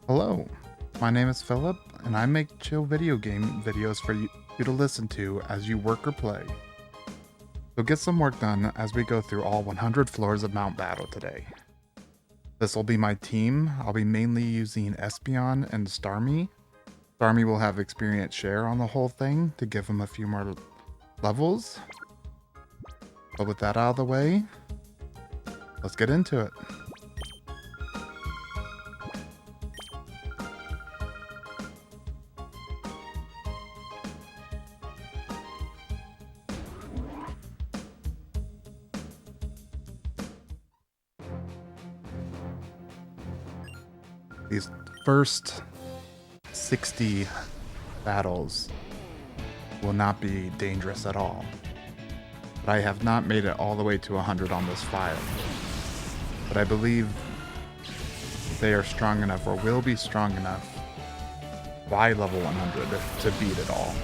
Hello, my name is Philip, and I make chill video game videos for you to listen to as you work or play. So get some work done as we go through all 100 floors of Mount Battle today. This will be my team. I'll be mainly using Espeon and Starmie. Starmie will have experience share on the whole thing to give him a few more levels. But with that out of the way, let's get into it. These first 60 battles will not be dangerous at all. But I have not made it all the way to 100 on this file. But I believe they are strong enough, or will be strong enough, by level 100 to beat it all.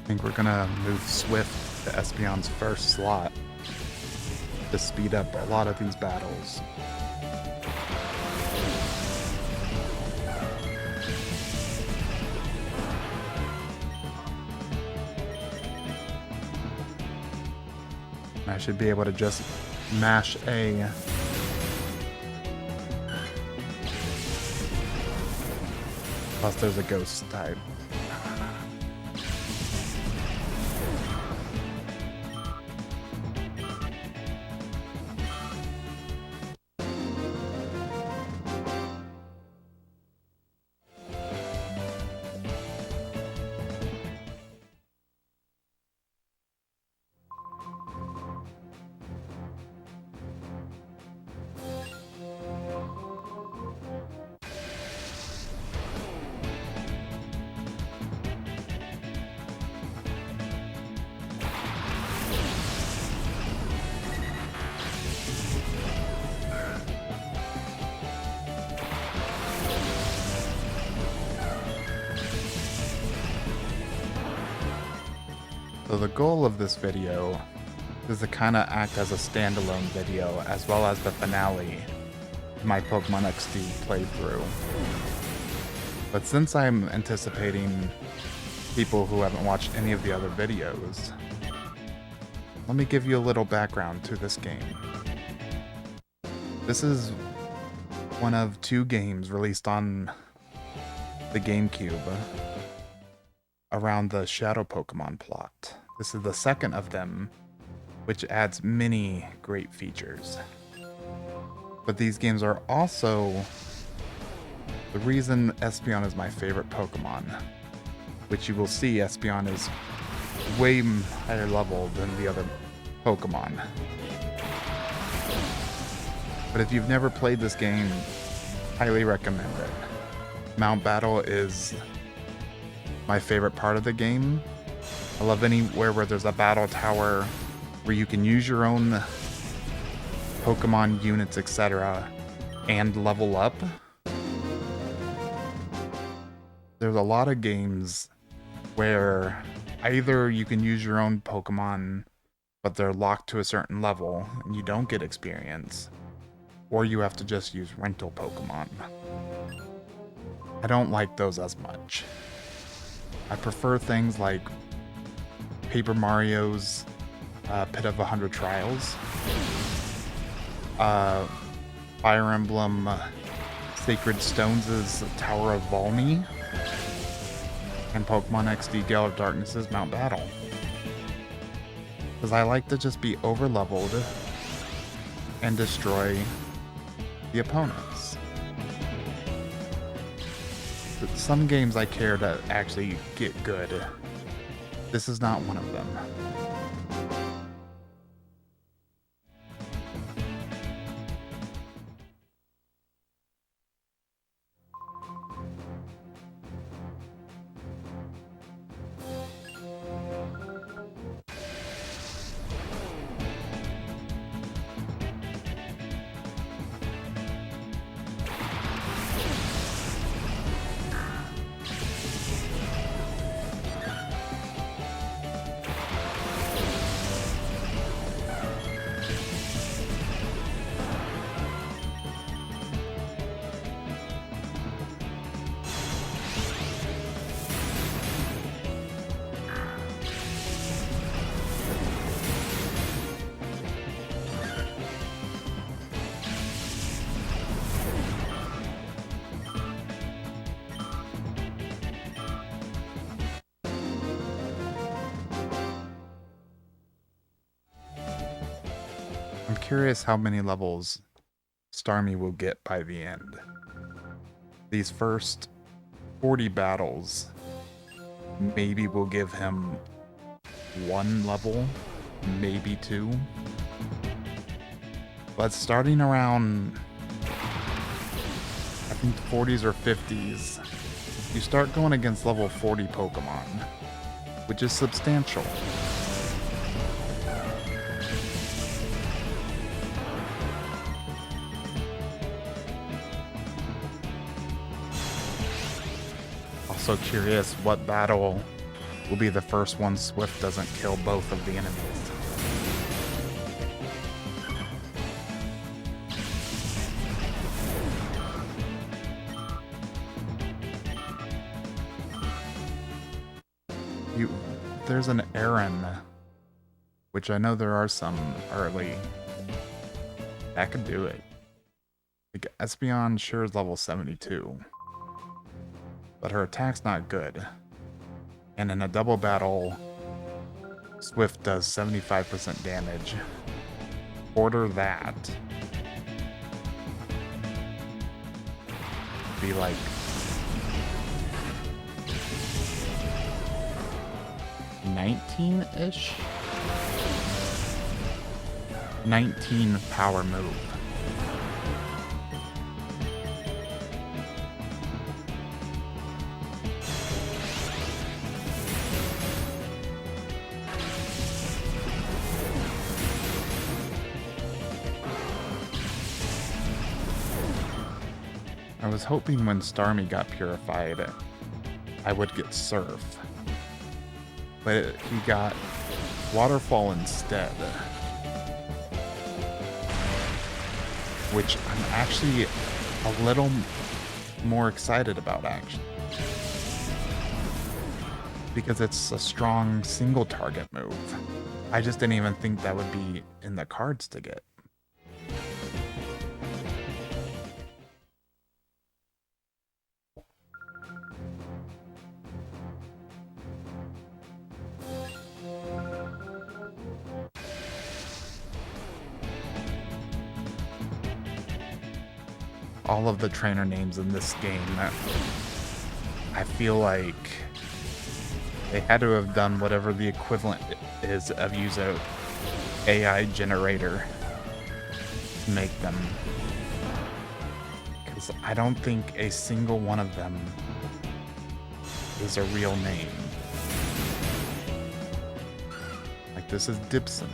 I think we're gonna move Swift to Espeon's first slot to speed up a lot of these battles. I should be able to just mash A. Plus there's a ghost type. So the goal of this video is to kind of act as a standalone video, as well as the finale of my Pokemon XD playthrough. But since I'm anticipating people who haven't watched any of the other videos, let me give you a little background to this game. This is one of two games released on the GameCube around the Shadow Pokemon plot. This is the second of them, which adds many great features. But these games are also the reason Espeon is my favorite Pokemon, which you will see Espeon is way higher level than the other Pokemon. But if you've never played this game, highly recommend it. Mount Battle is my favorite part of the game. I love anywhere where there's a battle tower where you can use your own Pokemon units, etc., and level up. There's a lot of games where either you can use your own Pokemon, but they're locked to a certain level and you don't get experience, or you have to just use rental Pokemon. I don't like those as much. I prefer things like Paper Mario's Pit of 100 Trials, Fire Emblem Sacred Stones' Tower of Volney, and Pokemon XD Gale of Darkness's Mount Battle. Because I like to just be over-leveled and destroy the opponents. But some games I care to actually get good. This is not one of them. I'm curious how many levels Starmie will get by the end. These first 40 battles maybe will give him 1 level, maybe 2. But starting around, I think 40s or 50s, you start going against level 40 Pokemon, which is substantial. Also curious what battle will be the first one Swift doesn't kill both of the enemies. There's an Aaron, which I know there are some early, that could do it. Like Espeon sure is level 72. But her attack's not good. And in a double battle, Swift does 75% damage. Order that. Be like 19-ish? 19 power move. I was hoping when Starmie got purified, I would get Surf. But he got Waterfall instead. Which I'm actually a little more excited about, actually. Because it's a strong single target move. I just didn't even think that would be in the cards to get. All of the trainer names in this game, I feel like they had to have done whatever the equivalent is of use a AI generator to make them. Because I don't think a single one of them is a real name. Like this is Dibson.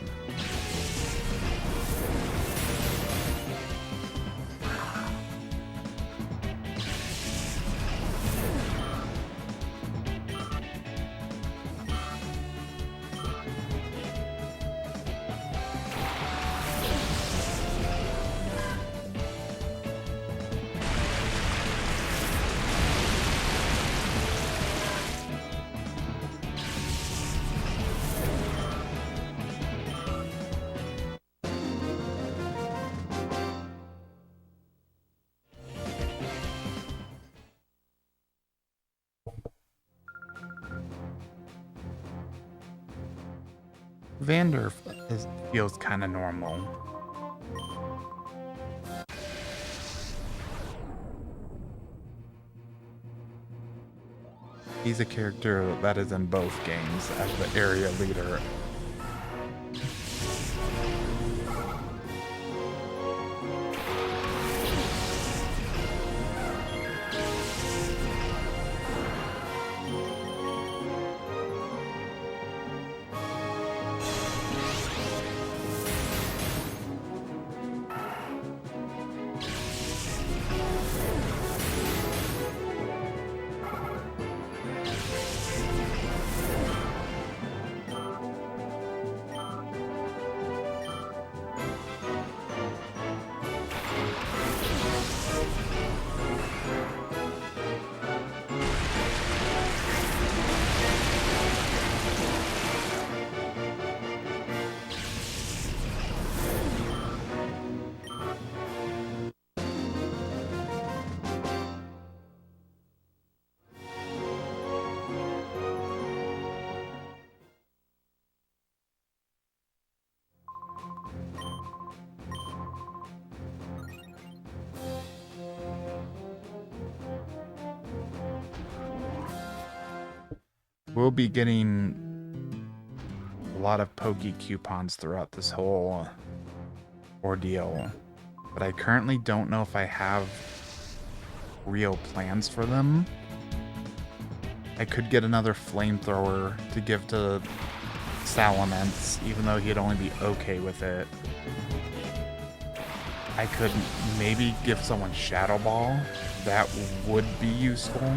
Vander feels kind of normal. He's a character that is in both games as the area leader. We'll be getting a lot of Poke coupons throughout this whole ordeal, but I currently don't know if I have real plans for them. I could get another flamethrower to give to Salamence, even though he'd only be okay with it. I could maybe give someone Shadow Ball. That would be useful.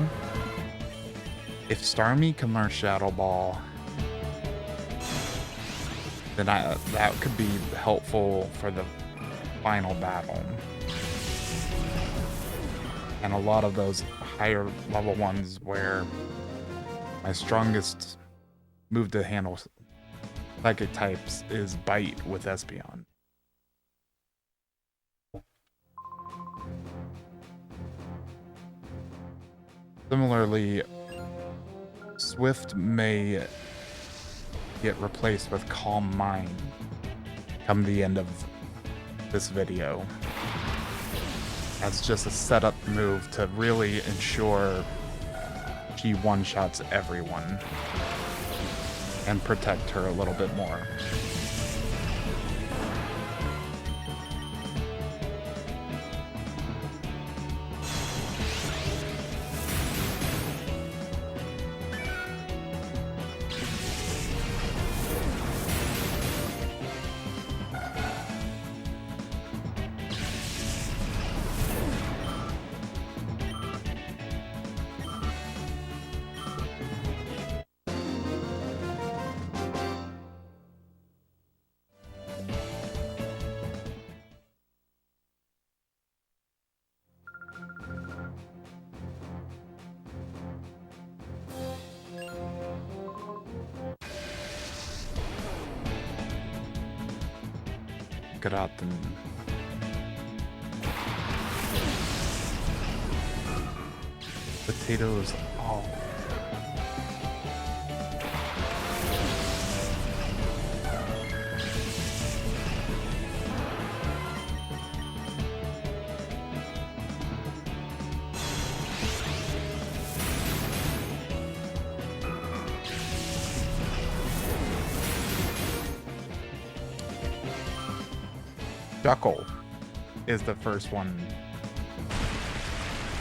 If Starmie can learn Shadow Ball, then that could be helpful for the final battle. And a lot of those higher level ones where my strongest move to handle psychic types is Bite with Espeon. Similarly, Swift may get replaced with Calm Mind come the end of this video. That's just a setup move to really ensure she one-shots everyone and protect her a little bit more. Graten. Potatoes. Oh. Shuckle is the first one.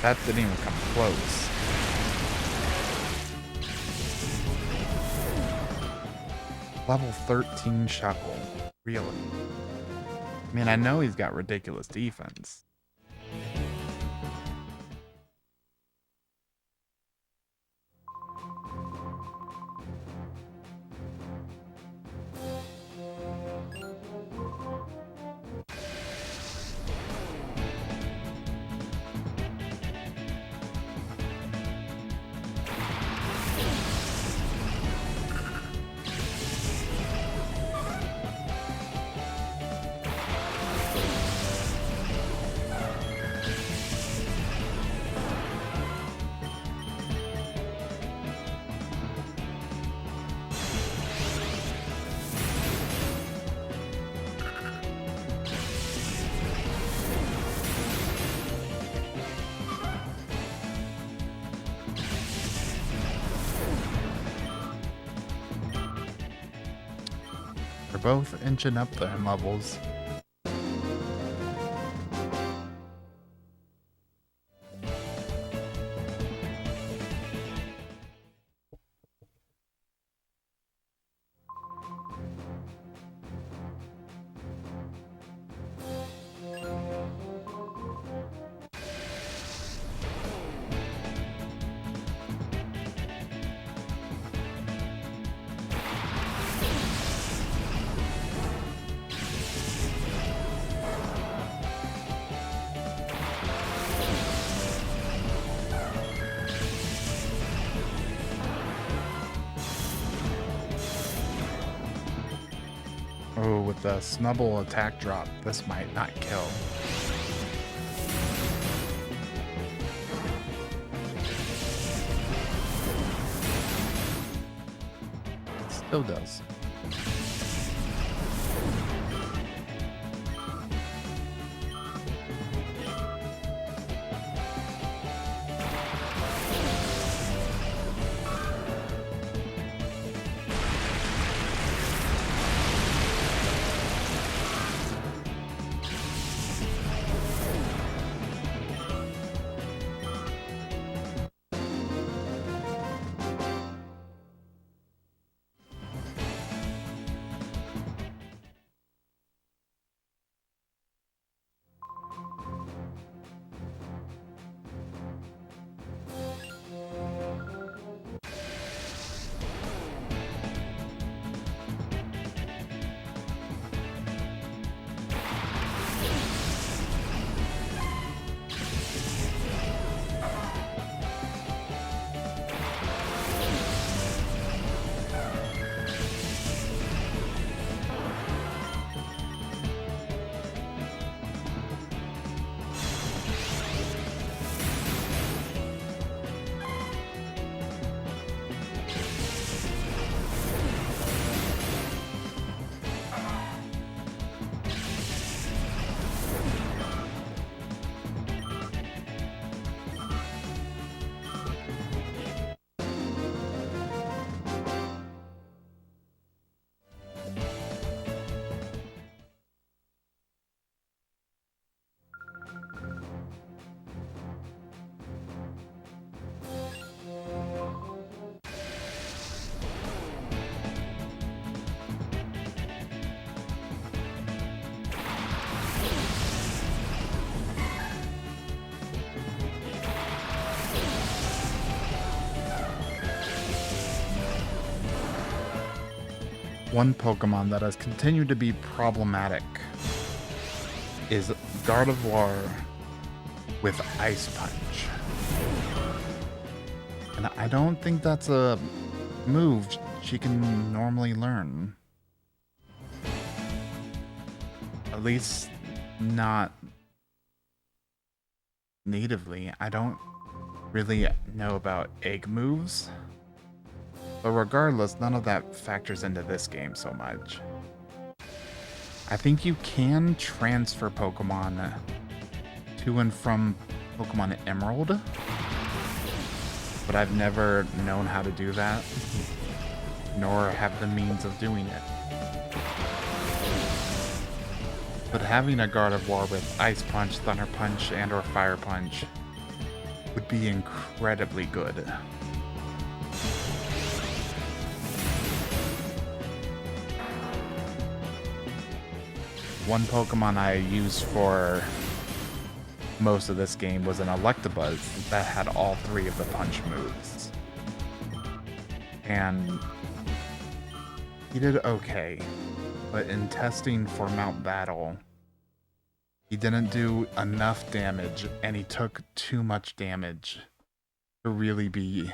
That didn't even come close. Level 13 Shuckle. Really? I mean, I know he's got ridiculous defense. They're both inching up there in levels. Oh, with the Snubble attack drop, this might not kill. It still does. One Pokemon that has continued to be problematic is Gardevoir with Ice Punch. And I don't think that's a move she can normally learn. At least not natively. I don't really know about egg moves. But regardless, none of that factors into this game so much. I think you can transfer Pokemon to and from Pokemon Emerald, but I've never known how to do that, nor have the means of doing it. But having a Gardevoir with Ice Punch, Thunder Punch, and or Fire Punch would be incredibly good. One Pokemon I used for most of this game was an Electabuzz that had all three of the punch moves. And he did okay, but in testing for Mount Battle, he didn't do enough damage and he took too much damage to really be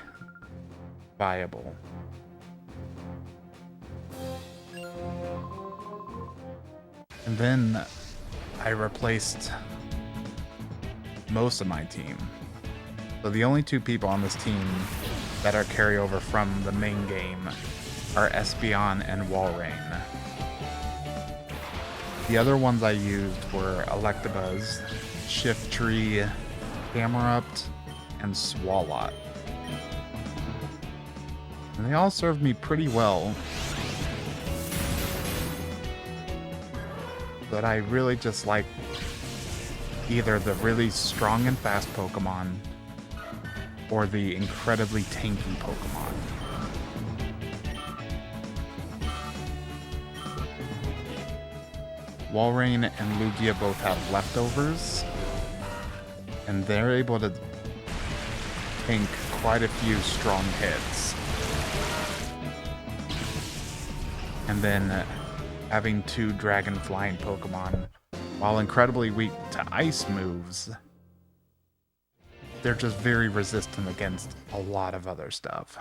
viable. And then I replaced most of my team. So the only two people on this team that are carryover from the main game are Espeon and Walrein. The other ones I used were Electabuzz, Shiftry, Camerupt, and Swalot. And they all served me pretty well. but I really just like either the really strong and fast Pokemon or the incredibly tanky Pokemon. Walrein and Lugia both have leftovers, and they're able to tank quite a few strong hits. And then having two dragon flying Pokemon, while incredibly weak to ice moves, they're just very resistant against a lot of other stuff.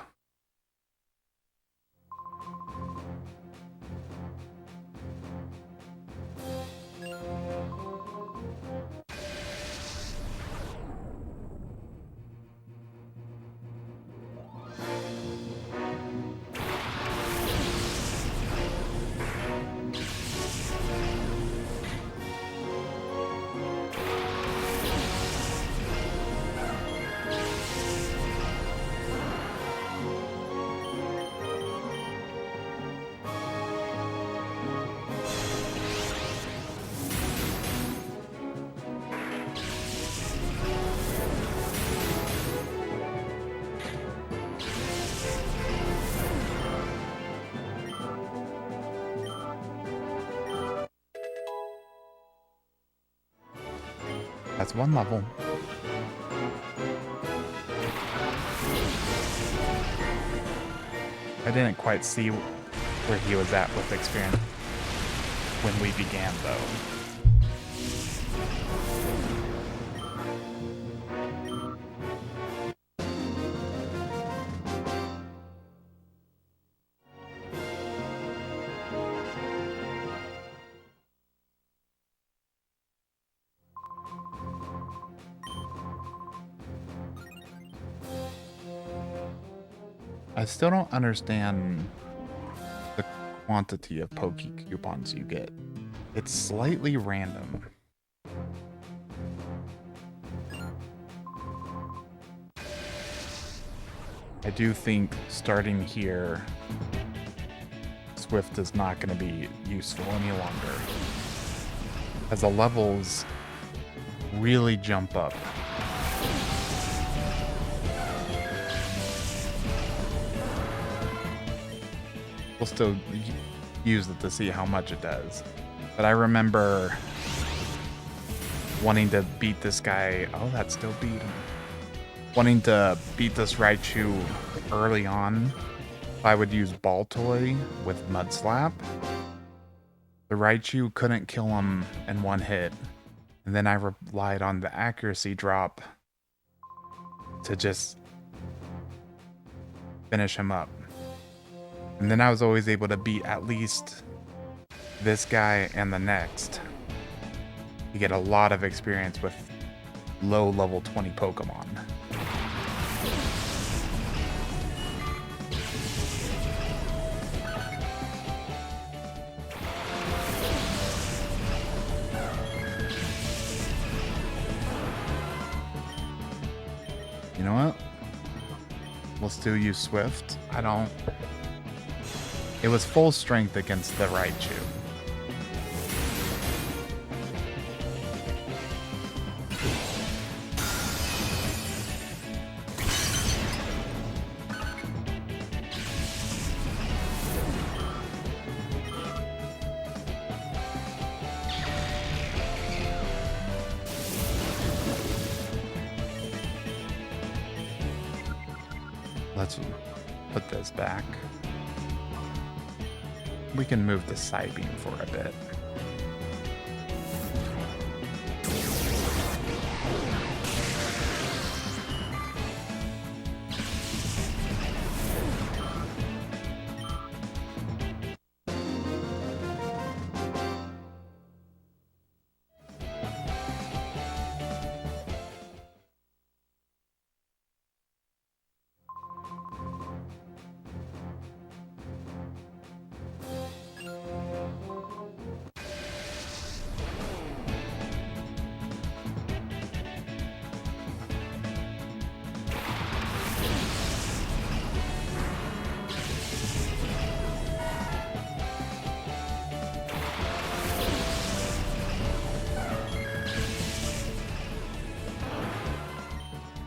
That's one level. I didn't quite see where he was at with experience when we began, though. I still don't understand the quantity of Poke coupons you get. It's slightly random. I do think starting here, Swift is not going to be useful any longer, as the levels really jump up. We'll still use it to see how much it does. But I remember wanting to beat this guy. Oh, that still beat him. Wanting to beat this Raichu early on. I would use Ball Toy with Mud Slap. The Raichu couldn't kill him in one hit. And then I relied on the accuracy drop to just finish him up. And then I was always able to beat at least this guy and the next. You get a lot of experience with low level 20 Pokemon. You know what? We'll still use Swift. It was full strength against the Raichu. Let's put this back. We can move the Psybeam for a bit.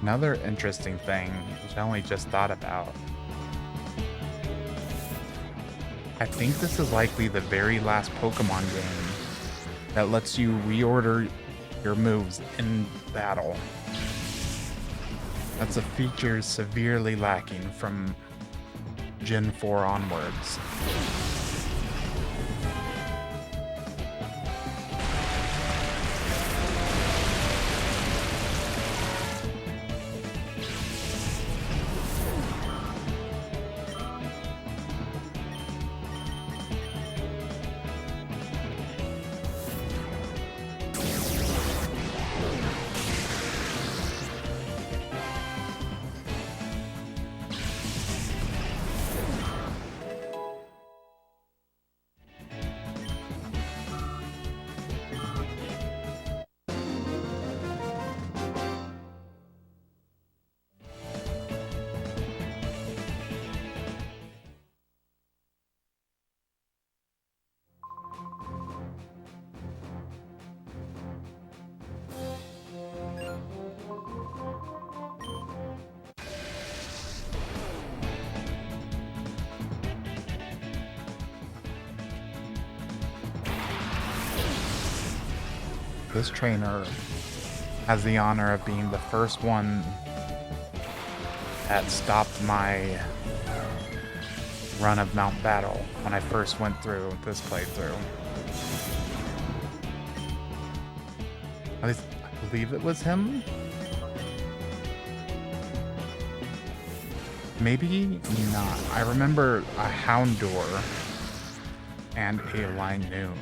Another interesting thing, which I only just thought about. I think this is likely the very last Pokemon game that lets you reorder your moves in battle. That's a feature severely lacking from Gen 4 onwards. This trainer has the honor of being the first one that stopped my run of Mount Battle when I first went through this playthrough. At least I believe it was him. Maybe not. I remember a Houndour and a Linoon.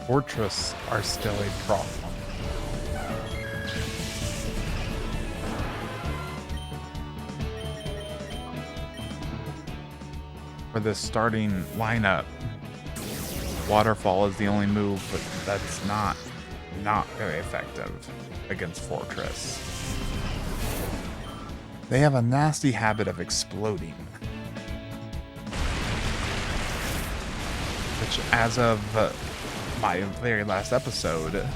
Fortress are still a problem. For the starting lineup, Waterfall is the only move, but that's not very effective against Fortress. They have a nasty habit of exploding, which as of my very last episode,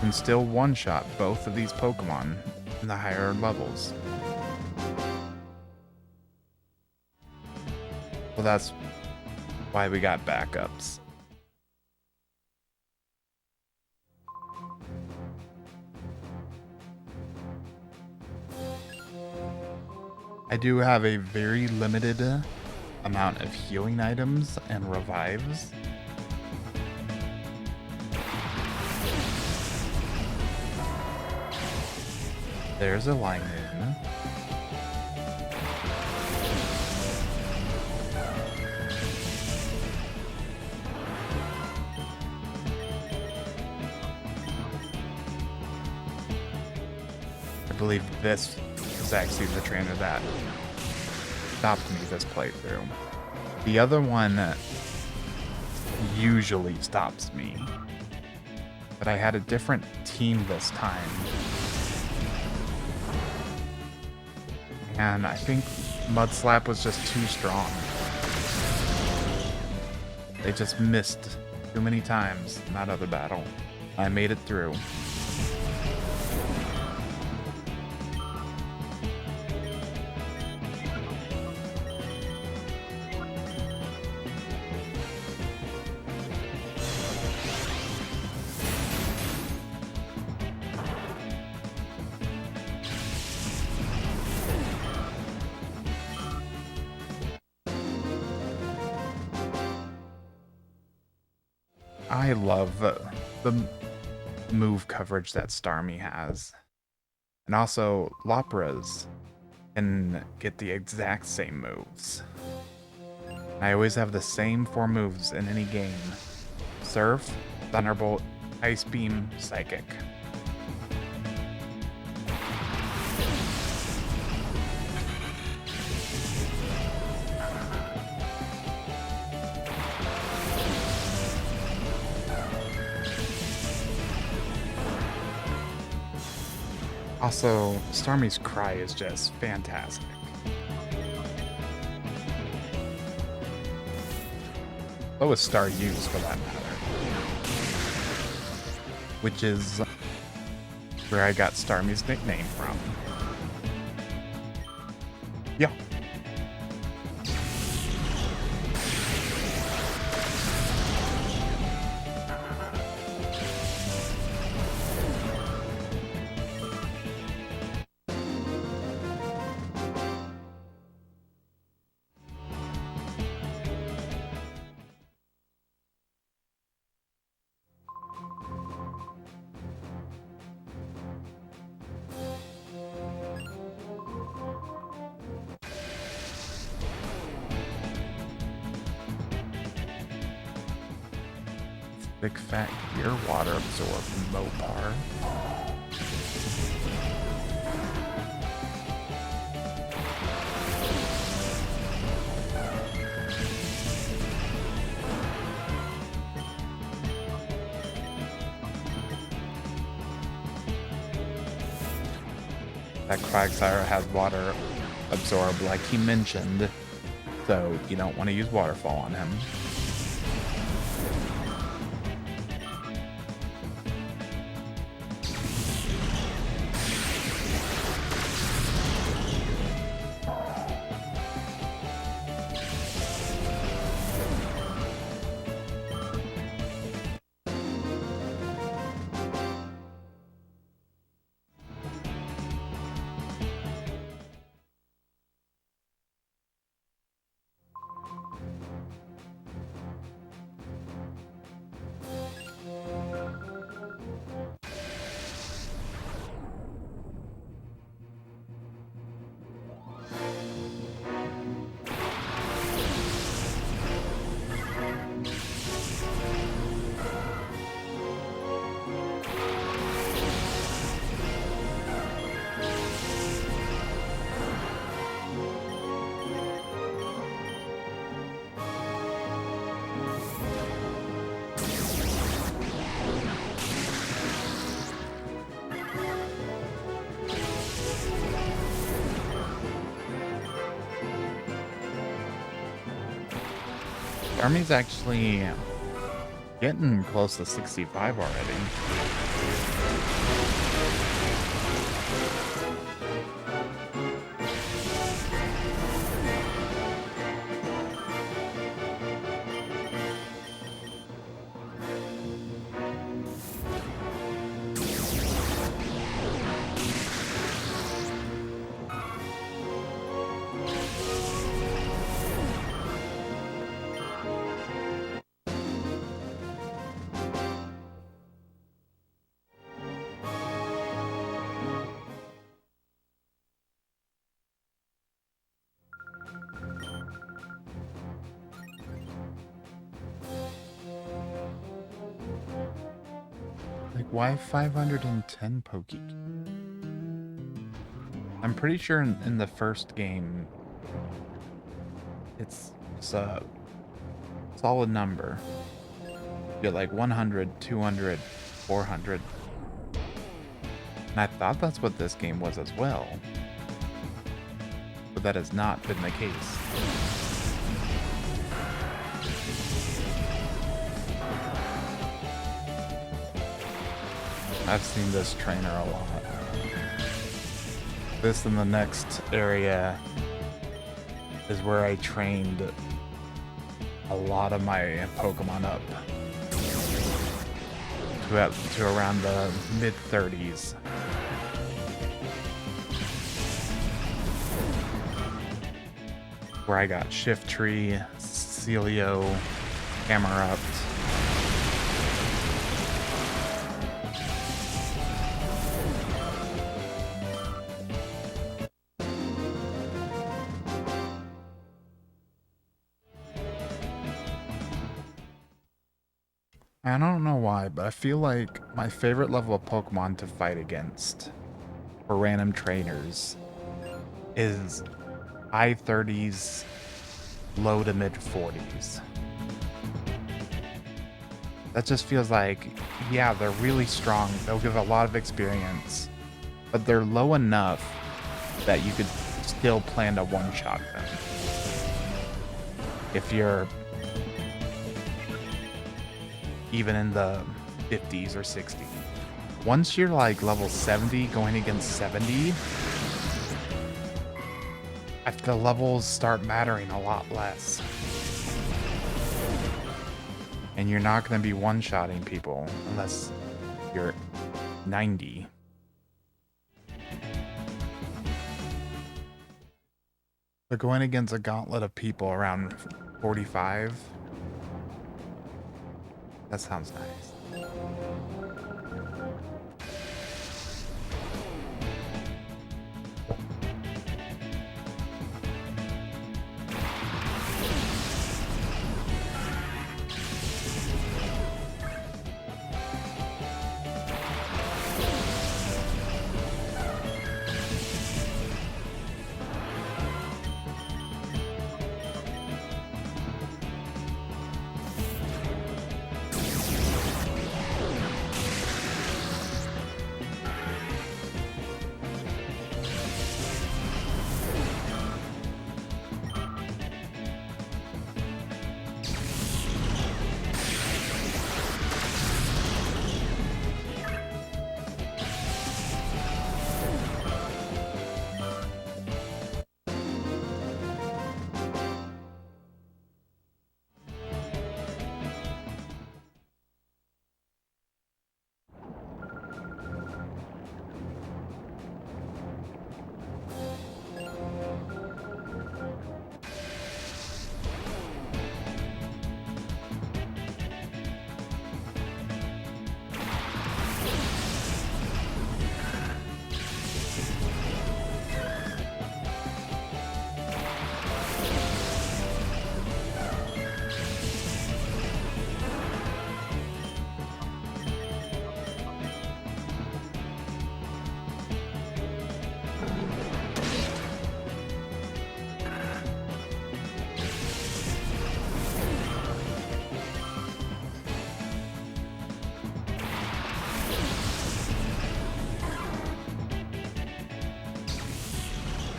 can still one-shot both of these Pokemon in the higher levels. Well, that's why we got backups. I do have a very limited amount of healing items and revives. There's a Linoon. I believe this is actually the trainer that stopped me this playthrough. The other one usually stops me, but I had a different team this time. And I think Mudslap was just too strong. They just missed too many times in that other battle. I made it through. I love the move coverage that Starmie has. And also, Lapras can get the exact same moves. I always have the same 4 moves in any game. Surf, Thunderbolt, Ice Beam, Psychic. Also, Starmie's cry is just fantastic. So is Staryu's for that matter. Which is where I got Starmie's nickname from. Yeah. Big fat gear water absorb Mopar. That Quagsire has water absorb like he mentioned, so you don't want to use Waterfall on him. Army's actually getting close to 65 already. Like, why 510 Poke? I'm pretty sure in the first game, It's a solid number. You get like 100, 200, 400. And I thought that's what this game was as well. But that has not been the case. I've seen this trainer a lot. This and the next area is where I trained a lot of my Pokemon up to around the mid-30s. Where I got Shiftry, Celio, Camerupt. I don't know why, but I feel like my favorite level of Pokemon to fight against for random trainers is high 30s, low to mid 40s. That just feels like, yeah, they're really strong. They'll give a lot of experience, but they're low enough that you could still plan to one-shot them. If you're even in the 50s or 60s. Once you're like level 70 going against 70, the levels start mattering a lot less. And you're not going to be one-shotting people unless you're 90. But going against a gauntlet of people around 45, that sounds nice.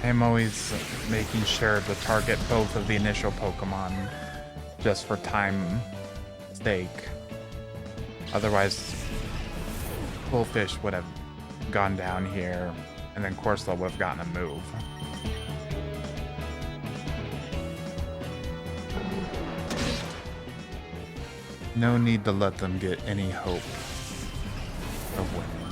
I'm always making sure to target both of the initial Pokemon just for time sake. Otherwise, Bullfish would have gone down here, and then Corsola would have gotten a move. No need to let them get any hope of winning.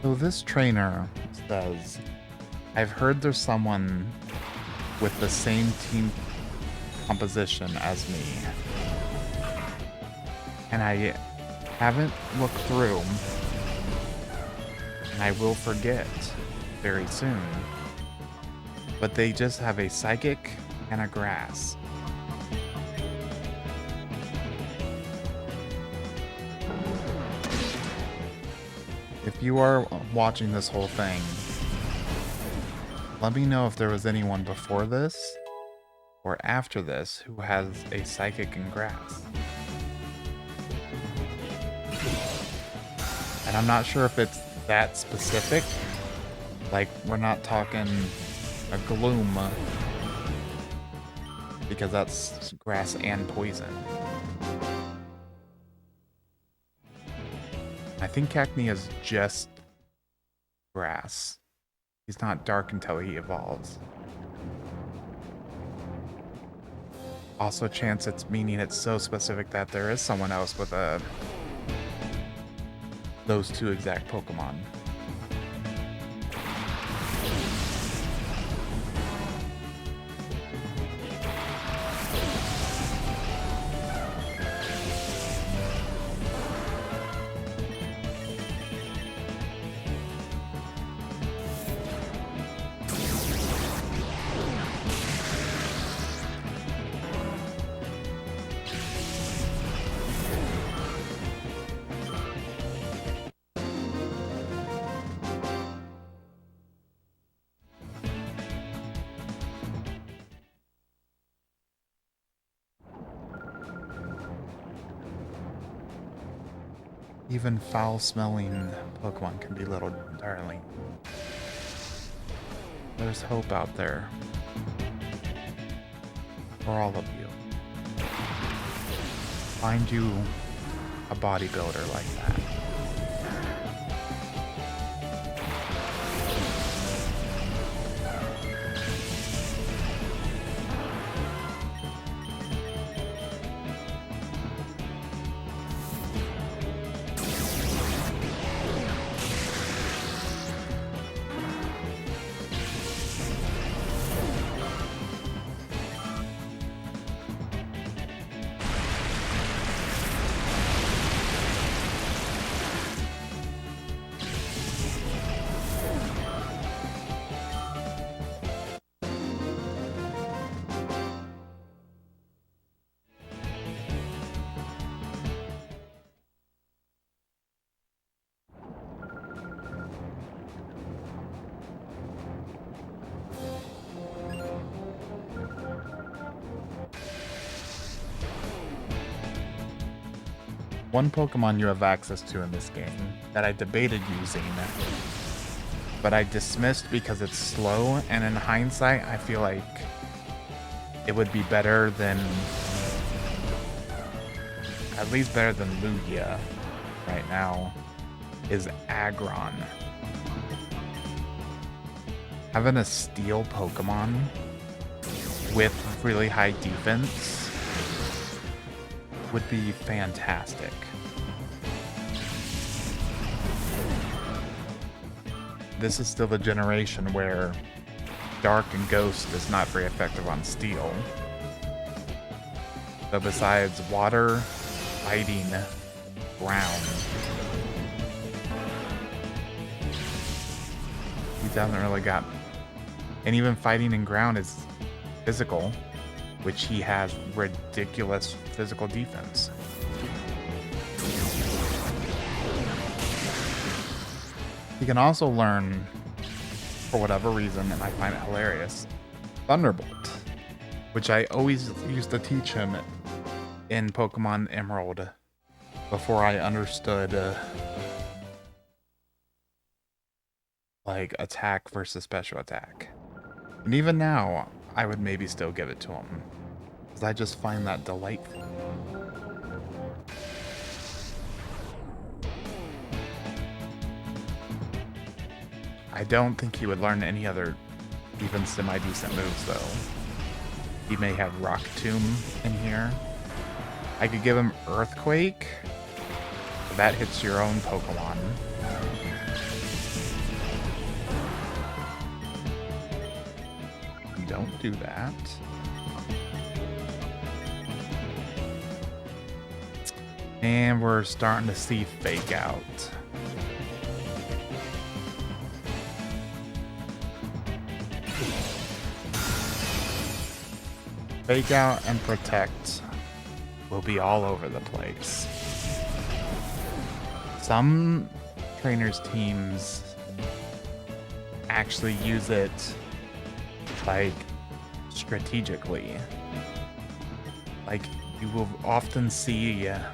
So this trainer says, I've heard there's someone with the same team composition as me. And I haven't looked through, and I will forget very soon. But they just have a psychic and a grass. If you are watching this whole thing, let me know if there was anyone before this or after this who has a psychic and grass. And I'm not sure if it's that specific. Like, we're not talking a gloom, because that's grass and poison. I think Cacnea is just grass. He's not dark until he evolves. Also, chance it's meaning it's so specific that there is someone else with those two exact Pokemon. Even foul-smelling Pokemon can be little darling. There's hope out there. For all of you. Find you a bodybuilder like that. One Pokemon you have access to in this game that I debated using, but I dismissed because it's slow, and in hindsight, I feel like it would be better than, at least better than Lugia right now, is Aggron. Having a steel Pokemon with really high defense would be fantastic. This is still the generation where Dark and Ghost is not very effective on Steel. So besides water, fighting, ground, he doesn't really got... And even fighting in ground is physical, which he has ridiculous physical defense. He can also learn, for whatever reason, and I find it hilarious, Thunderbolt, which I always used to teach him in Pokemon Emerald before I understood like attack versus special attack. And even now, I would maybe still give it to him, because I just find that delightful. I don't think he would learn any other even semi-decent moves, though. He may have Rock Tomb in here. I could give him Earthquake. That hits your own Pokemon. Don't do that. And we're starting to see Fake Out. Fake out and protect will be all over the place. Some trainers' teams actually use it like strategically. Like you will often see a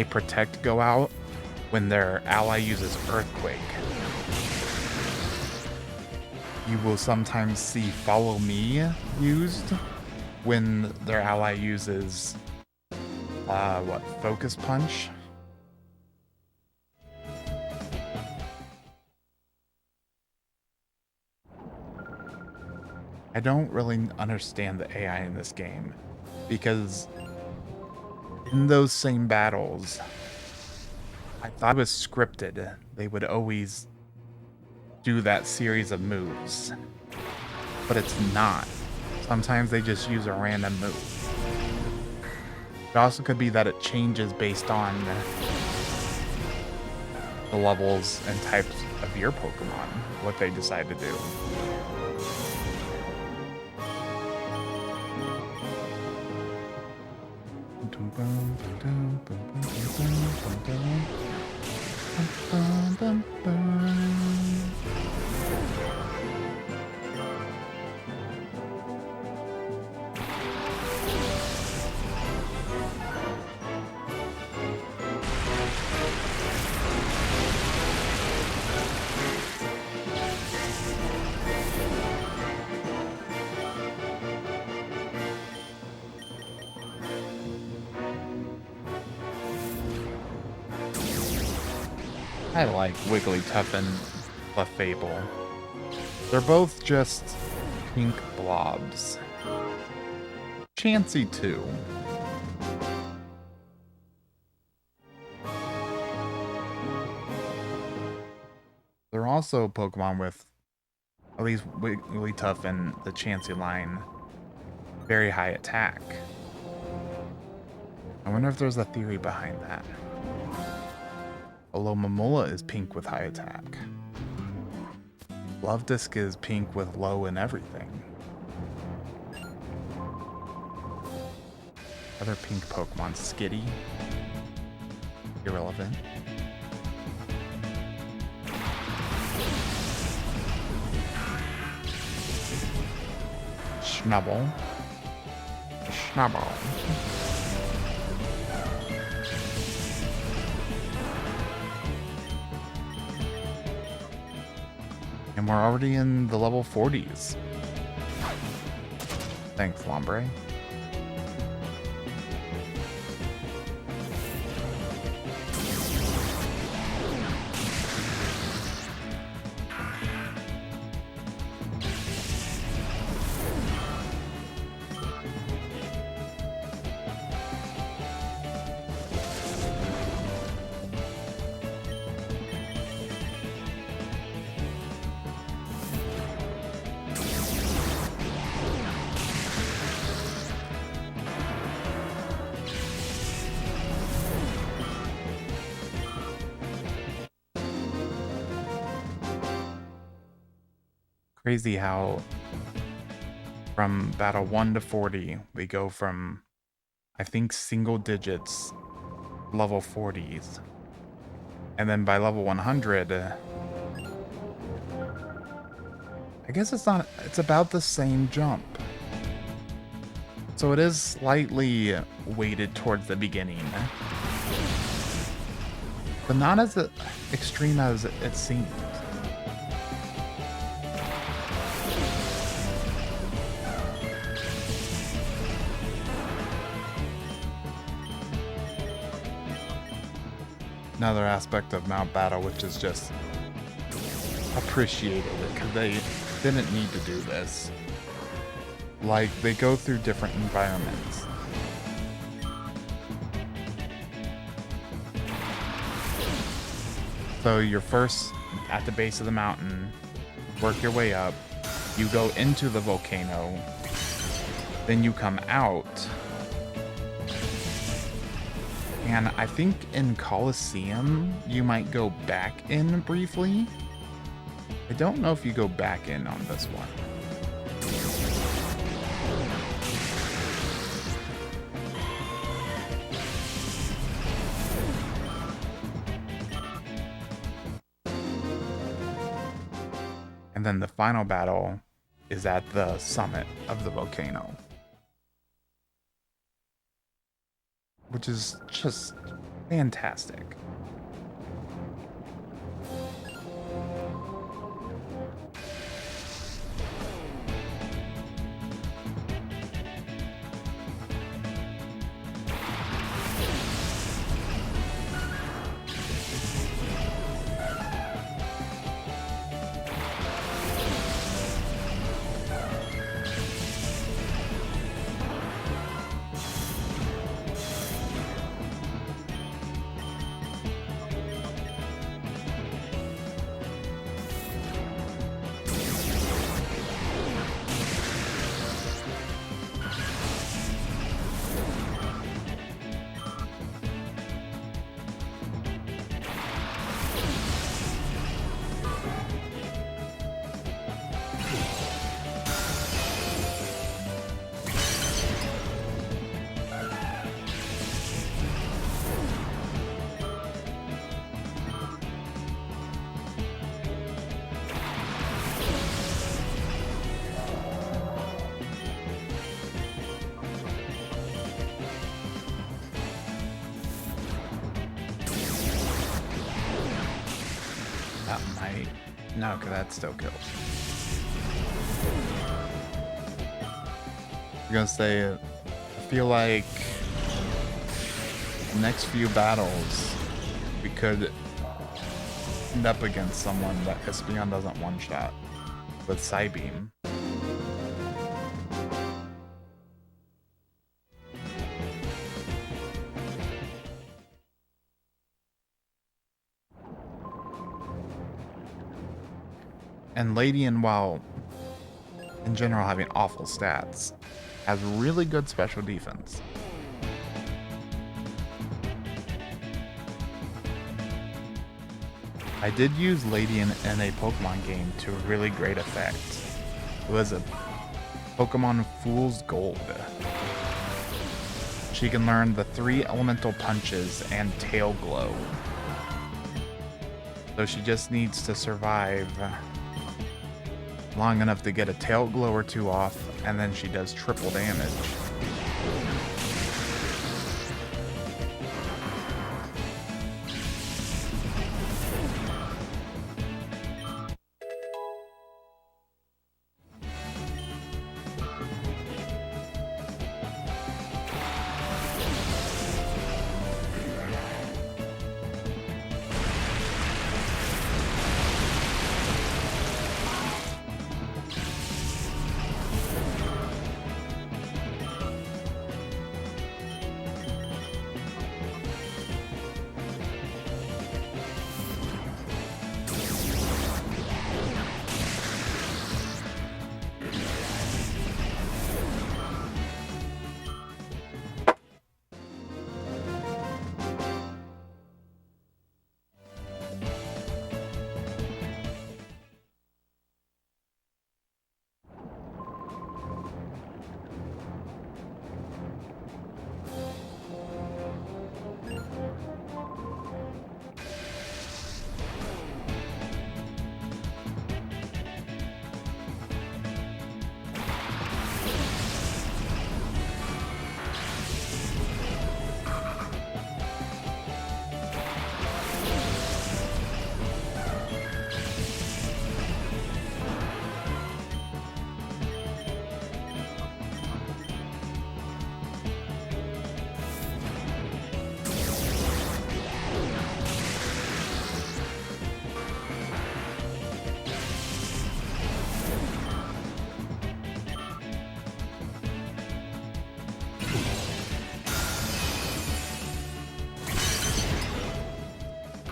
protect go out when their ally uses earthquake. You will sometimes see follow me used when their ally uses focus punch. I don't really understand the AI in this game because in those same battles, I thought it was scripted. They would always do that series of moves, but it's not. Sometimes they just use a random move. It also could be that it changes based on the levels and types of your Pokemon, what they decide to do. I like Wigglytuff and Clefable. They're both just pink blobs. Chansey too. They're also Pokemon with, at least Wigglytuff and the Chansey line, very high attack. I wonder if there's a theory behind that. Although Momola is pink with high attack. Luvdisc is pink with low and everything. Other pink Pokemon, Skitty. Irrelevant. Schnubble. Schnubble. And we're already in the level 40s. Thanks, Lombre. Crazy how from battle 1 to 40, we go from, I think, single digits, level 40s. And then by level 100, I guess it's about the same jump. So it is slightly weighted towards the beginning. But not as extreme as it seems. Another aspect of Mount Battle, which is just appreciated because they didn't need to do this. Like, they go through different environments. So you're first at the base of the mountain, work your way up, you go into the volcano, then you come out. And I think in Colosseum, you might go back in briefly. I don't know if you go back in on this one. And then the final battle is at the summit of the volcano, which is just fantastic. That might... No, because that still kills. I'm gonna say, I feel like the next few battles, we could end up against someone that Espeon doesn't one-shot with Psybeam. And Ladian, while in general having awful stats, has really good special defense. I did use Ladian in a Pokemon game to really great effect. It was a Pokemon Fool's Gold. She can learn the 3 elemental punches and Tail Glow. So she just needs to survive long enough to get a Tail Glow or 2 off, and then she does triple damage.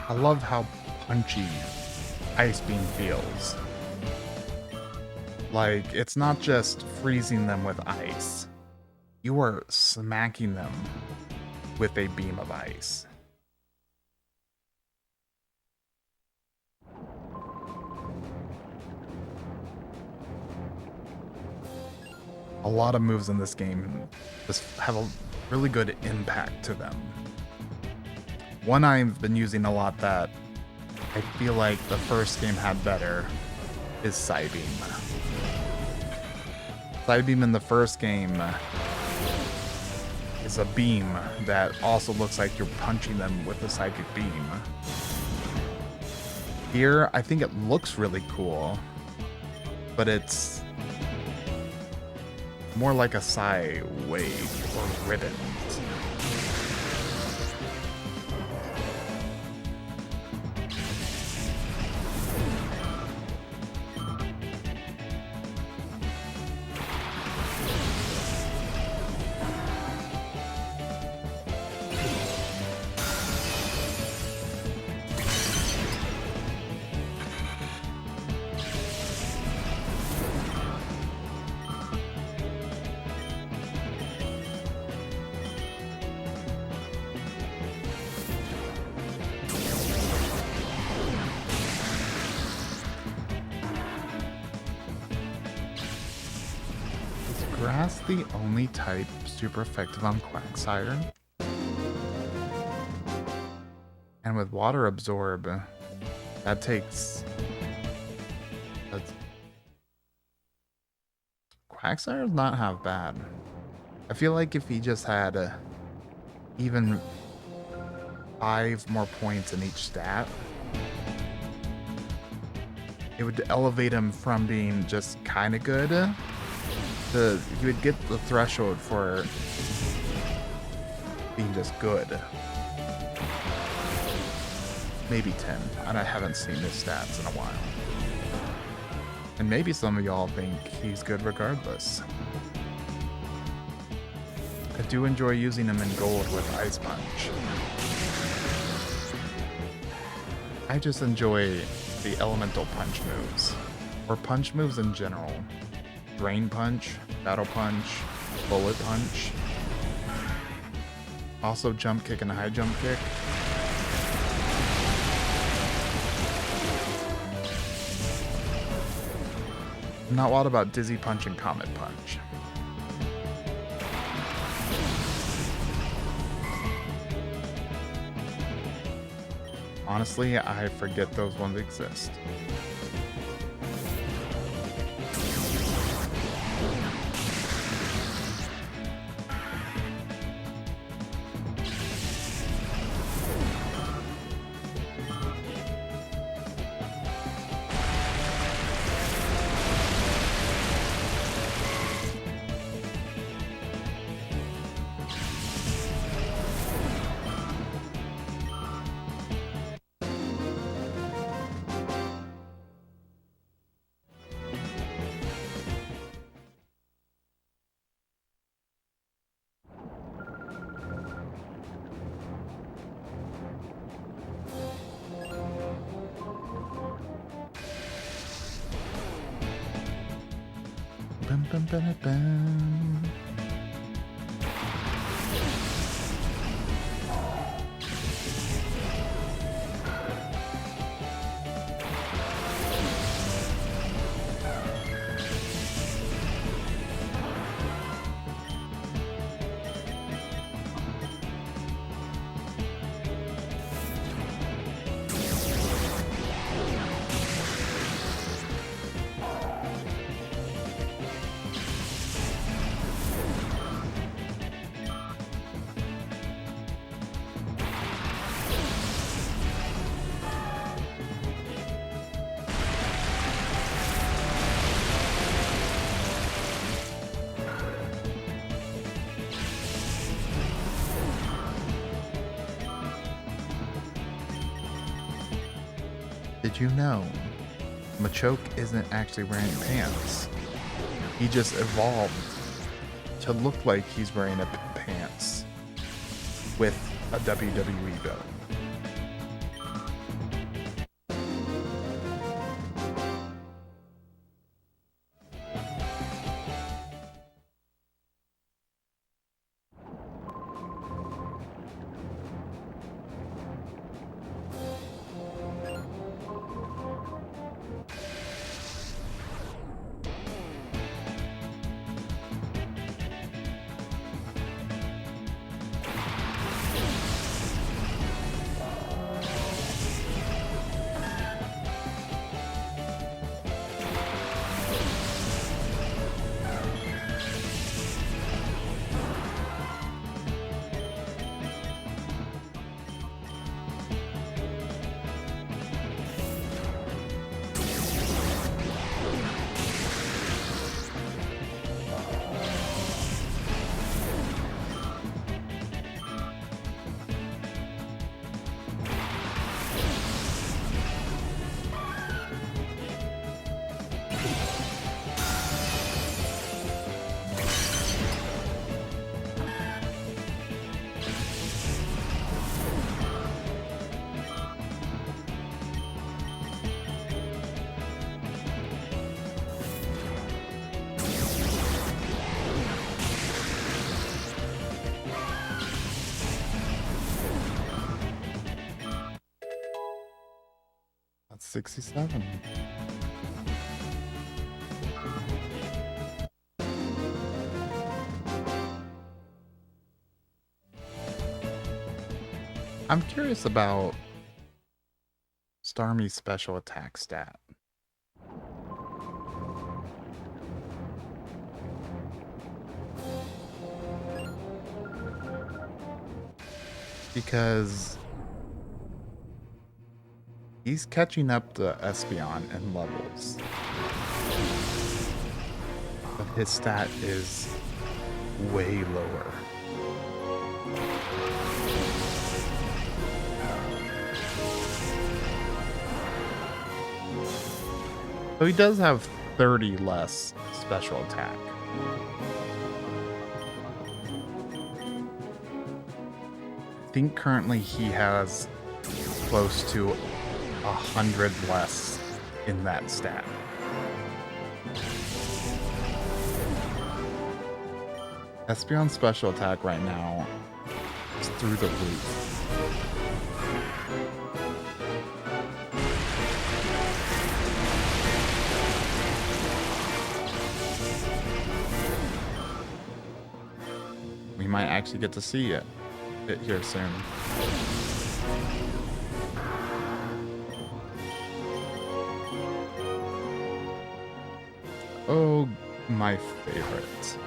I love how punchy Ice Beam feels. Like, it's not just freezing them with ice. You are smacking them with a beam of ice. A lot of moves in this game just have a really good impact to them. One I've been using a lot that I feel like the first game had better is Psybeam. Psybeam in the first game is a beam that also looks like you're punching them with a psychic beam. Here, I think it looks really cool, but it's more like a Psy wave or ribbon. Grass the only type super effective on Quagsire? And with Water Absorb, that takes... Quagsire does not have bad. I feel like if he just had even 5 more points in each stat, it would elevate him from being just kind of good you would get the threshold for being just good. Maybe 10, and I haven't seen his stats in a while. And maybe some of y'all think he's good regardless. I do enjoy using him in gold with Ice Punch. I just enjoy the elemental punch moves, or punch moves in general. Drain Punch, Battle Punch, Bullet Punch. Also Jump Kick and High Jump Kick. I'm not wild about Dizzy Punch and Comet Punch. Honestly, I forget those ones exist. Bum, bum, bum, bum. Did you know Machoke isn't actually wearing pants? He just evolved to look like he's wearing pants with a WWE belt. 67. I'm curious about Starmie's special attack stat. Because he's catching up to Espeon in levels. But his stat is way lower. So he does have 30 less special attack. I think currently he has close to 100 less in that stat. Espeon's special attack right now is through the roof. We might actually get to see it here soon. Oh, my favorite.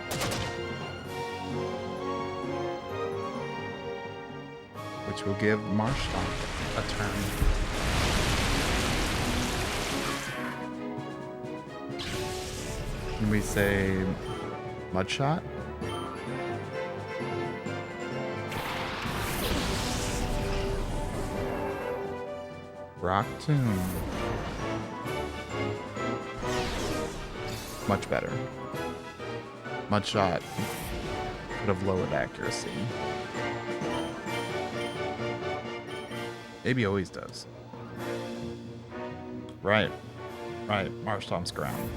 Which will give Marshtomp a turn. Can we say Mudshot? Rock Tomb. Much better. Mudshot could have lowered accuracy. Maybe always does. Right. Right. Marshtomp's ground.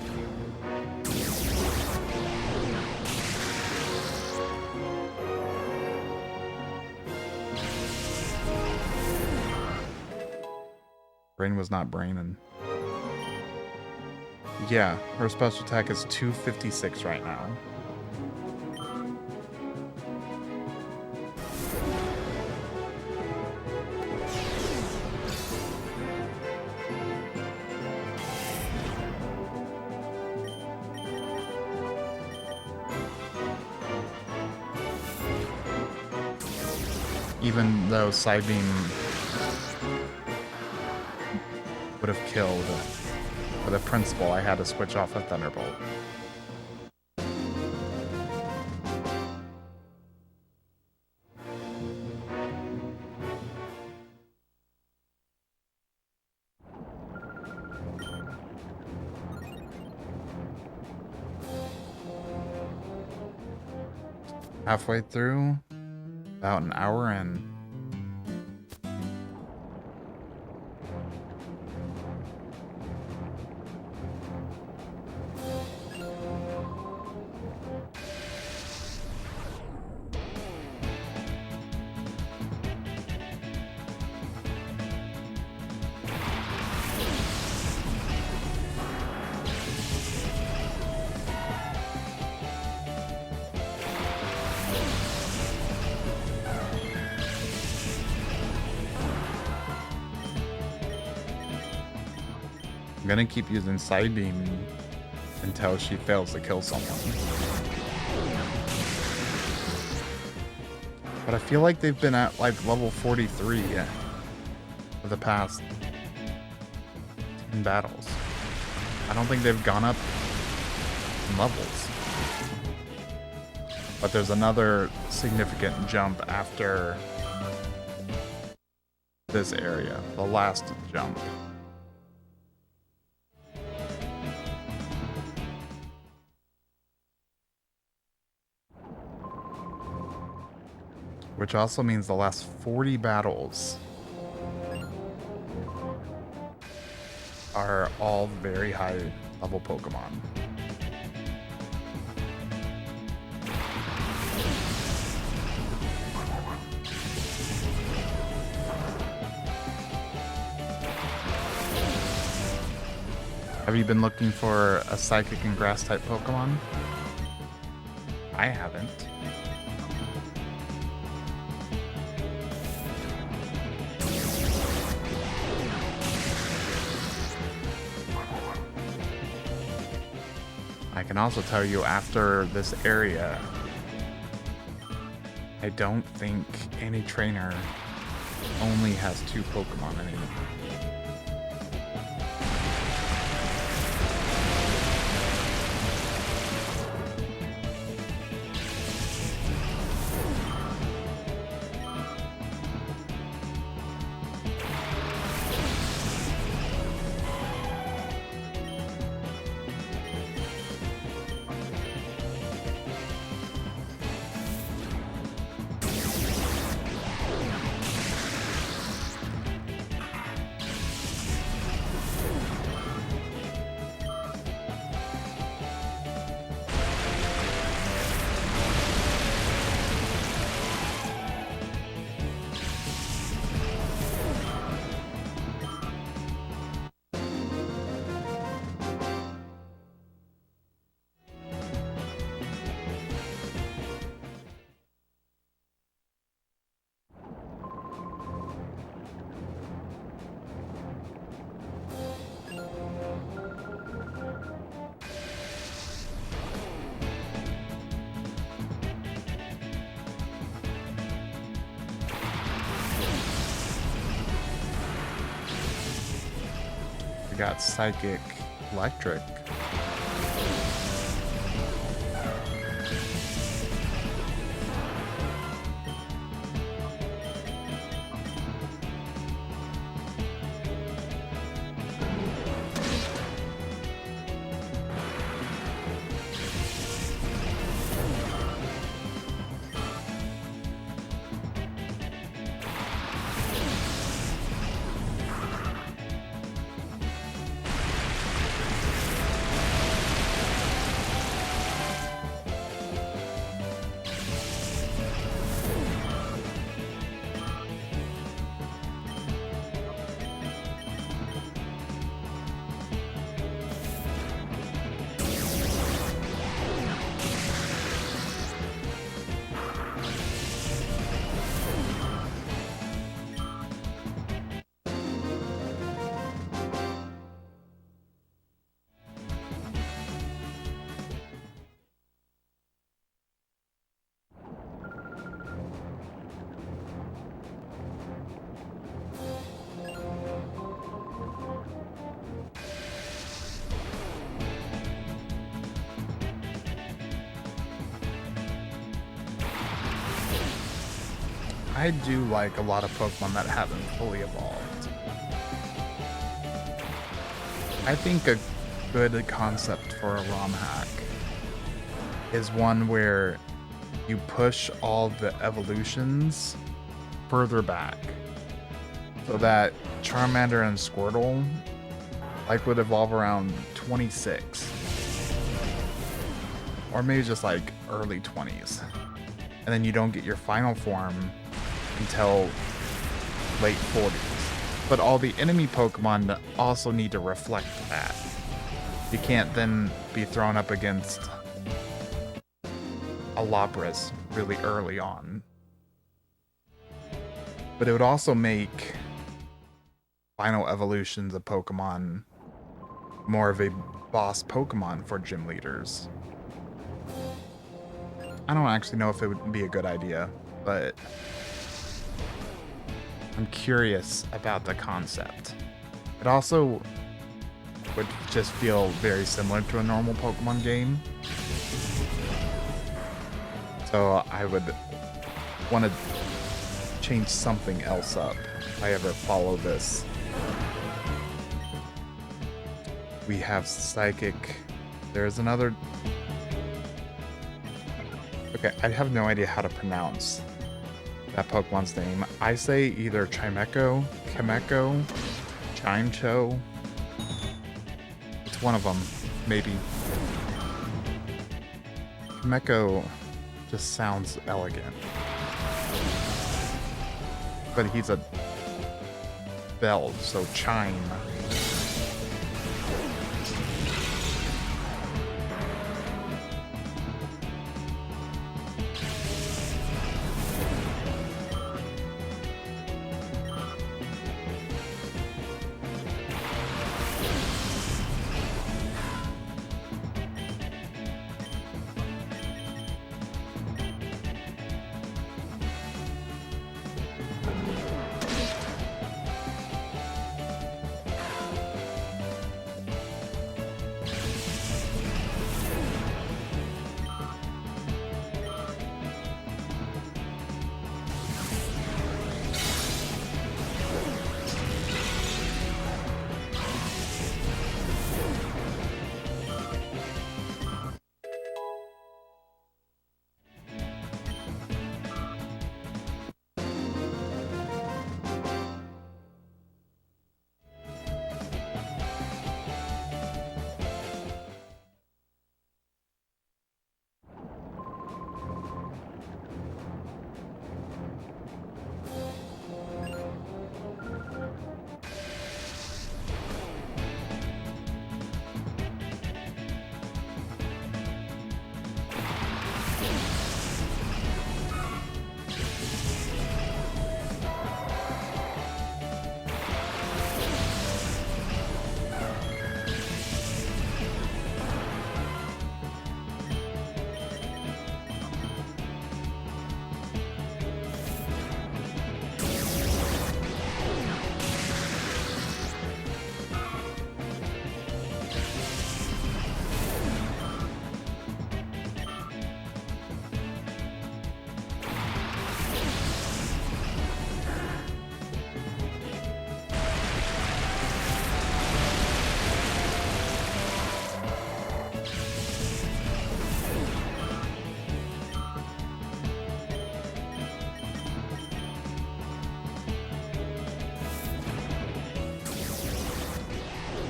Brain was not braining. Yeah, her special attack is 256 right now. Even though Psybeam would have killed, for the principle, I had to switch off a Thunderbolt. Halfway through, about an hour in. I'm gonna keep using Psybeam until she fails to kill someone. But I feel like they've been at like level 43 for the past 10 battles. I don't think they've gone up in levels. But there's another significant jump after this area, the last jump. Which also means the last 40 battles are all very high level Pokemon. Have you been looking for a psychic and grass type Pokemon? I haven't. I can also tell you after this area, I don't think any trainer only has 2 Pokemon anymore. Got Psychic Electric. I do like a lot of Pokemon that haven't fully evolved. I think a good concept for a ROM hack is one where you push all the evolutions further back so that Charmander and Squirtle would evolve around 26 or maybe just like early 20s, and then you don't get your final form until late 40s. But all the enemy Pokemon also need to reflect that. You can't then be thrown up against a Lapras really early on. But it would also make final evolutions of Pokemon more of a boss Pokemon for gym leaders. I don't actually know if it would be a good idea, but I'm curious about the concept. It also would just feel very similar to a normal Pokemon game. So I would want to change something else up if I ever follow this. We have Psychic. There's another... Okay, I have no idea how to pronounce that Pokemon's name. I say either Chimecho, Kimeko, Chimecho. It's one of them, maybe. Kimeko just sounds elegant. But he's a bell, so chime.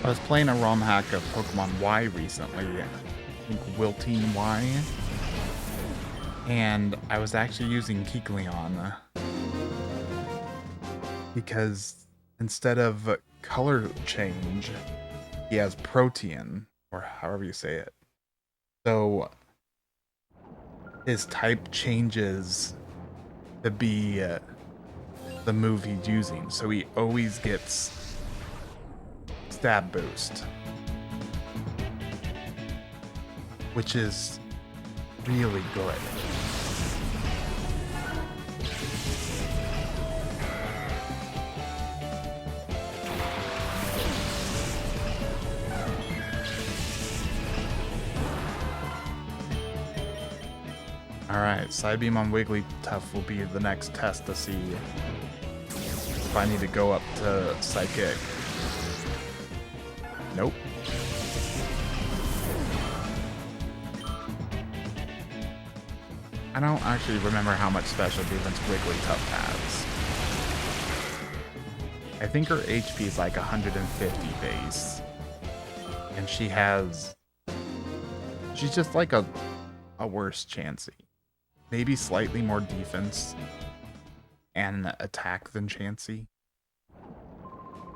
I was playing a ROM hack of Pokemon Y recently, I think Wilting Y, and I was actually using Kecleon because instead of color change, he has Protean, or however you say it. So his type changes to be the move he's using, so he always gets stab boost, which is really good. Alright, Psybeam on Wigglytuff will be the next test to see if I need to go up to Psychic. Nope. I don't actually remember how much special defense Wigglytuff has. I think her HP is like 150 base. And she's just like a worse Chansey. Maybe slightly more defense and attack than Chansey.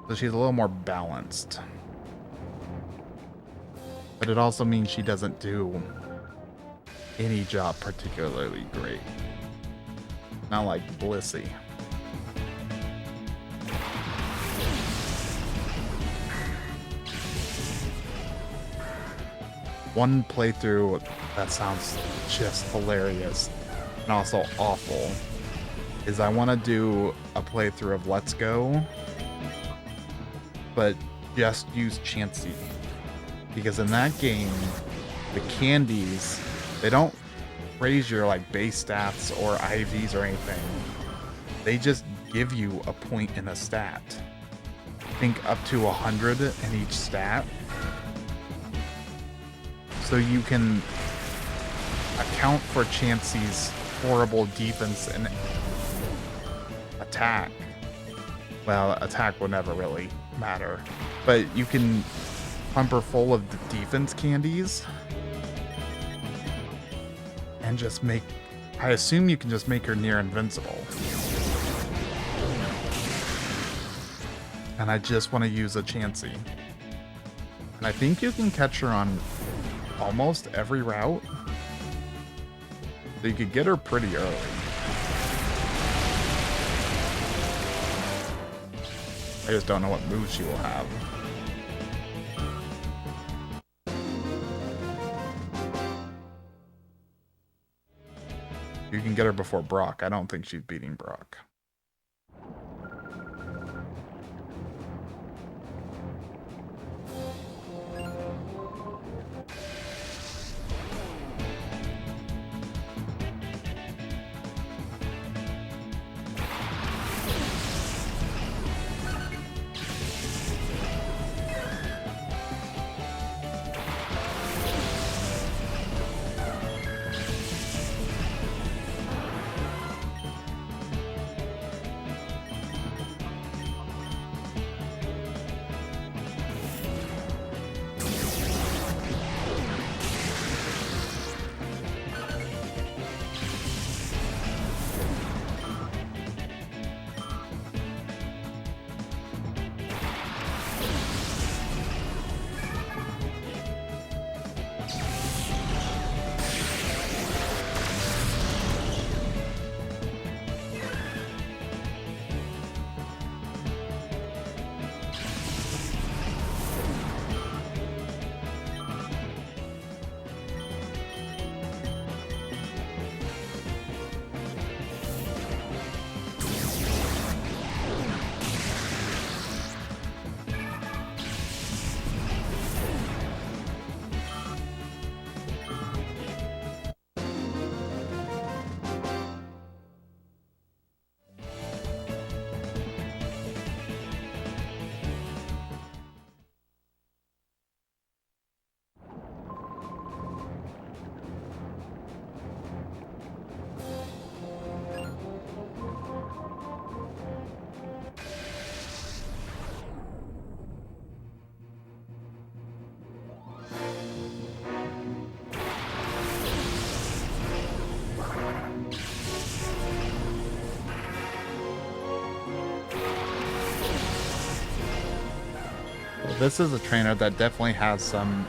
So she's a little more balanced. But it also means she doesn't do any job particularly great. Not like Blissey. One playthrough that sounds just hilarious and also awful is I want to do a playthrough of Let's Go, but just use Chansey. Because in that game, the candies, they don't raise your like base stats or IVs or anything. They just give you a point in a stat. I think up to 100 in each stat. So you can account for Chansey's horrible defense and attack. Well, attack will never really matter. But you can pump her full of the defense candies. And just make... I assume you can just make her near invincible. And I just want to use a Chansey. And I think you can catch her on almost every route. So you could get her pretty early. I just don't know what moves she will have. You can get her before Brock. I don't think she's beating Brock. this is a trainer that definitely has some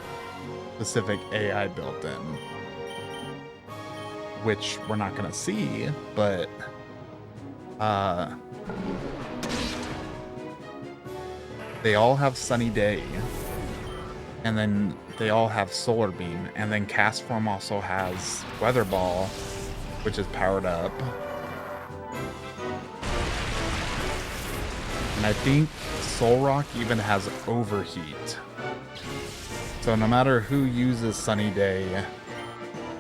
specific AI built in, which we're not gonna see, but they all have Sunny Day, and then they all have Solar Beam, and then Castform also has Weather Ball, which is powered up. And I think Solrock even has Overheat. So no matter who uses Sunny Day,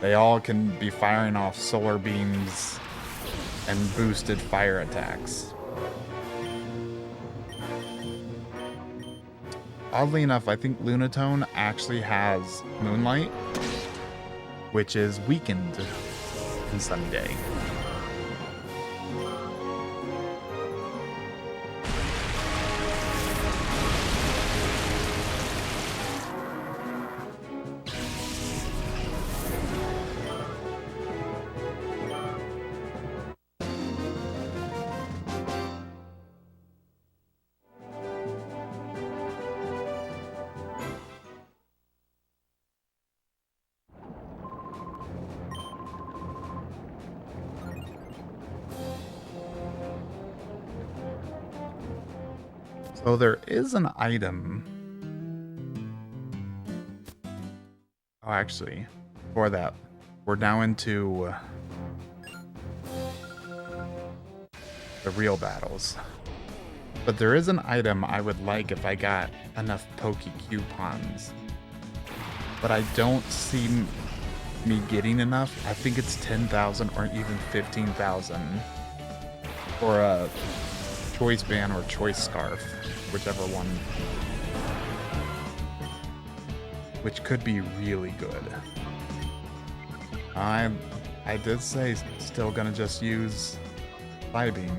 they all can be firing off solar beams and boosted fire attacks. Oddly enough, I think Lunatone actually has Moonlight, which is weakened in Sunny Day. So there is an item. Oh, actually, for that, we're now into the real battles. But there is an item I would like if I got enough Poke coupons. But I don't see me getting enough. I think it's 10,000 or even 15,000 for a Choice Band or Choice Scarf, whichever one. Which could be really good. I did say still gonna just use Psybeam.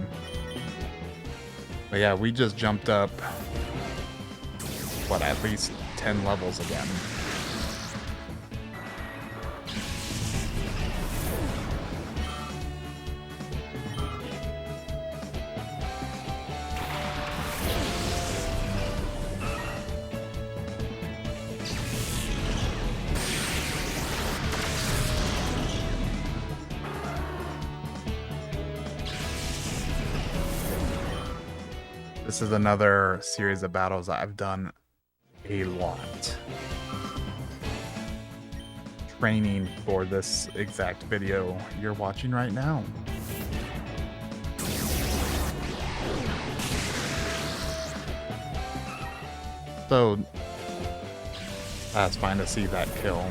But yeah, we just jumped up, what, at least 10 levels again. This is another series of battles I've done a lot. Training for this exact video you're watching right now. So, that's fine to see that kill.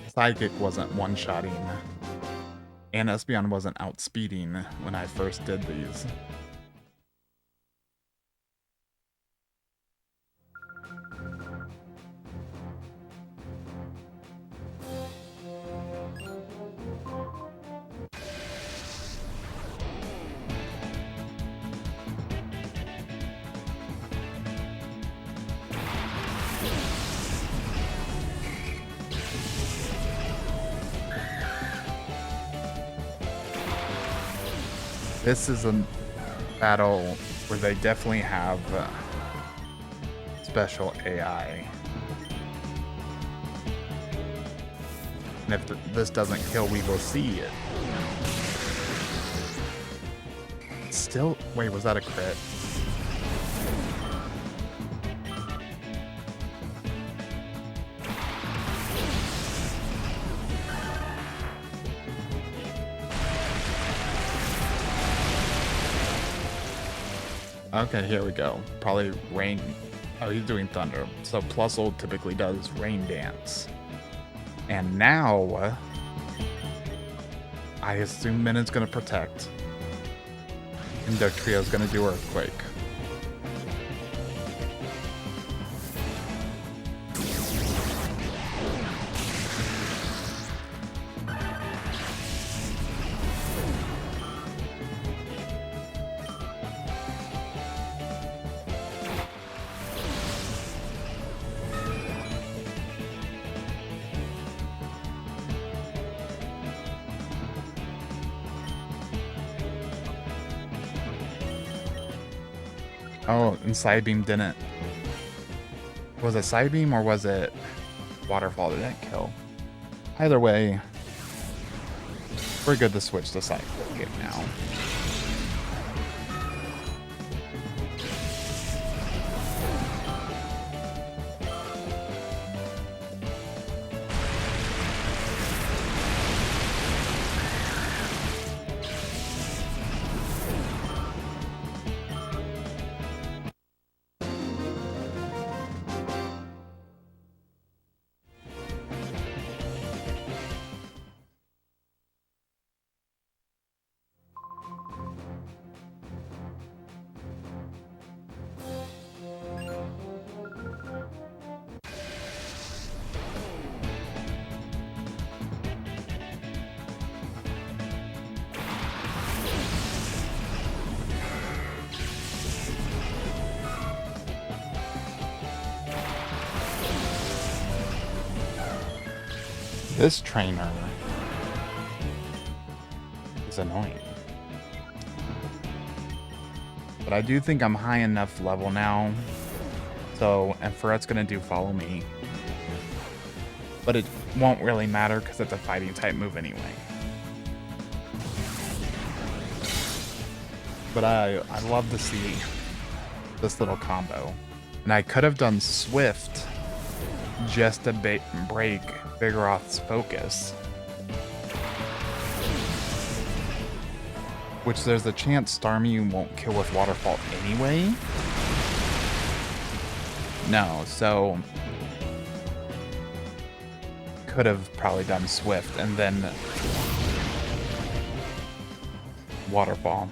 Psychic wasn't one-shotting, and Espeon wasn't outspeeding when I first did these. This is a battle where they definitely have special AI. And if this doesn't kill, we will see it. Still, wait, was that a crit? Okay, here we go. Probably rain. Oh, he's doing thunder. So Plusle typically does rain dance. And now, I assume Minun's gonna protect. And Dugtrio's gonna do Earthquake. Oh, and Psybeam didn't. Was it Psybeam or was it Waterfall that didn't kill? Either way, we're good to switch to Psybeam now. This trainer is annoying. But I do think I'm high enough level now. So, and Ferret's gonna do follow me. But it won't really matter because it's a fighting type move anyway. But I love to see this little combo. And I could have done Swift just to break Vigoroth's focus. Which there's a chance Starmie won't kill with Waterfall anyway. No, so could have probably done Swift and then Waterfall.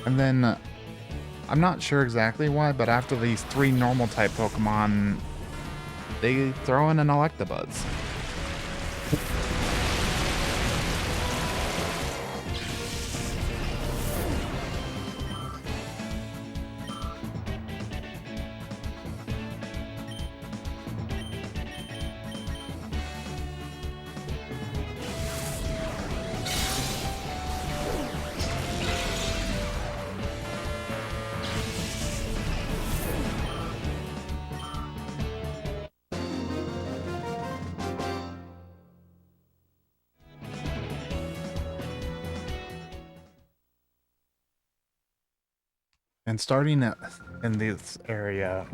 And then, I'm not sure exactly why, but after these 3 normal type Pokemon, they throw in an Electabuzz. And starting in this area,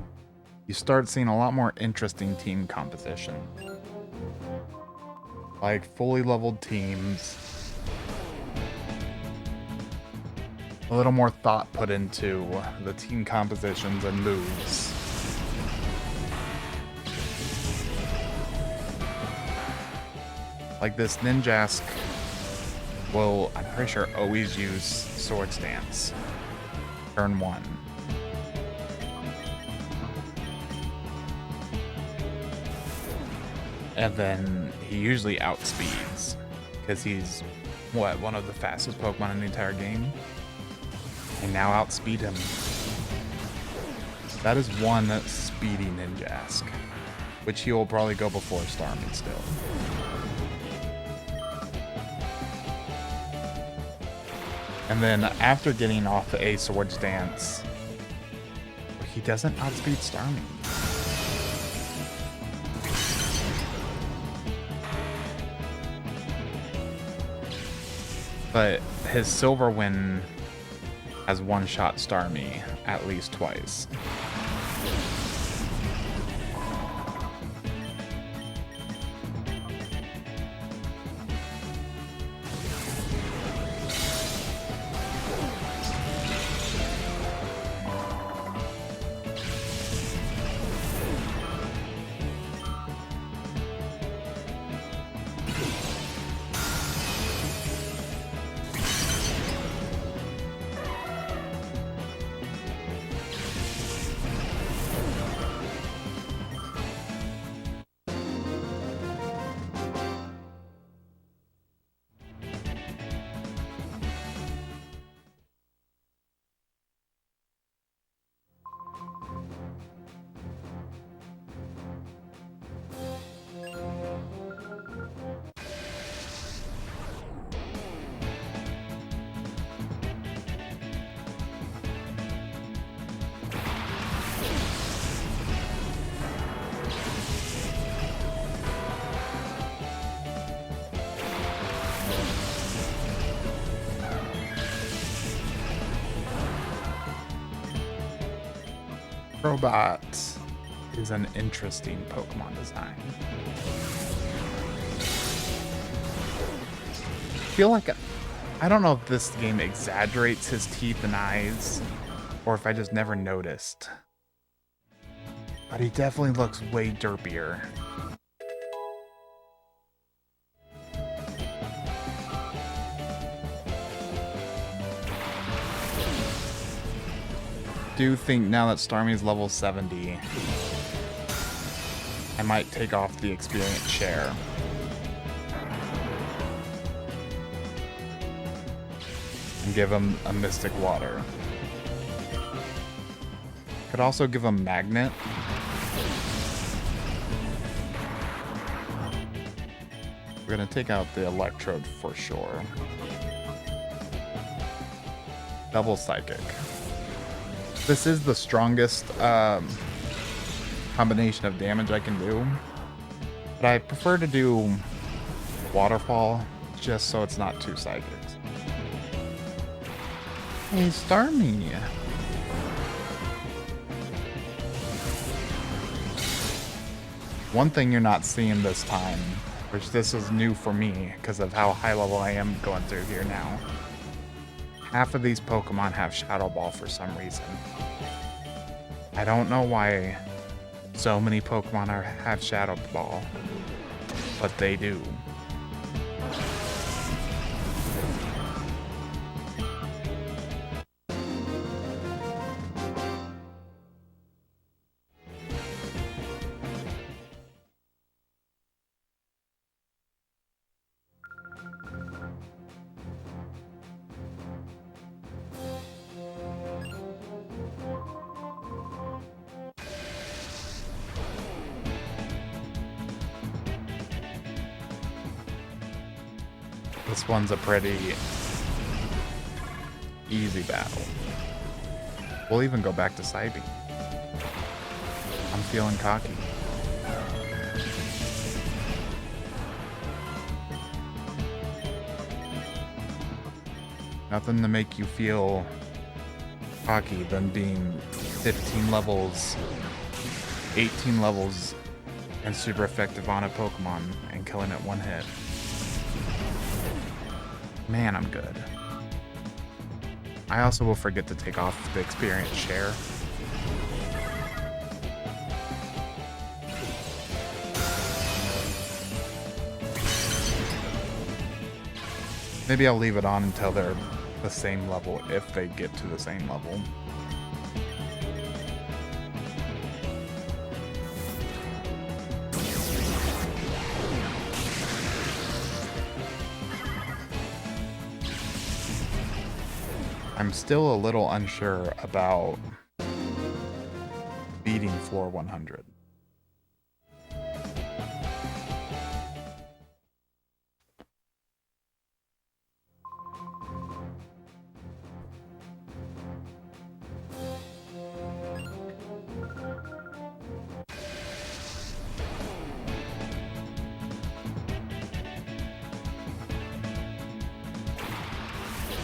you start seeing a lot more interesting team composition. Like fully leveled teams. A little more thought put into the team compositions and moves. Like this Ninjask will, I'm pretty sure, always use Swords Dance. Turn 1. And then he usually outspeeds because he's one of the fastest Pokemon in the entire game. And now outspeed him. That is one speedy Ninjask, which he will probably go before Starmie still. And then after getting off a Swords Dance, he doesn't outspeed Starmie. But his Silverwind has one-shot Starmie at least twice. Crobat is an interesting Pokemon design. I feel like I don't know if this game exaggerates his teeth and eyes, or if I just never noticed. But he definitely looks way derpier. Do think now that Starmie's level 70, I might take off the experience share. And give him a Mystic Water. Could also give him Magnet. We're gonna take out the Electrode for sure. Double Psychic. This is the strongest combination of damage I can do. But I prefer to do Waterfall just so it's not too psychic. Hey, Starmie. One thing you're not seeing this time, which this is new for me because of how high level I am going through here now. Half of these Pokemon have Shadow Ball for some reason. I don't know why so many Pokemon have Shadow Ball, but they do. This one's a pretty easy battle. We'll even go back to Psybeam. I'm feeling cocky. Nothing to make you feel cocky than being 15 levels, 18 levels, and super effective on a Pokemon and killing it one hit. Man, I'm good. I also will forget to take off the experience share. Maybe I'll leave it on until they're the same level, if they get to the same level. I'm still a little unsure about beating floor 100.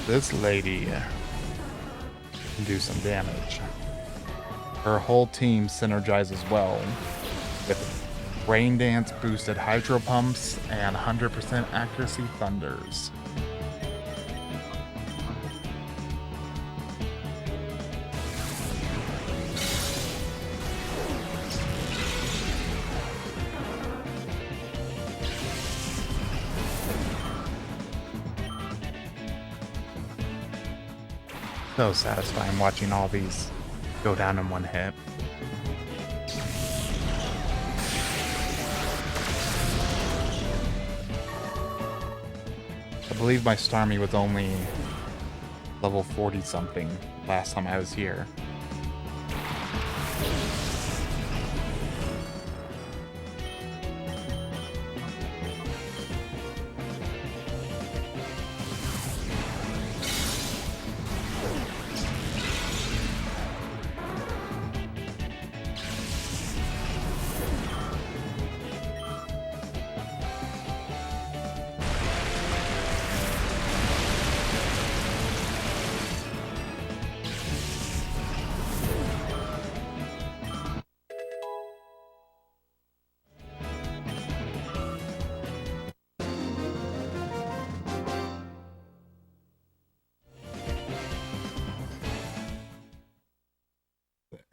This lady can do some damage. Her whole team synergizes well with Rain Dance boosted Hydro Pumps and 100% accuracy Thunders. So satisfying watching all these go down in one hit. I believe my Starmie was only level 40 something last time I was here.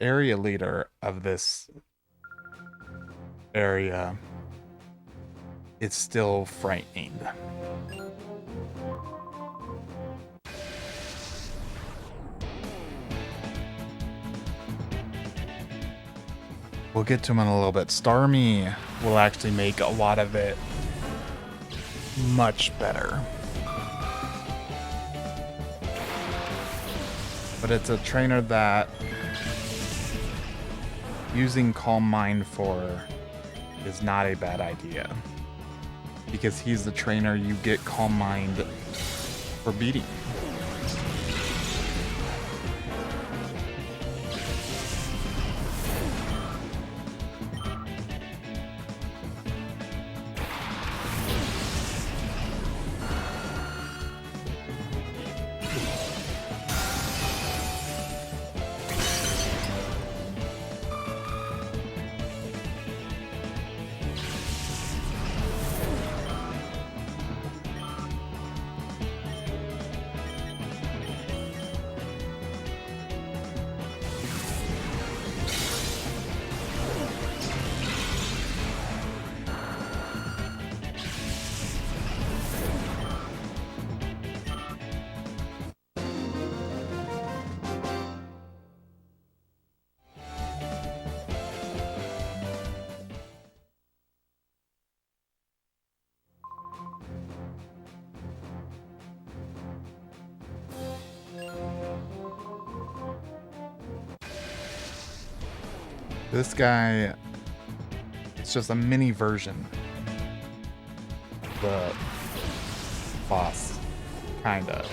area leader of this area, it's still frightening. We'll get to him in a little bit. Starmie will actually make a lot of it much better. But it's a trainer that using Calm Mind for is not a bad idea. Because he's the trainer you get Calm Mind for beating. This guy, it's just a mini version of the boss, kinda.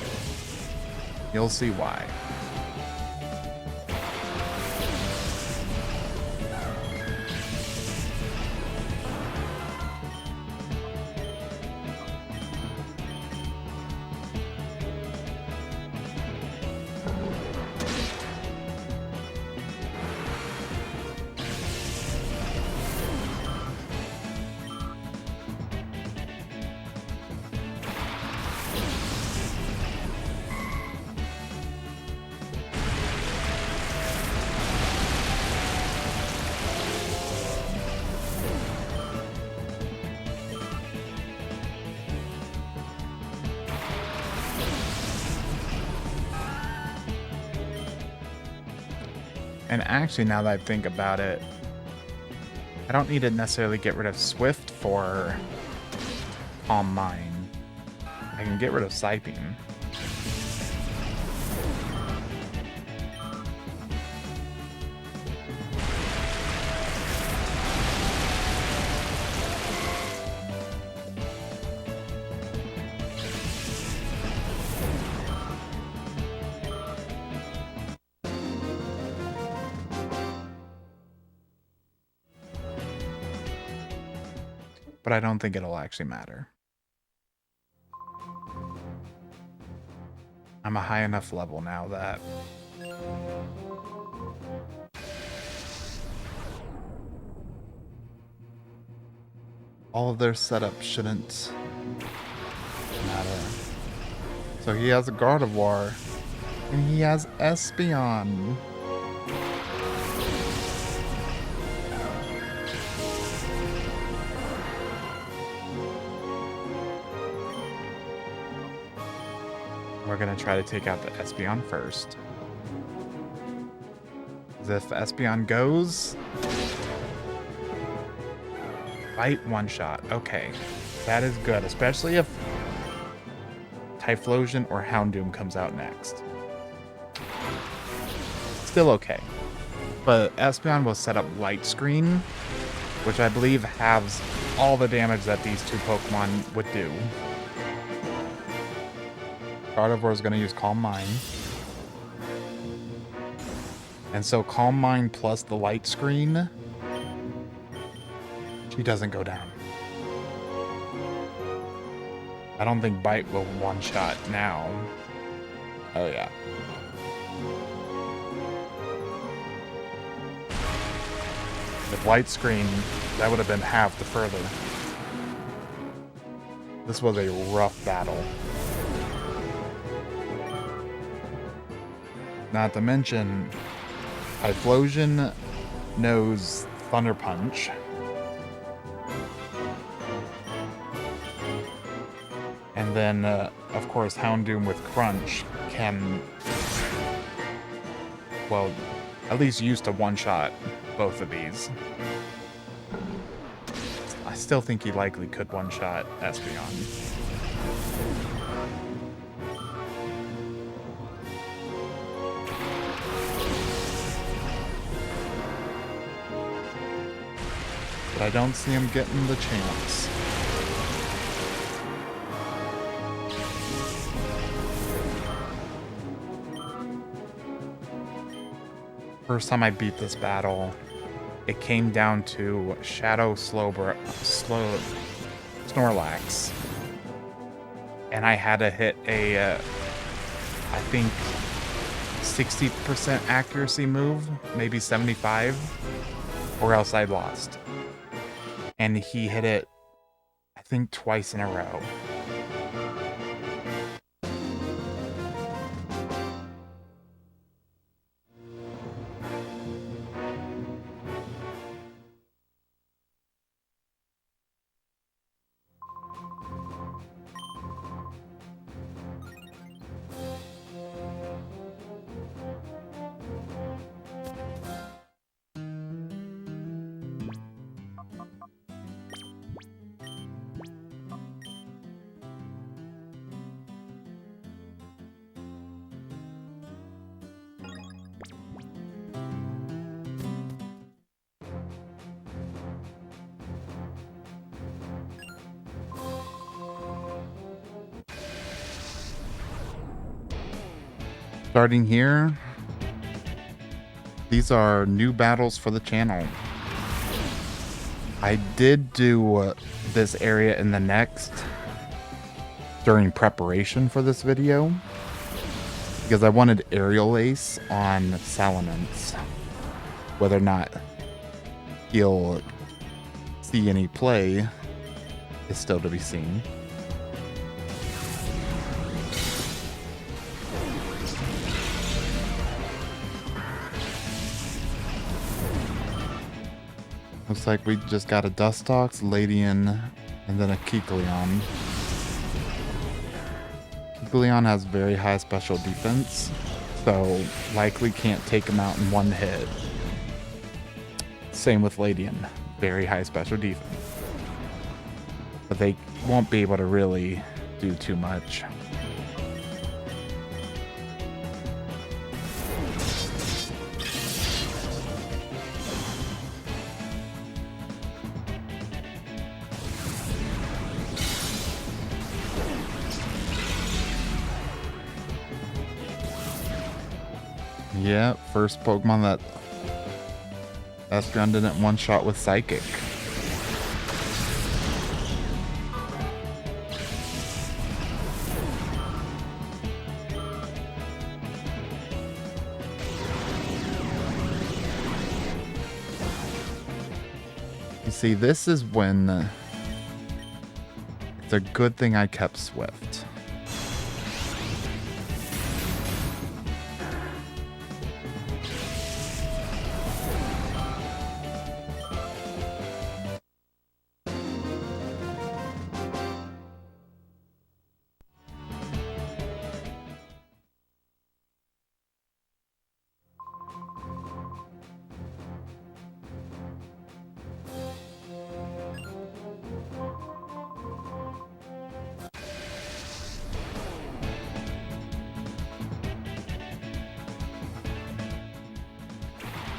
You'll see why. And actually, now that I think about it, I don't need to necessarily get rid of Swift for Calm Mind. I can get rid of Siping. But I don't think it'll actually matter. I'm a high enough level now that all of their setup shouldn't matter. So he has a Gardevoir, and he has Espeon. We're gonna try to take out the Espeon first. As if Espeon goes, Bite one shot. Okay, that is good, especially if Typhlosion or Houndoom comes out next. Still okay, but Espeon will set up Light Screen, which I believe halves all the damage that these two Pokemon would do. Gardevoir is going to use Calm Mind. And so Calm Mind plus the Light Screen, she doesn't go down. I don't think Bite will one-shot now. Oh yeah. With Light Screen, that would have been half the further. This was a rough battle. Not to mention, Typhlosion knows Thunder Punch. And then, of course, Houndoom with Crunch can, well, at least used to one-shot both of these. I still think he likely could one-shot Espeon. But I don't see him getting the chance. First time I beat this battle, it came down to Shadow Snorlax. And I had to hit a, I think, 60% accuracy move, maybe 75, or else I lost. And he hit it, I think, twice in a row. Starting here, these are new battles for the channel. I did do this area in the next during preparation for this video because I wanted Aerial Ace on Salamence. Whether or not he'll see any play is still to be seen. Looks like we just got a Dustox, Ladian, and then a Kecleon. Kecleon has very high special defense, so likely can't take him out in one hit. Same with Ladian, very high special defense. But they won't be able to really do too much. Yeah, first Pokemon that Espeon didn't one-shot with Psychic. You see, this is when it's a good thing I kept Swift.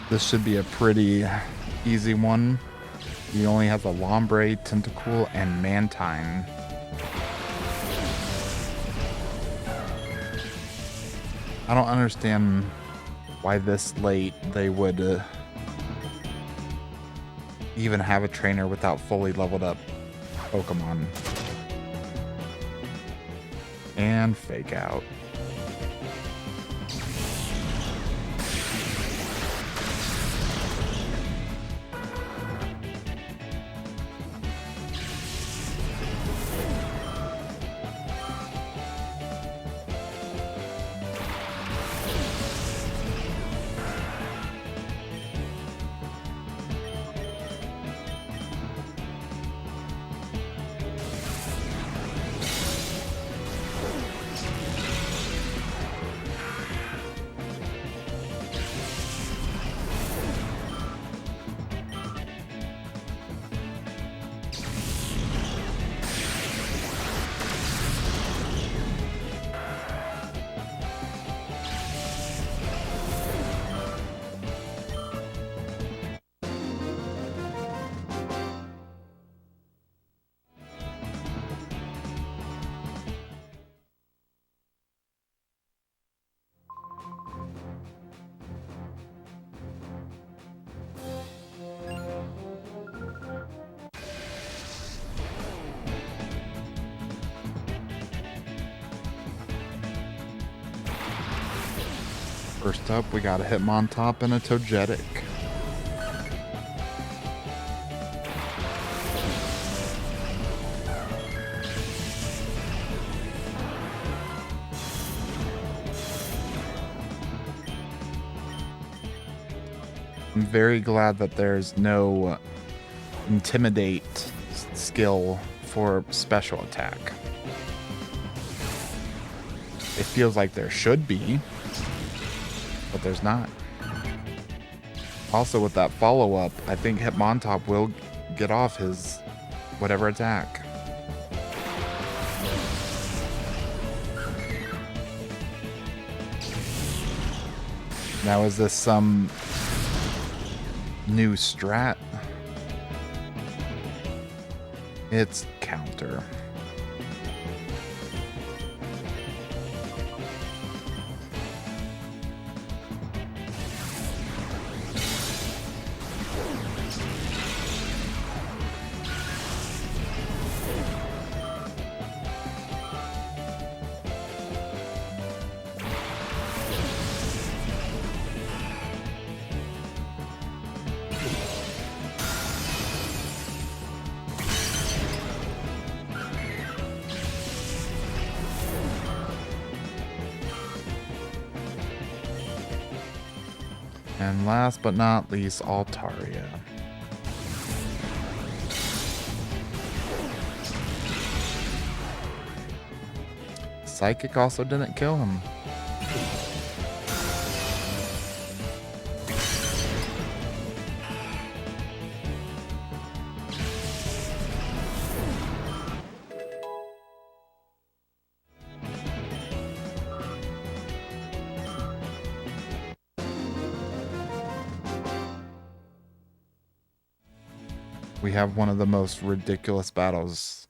This should be a pretty easy one. He only has a Lombre, Tentacool, and Mantine. I don't understand why this late they would even have a trainer without fully leveled up Pokemon. And Fake Out. First up, we got a Hitmontop and a Togetic. I'm very glad that there's no Intimidate skill for special attack. It feels like there should be, but there's not. Also, with that follow-up, I think Hitmontop will get off his whatever attack. Now, is this some new strat? It's counter. And last but not least, Altaria. Psychic also didn't kill him. We have one of the most ridiculous battles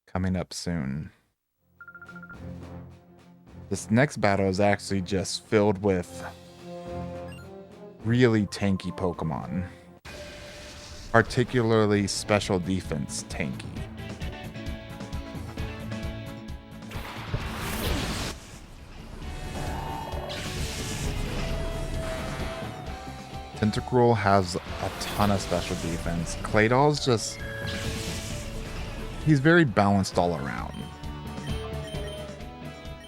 coming up soon. This next battle is actually just filled with really tanky Pokemon. Particularly special defense tanky. Tentacruel has a ton of special defense. Claydol's just... he's very balanced all around.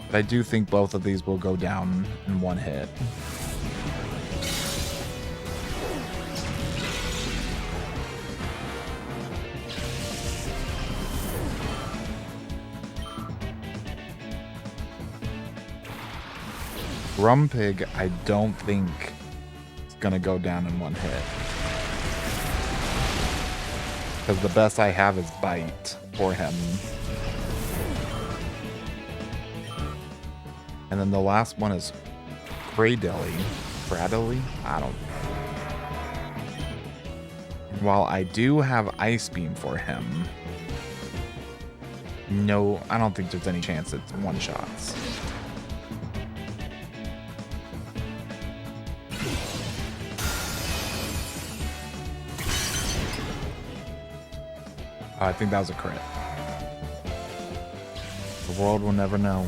But I do think both of these will go down in one hit. Grumpig, I don't think is gonna go down in one hit. Because the best I have is Bite for him. And then the last one is Cradily. Cradily? I don't know. And while I do have Ice Beam for him, no, I don't think there's any chance it's one-shots. I think that was a crit. The world will never know.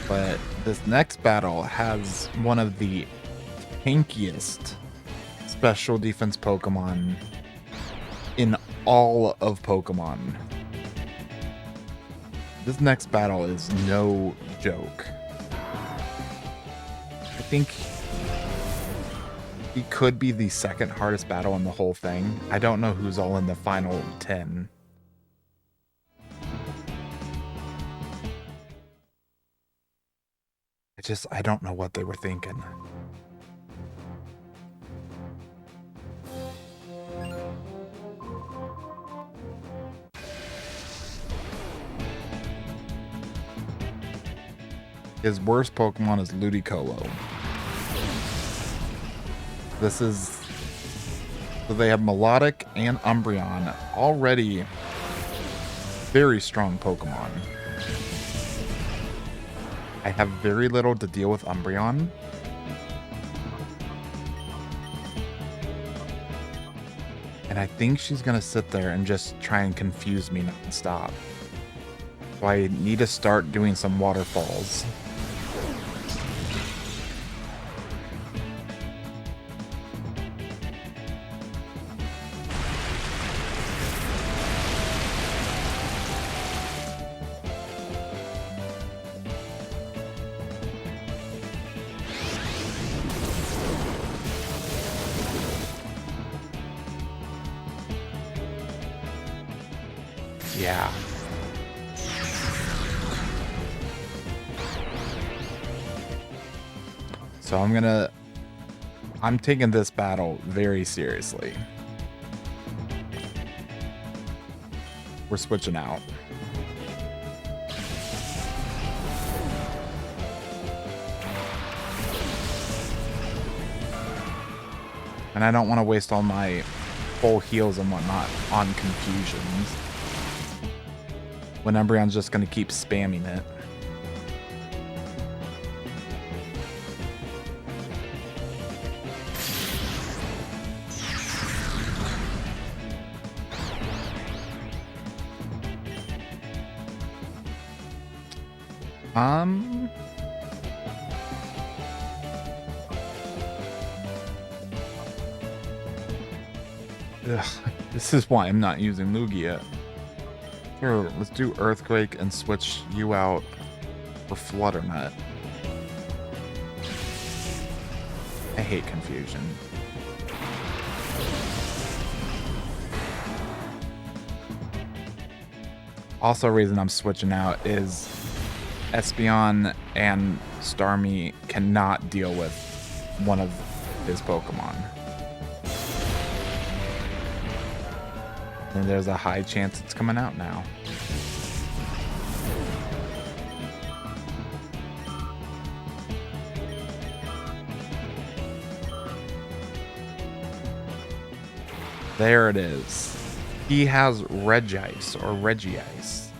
But this next battle has one of the tankiest special defense Pokemon in all of Pokemon. This next battle is no joke. I think he could be the second hardest battle in the whole thing. I don't know who's all in the final 10. I don't know what they were thinking. His worst Pokemon is Ludicolo. This is... so they have Melodic and Umbreon, already very strong Pokemon. I have very little to deal with Umbreon. And I think she's gonna sit there and just try and confuse me nonstop. So I need to start doing some waterfalls. Yeah. So I'm taking this battle very seriously. We're switching out. And I don't want to waste all my full heals and whatnot on confusions when Umbreon's just going to keep spamming it. Ugh, this is why I'm not using Lugia. Here, let's do Earthquake and switch you out for Flutternut. I hate confusion. Also, a reason I'm switching out is Espeon and Starmie cannot deal with one of his Pokemon. And there's a high chance it's coming out now. There it is. He has Regice or Regice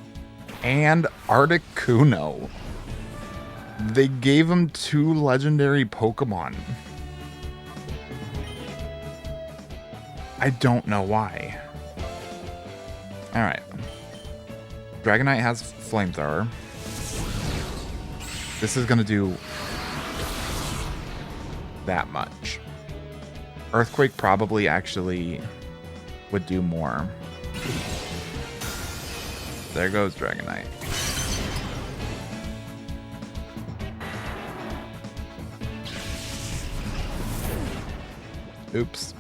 and Articuno. They gave him 2 legendary Pokemon. I don't know why. Alright. Dragonite has Flamethrower. This is going to do that much. Earthquake probably actually would do more. There goes Dragonite. Oops.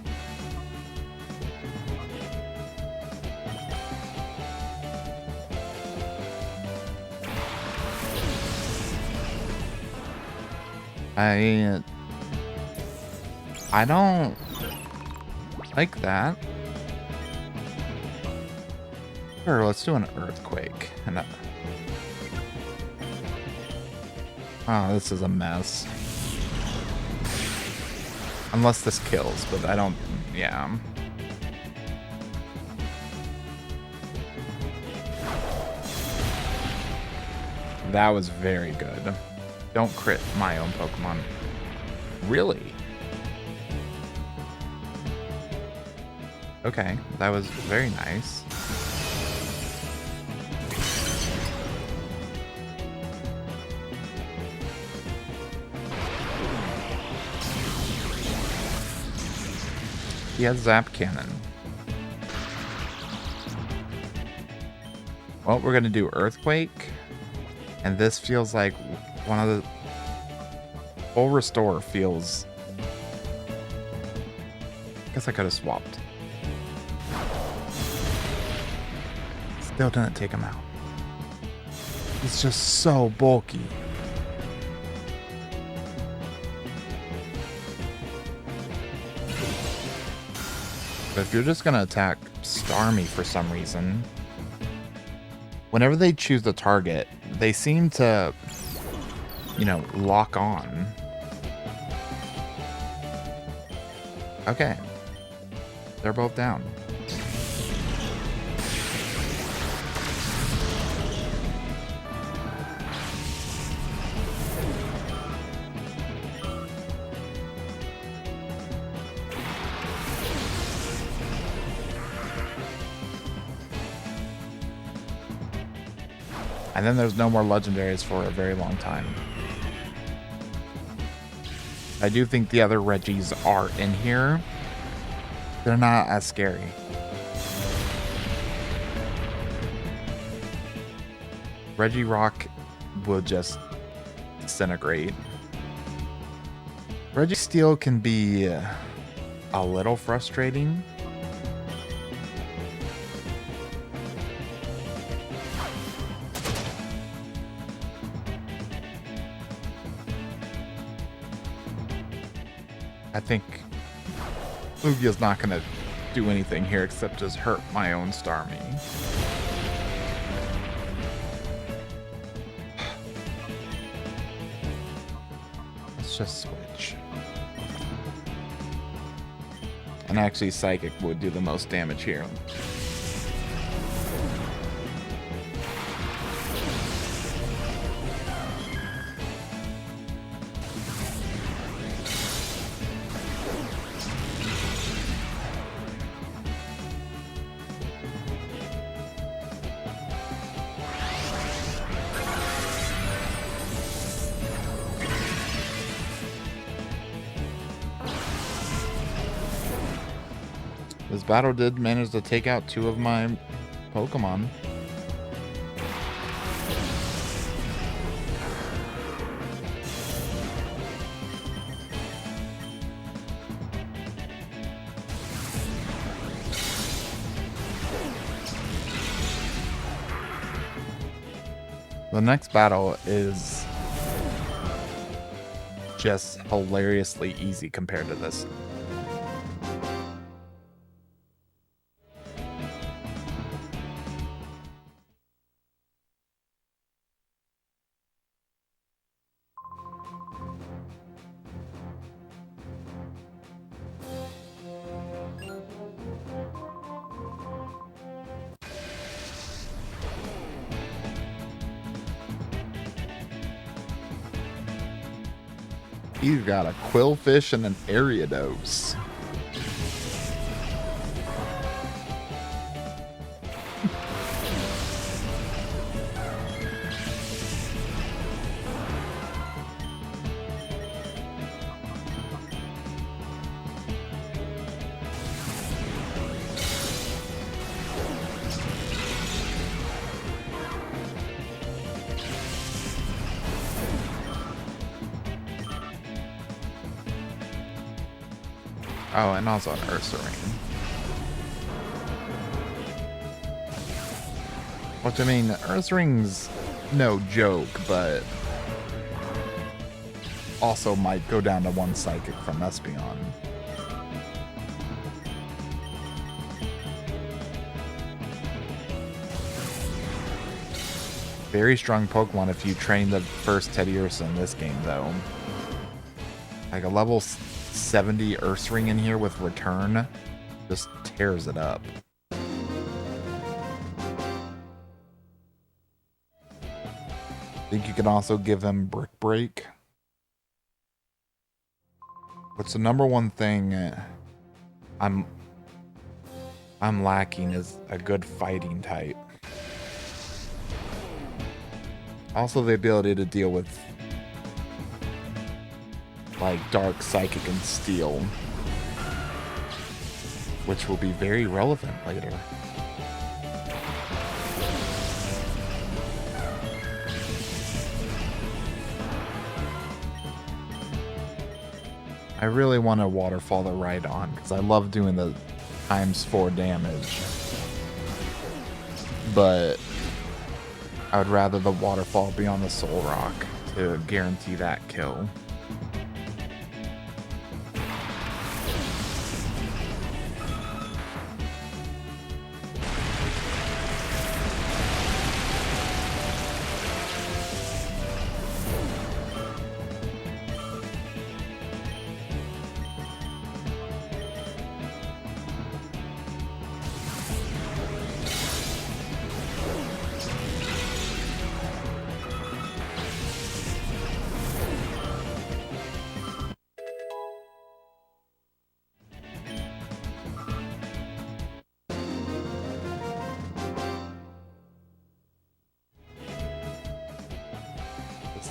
I don't like that. Sure, let's do an Earthquake. Oh, this is a mess. Unless this kills, but I don't... Yeah. That was very good. Don't crit my own Pokemon. Really? Okay, that was very nice. He has Zap Cannon. Well, we're gonna do Earthquake, and this feels like one of the... Full Restore feels... Guess I could have swapped. Still didn't take him out. He's just so bulky. But if you're just gonna attack Starmie for some reason, whenever they choose the target, they seem to, you know, lock on. Okay. They're both down. And then there's no more legendaries for a very long time. I do think the other Regis are in here. They're not as scary. Regirock will just disintegrate. Registeel can be a little frustrating. I think Lugia's not going to do anything here except just hurt my own Starmie. Let's just switch. And actually Psychic would do the most damage here. This battle did manage to take out 2 of my Pokemon. The next battle is just hilariously easy compared to this. He's got a Quillfish and an Ariados. Oh, and also an Ursaring. Which, I mean, Ursaring's no joke, but also might go down to 1 Psychic from Espeon. Very strong Pokemon if you train the first Teddiursa in this game, though. Like a level 70 Ursaring in here with Return just tears it up. I think you can also give him Brick Break. What's the number one thing I'm lacking is a good fighting type. Also the ability to deal with like Dark, Psychic, and Steel, which will be very relevant later. I really want to Waterfall the Rhydon because I love doing the ×4 damage, but I would rather the Waterfall be on the Solrock to guarantee that kill.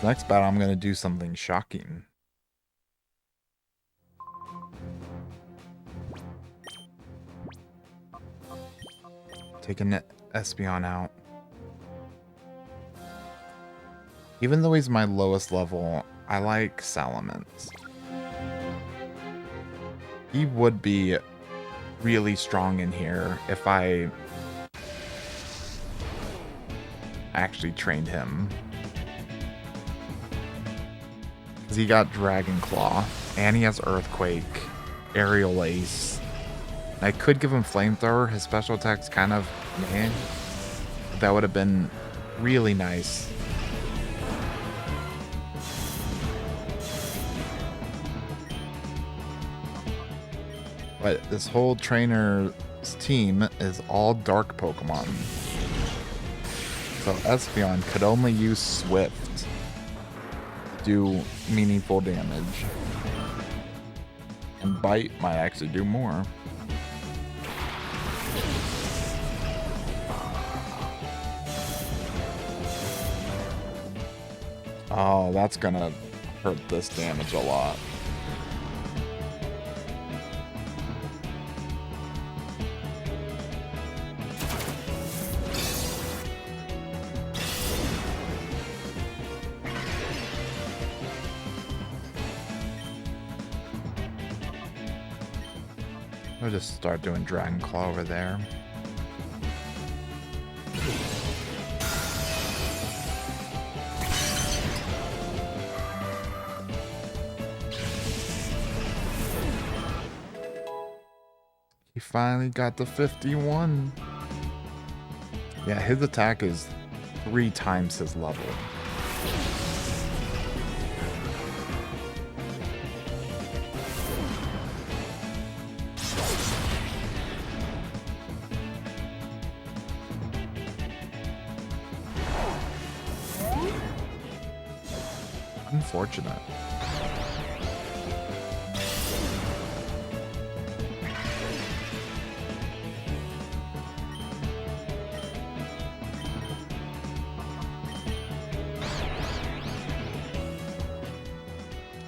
This next battle, I'm going to do something shocking. Taking Espeon out. Even though he's my lowest level, I like Salamence. He would be really strong in here if I actually trained him. Because he got Dragon Claw, and he has Earthquake, Aerial Ace. I could give him Flamethrower. His special attack's kind of meh. That would have been really nice. But this whole trainer's team is all dark Pokemon. So Espeon could only use Swift to do meaningful damage. And Bite might actually do more. Oh, that's gonna hurt this damage a lot. I'll just start doing Dragon Claw over there. He finally got the 51. Yeah, his attack is 3 times his level. Unfortunate.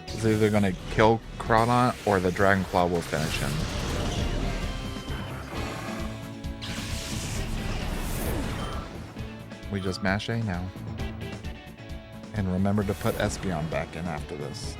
It's either gonna kill Crawdaunt or the Dragon Claw will finish him. We just mash A now. And remember to put Espeon back in after this.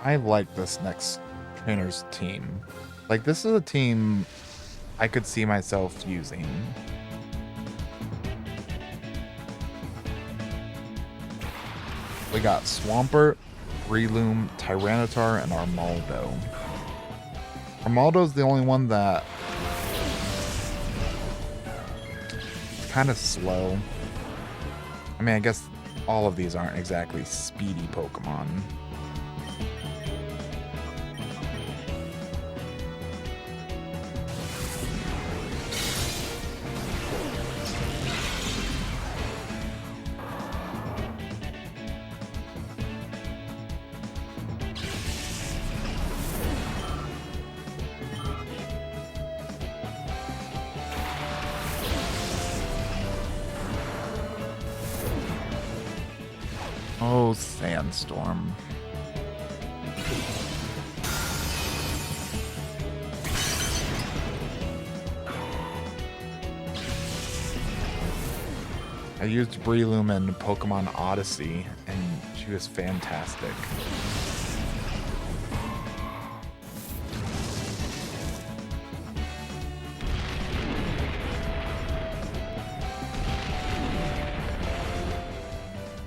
I like this next trainer's team. Like, this is a team I could see myself using. We got Swampert, Breloom, Tyranitar, and Armaldo. Armaldo's the only one that is kind of slow. I mean, I guess all of these aren't exactly speedy Pokemon. Oh, Sandstorm. I used Breloom in Pokemon Odyssey, and she was fantastic.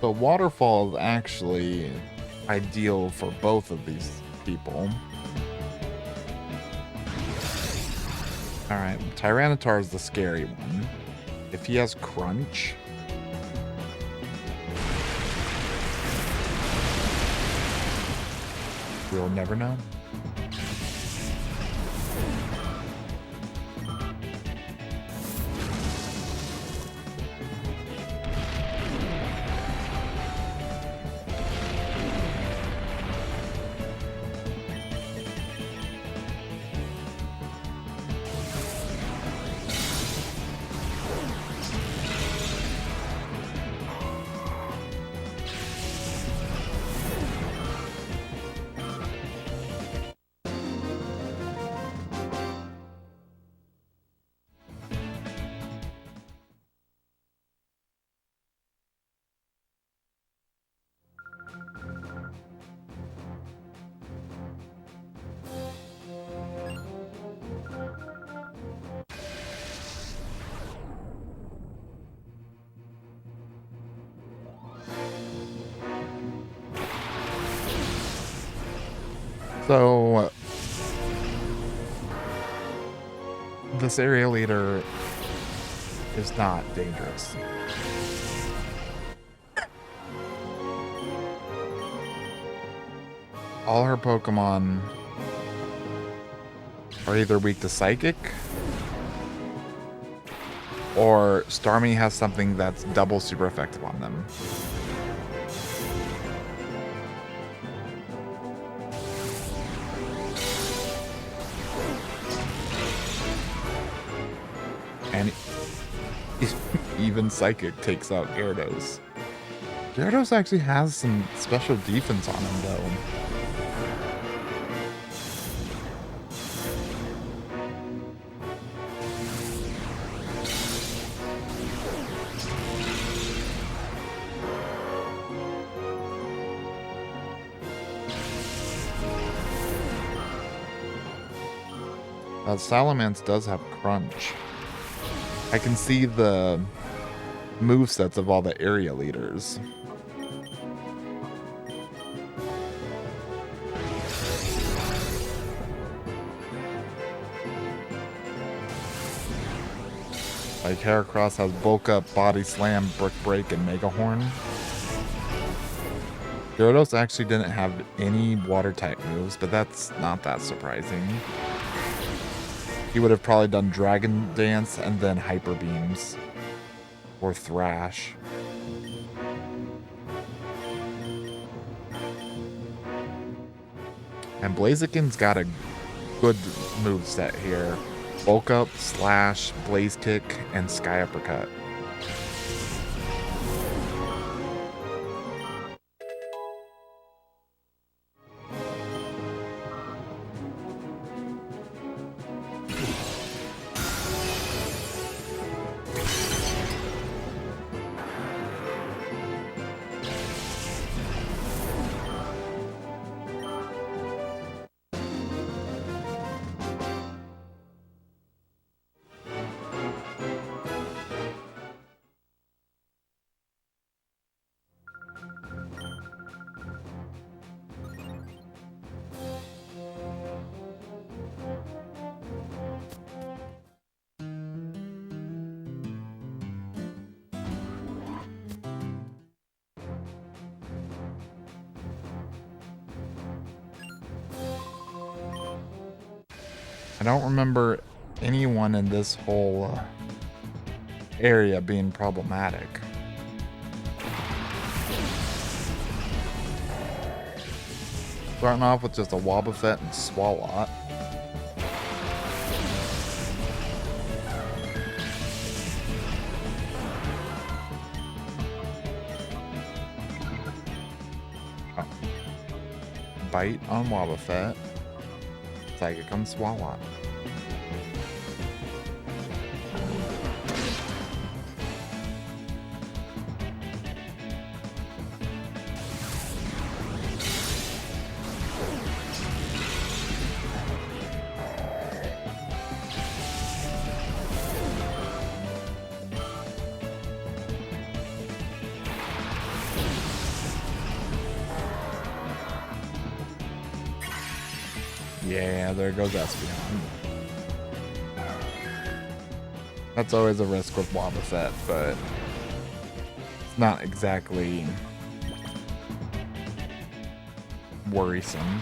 But Waterfall is actually, ideal for both of these people. Alright, Tyranitar is the scary one. If he has Crunch... we'll never know. So, this area leader is not dangerous. All her Pokemon are either weak to Psychic, or Starmie has something that's double super effective on them. And even Psychic takes out Gyarados. Gyarados actually has some special defense on him, though. Salamence does have Crunch. I can see the movesets of all the area leaders. Like Heracross has Bulk Up, Body Slam, Brick Break, and Mega Horn. Gyarados actually didn't have any water type moves, but that's not that surprising. He would have probably done Dragon Dance and then Hyper Beams. Or Thrash. And Blaziken's got a good moveset here. Bulk Up, Slash, Blaze Kick, and Sky Uppercut. I don't remember anyone in this whole area being problematic. Starting off with just a Wobbuffet and Swalot. Oh. Bite on Wobbuffet. Psychic on Swalot. Yeah, there goes Espeon. That's always a risk with Wobbuffet, but it's not exactly worrisome.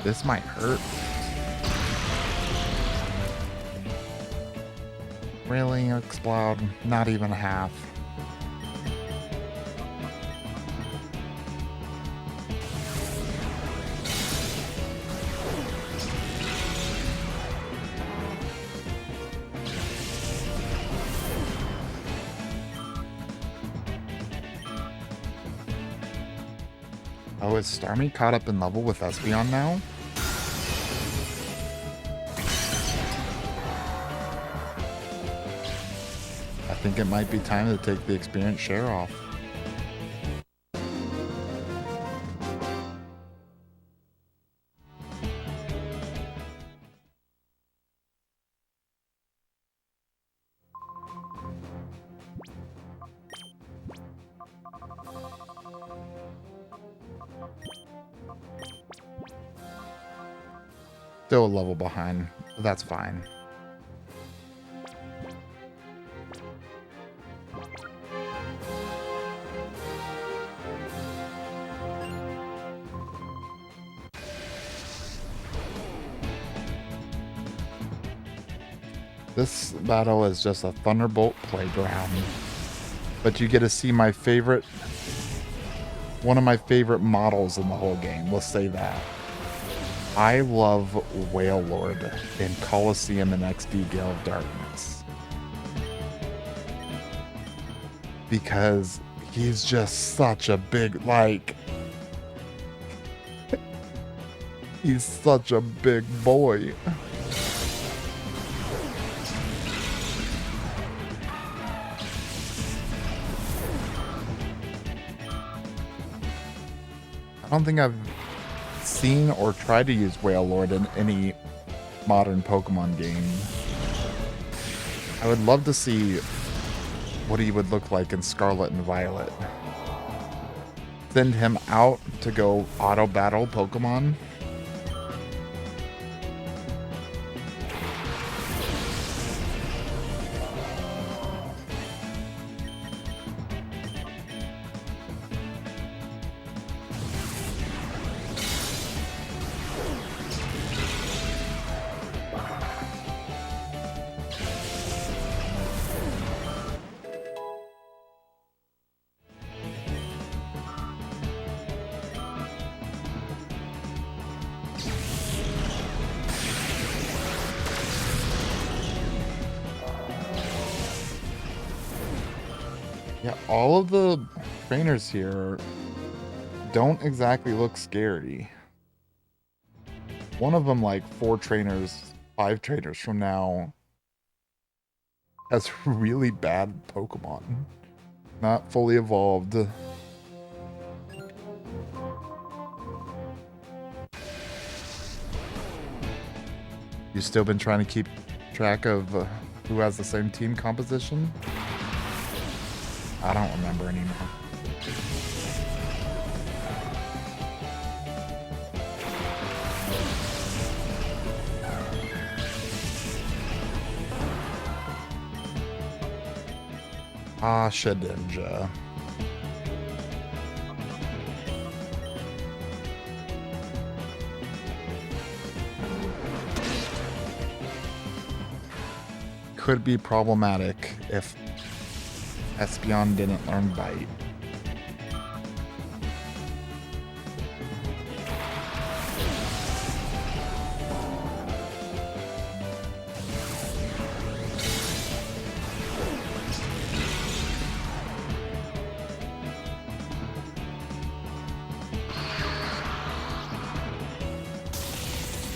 This might hurt. Really, Explode? Not even half. Oh, is Starmie caught up in level with Espeon now? I think it might be time to take the experience share off. Still a level behind, but that's fine. This battle is just a Thunderbolt playground, but you get to see my favorite, one of my favorite models in the whole game. We'll say that. I love Wailord in Colosseum and XD Gale of Darkness because he's just such a big, like, he's such a big boy. I don't think I've seen or tried to use Wailord in any modern Pokemon game. I would love to see what he would look like in Scarlet and Violet. Send him out to go auto battle Pokemon. Yeah, all of the trainers here don't exactly look scary. One of them, like 5 trainers from now, has really bad Pokemon. Not fully evolved. You still been trying to keep track of who has the same team composition? I don't remember anymore. Ah, Shedinja. Could be problematic if Espeon didn't learn Bite.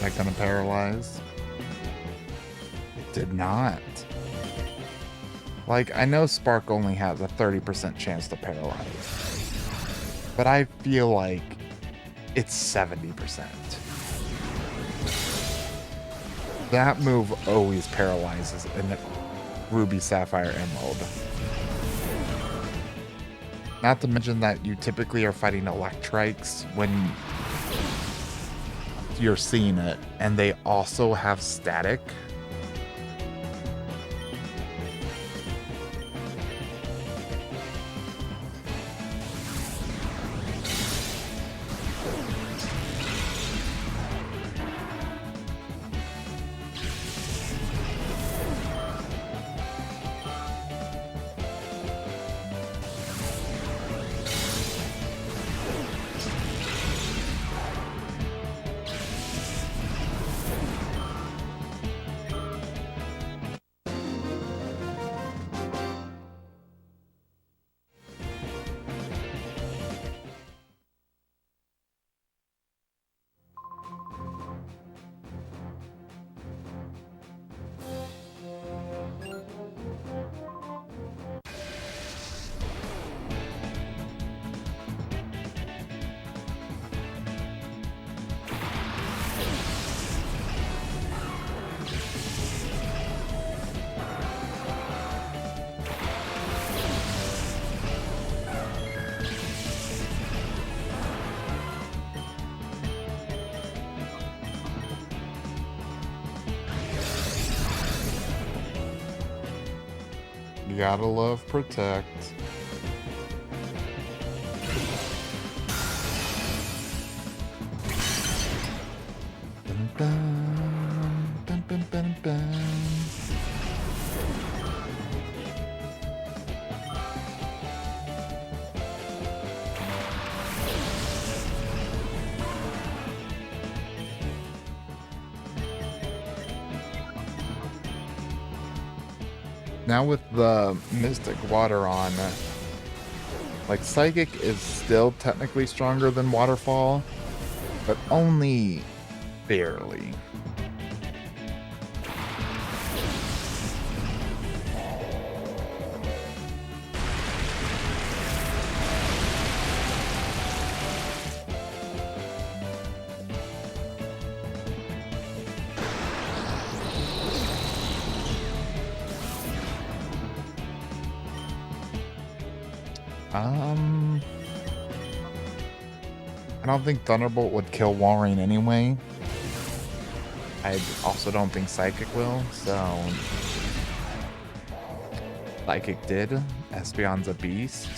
that gonna paralyze? It did not. Like, I know Spark only has a 30% chance to paralyze, but I feel like it's 70%. That move always paralyzes in Ruby, Sapphire, Emerald. Not to mention that you typically are fighting Electrites when you're seeing it, and they also have static. You gotta love Protect. Dun, dun, dun, dun, dun, dun. Now with the Mystic Water on, like, Psychic is still technically stronger than Waterfall, but only barely. I don't think Thunderbolt would kill Walrein anyway. I also don't think Psychic will, so... Psychic did. Espeon's a beast.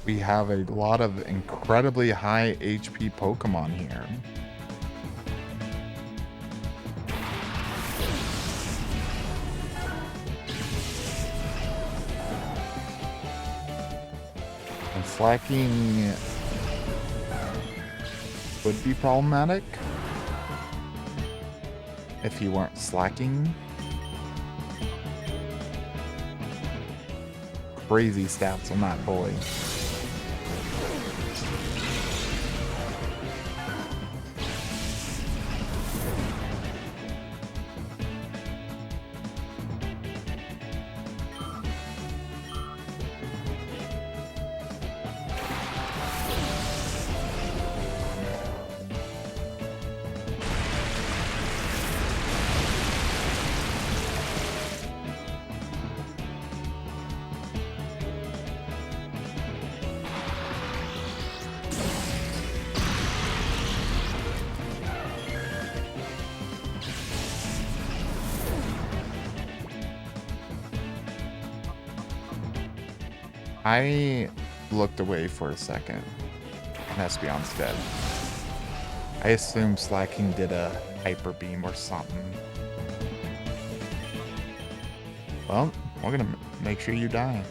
We have a lot of incredibly high HP Pokemon here. And slacking would be problematic if you weren't slacking. Crazy stats on that boy. I looked away for a second, and Espeon's dead. I assume Slacking did a hyper beam or something. Well, we're gonna make sure you die.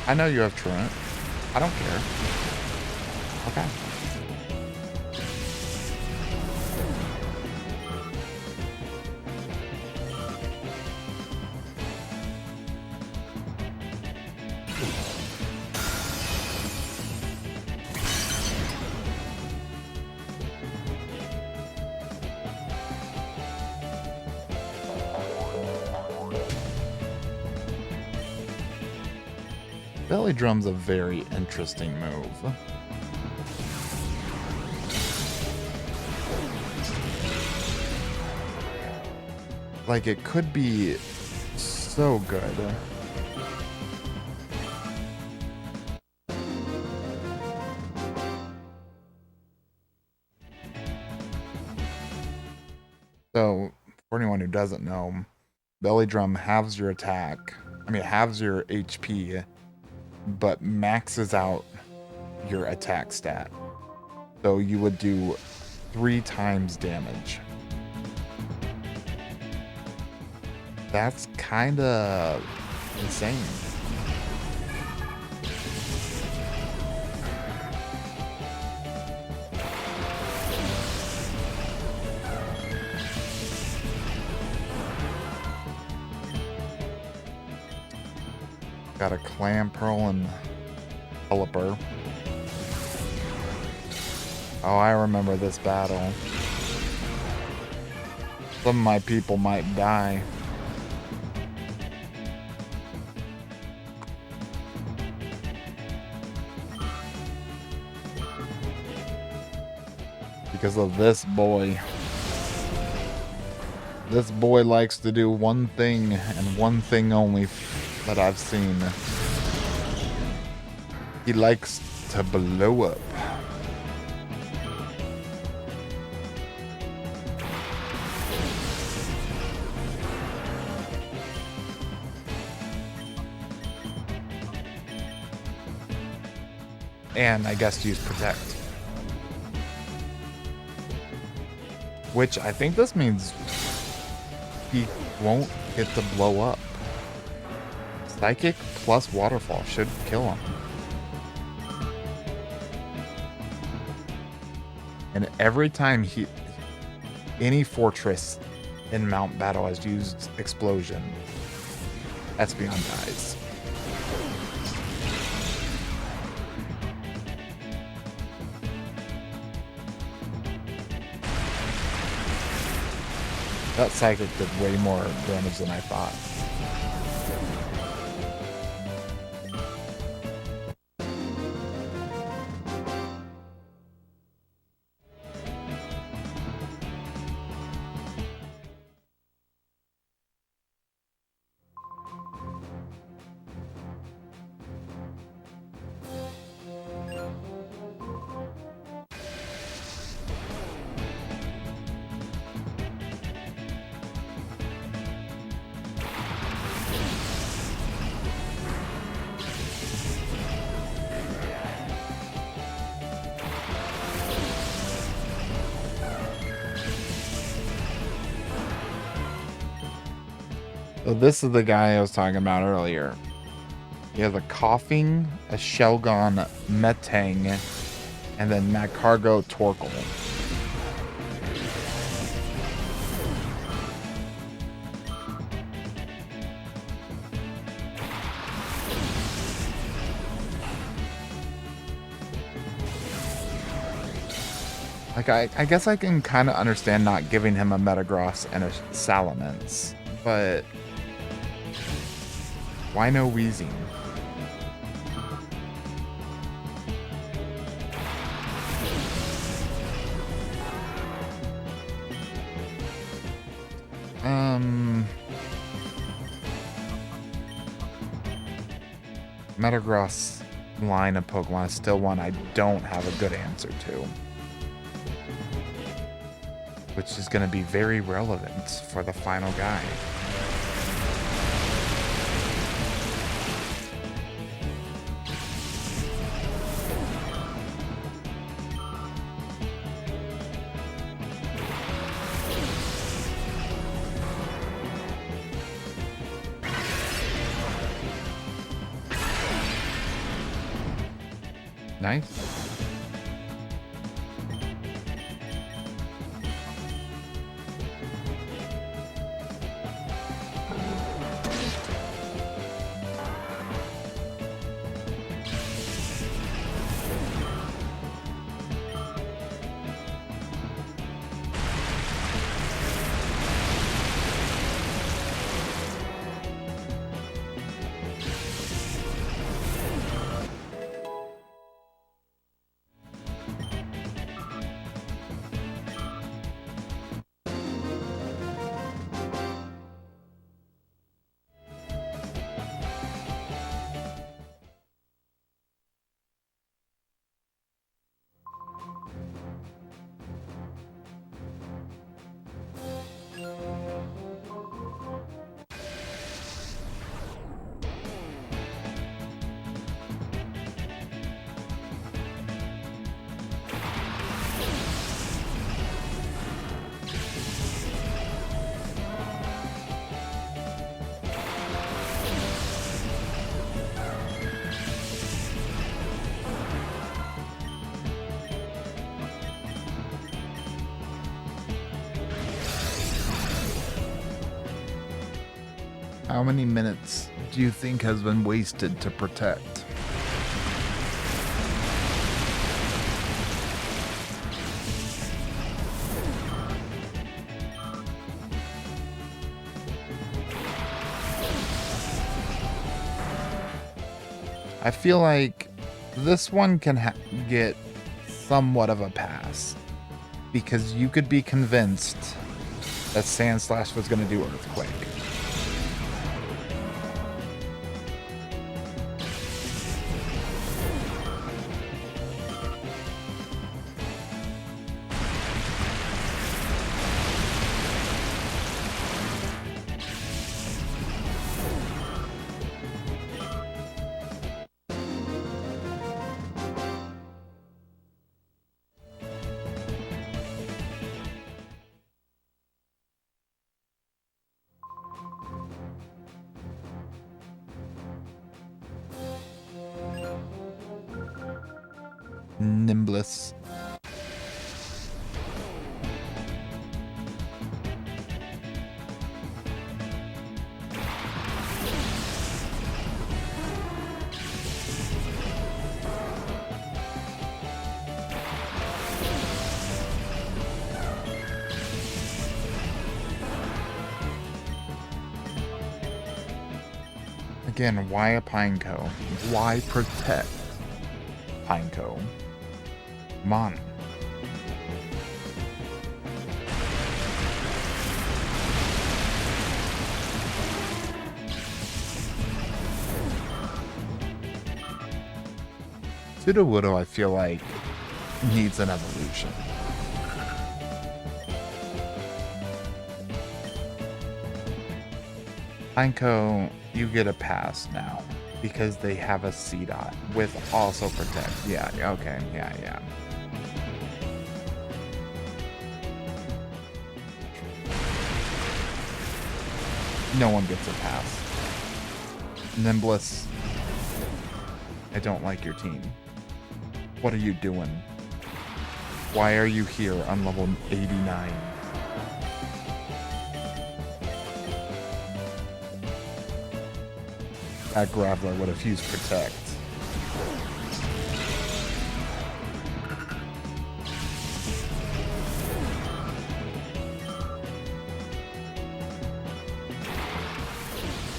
I know you have Truant. I don't care. Okay. Belly Drum's a very interesting move. Like, it could be so good. So, for anyone who doesn't know, Belly Drum halves your attack. I mean, halves your HP, but maxes out your attack stat. So you would do 3 times damage. That's kind of insane. Got a Clamperl and Pelipper. Oh, I remember this battle. Some of my people might die. Because of this boy. This boy likes to do one thing and one thing only that I've seen. He likes to blow up. And I guess use Protect. Which I think this means he won't get to blow up. Psychic plus Waterfall should kill him. And every time any fortress in Mount Battle has used Explosion, Espeon dies. That Psychic did way more damage than I thought. So this is the guy I was talking about earlier. He has a Coughing, a Shelgon, Metang, and then Magcargo Torkoal. Like, I guess I can kind of understand not giving him a Metagross and a Salamence, but why no Weezing? Metagross line of Pokemon is still one I don't have a good answer to, which is going to be very relevant for the final guy. Nice. How many minutes do you think has been wasted to protect? I feel like this one can get somewhat of a pass because you could be convinced that Sandslash was going to do Earthquake. Nimbless. Again, why a Pineco? Why protect Pineco? Come on. Sudowoodo, I feel like, needs an evolution. Pineco, you get a pass now because they have a C-Dot with also protect. Yeah, okay, yeah. No one gets a pass. Nimbless, I don't like your team. What are you doing? Why are you here on level 89? That Graveler would have used Protect.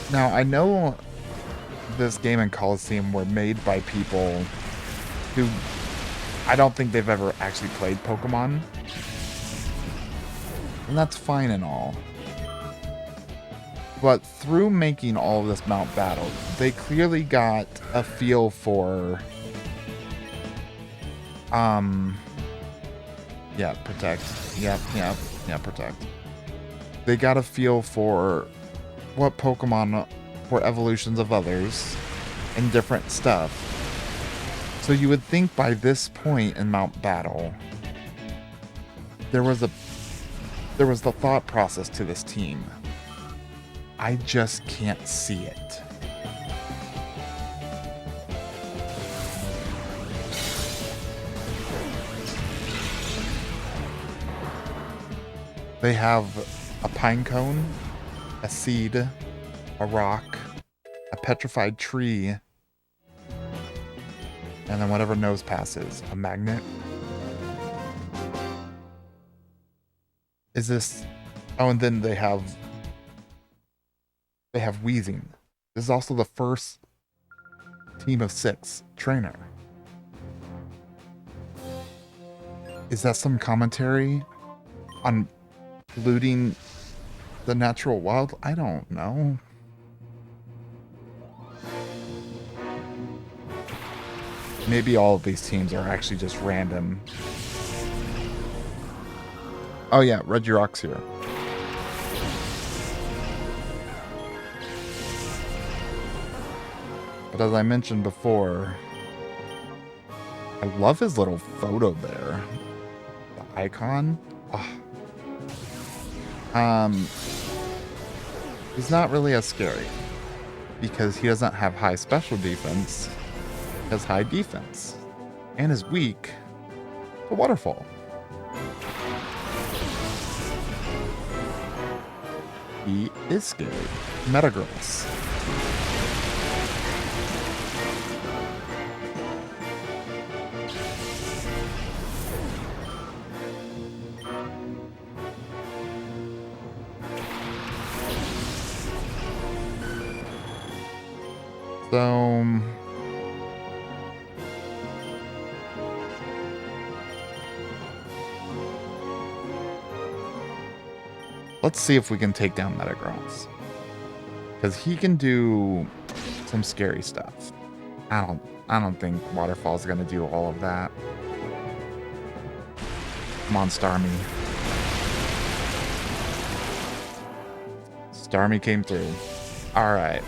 Now, I know this game and Coliseum were made by people who I don't think they've ever actually played Pokemon. And that's fine and all. But through making all of this Mount Battle, they clearly got a feel for... Yeah, Protect. Yeah, Protect. They got a feel for what Pokemon were evolutions of others and different stuff. So you would think by this point in Mount Battle, there was the thought process to this team. I just can't see it. They have a pine cone, a seed, a rock, a petrified tree, and then whatever nose passes, a magnet. Is this... Oh, and then they have wheezing. This is also the first team of 6 trainer. Is that some commentary on looting the natural wild? I don't know. Maybe all of these teams are actually just random. Oh yeah, Regirock's here. But as I mentioned before, I love his little photo there. The icon. Oh. He's not really as scary because he doesn't have high special defense. He has high defense and is weak to waterfall. He is scary. Metagross. So, let's see if we can take down Metagross, because he can do some scary stuff. I don't think Waterfall's gonna do all of that. Come on, Starmie. Starmie came through. All right.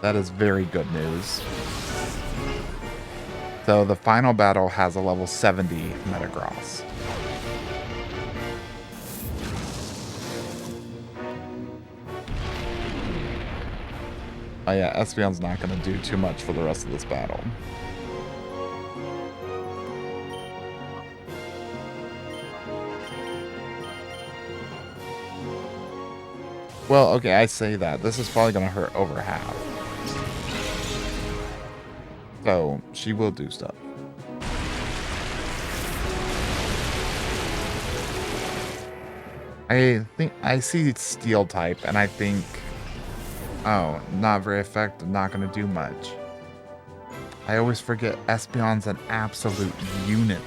That is very good news. So the final battle has a level 70 Metagross. Oh yeah, Espeon's not going to do too much for the rest of this battle. Well, okay, I say that. This is probably going to hurt over half. So, she will do stuff. I think I see Steel type, and I think, oh, not very effective, not going to do much. I always forget Espeon's an absolute unit.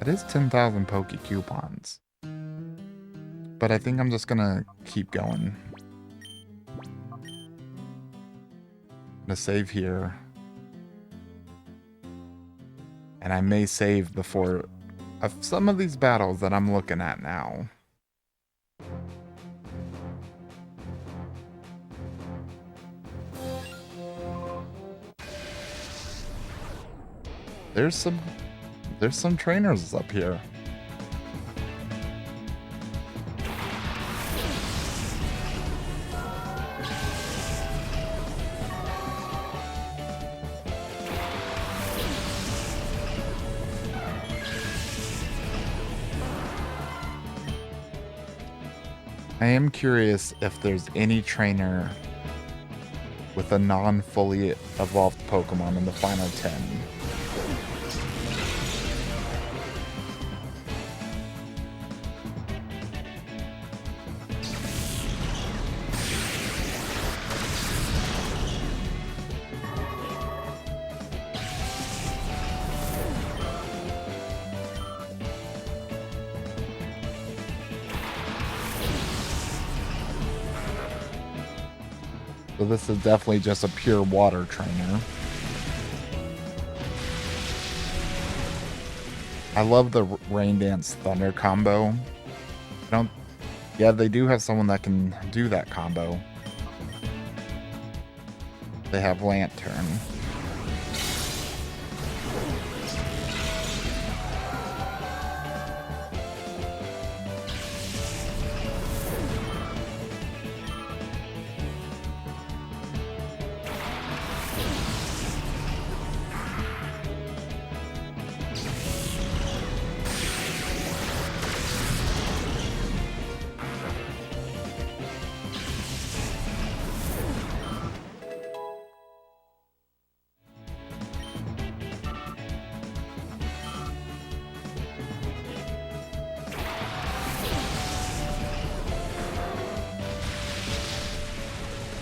It is 10,000 Poke coupons. But I think I'm just gonna keep going. I'm gonna save here. And I may save before some of these battles that I'm looking at now. There's some trainers up here. I am curious if there's any trainer with a non-fully evolved Pokemon in the final 10. So this is definitely just a pure water trainer. I love the Rain Dance Thunder combo. I don't... Yeah, they do have someone that can do that combo. They have Lantern.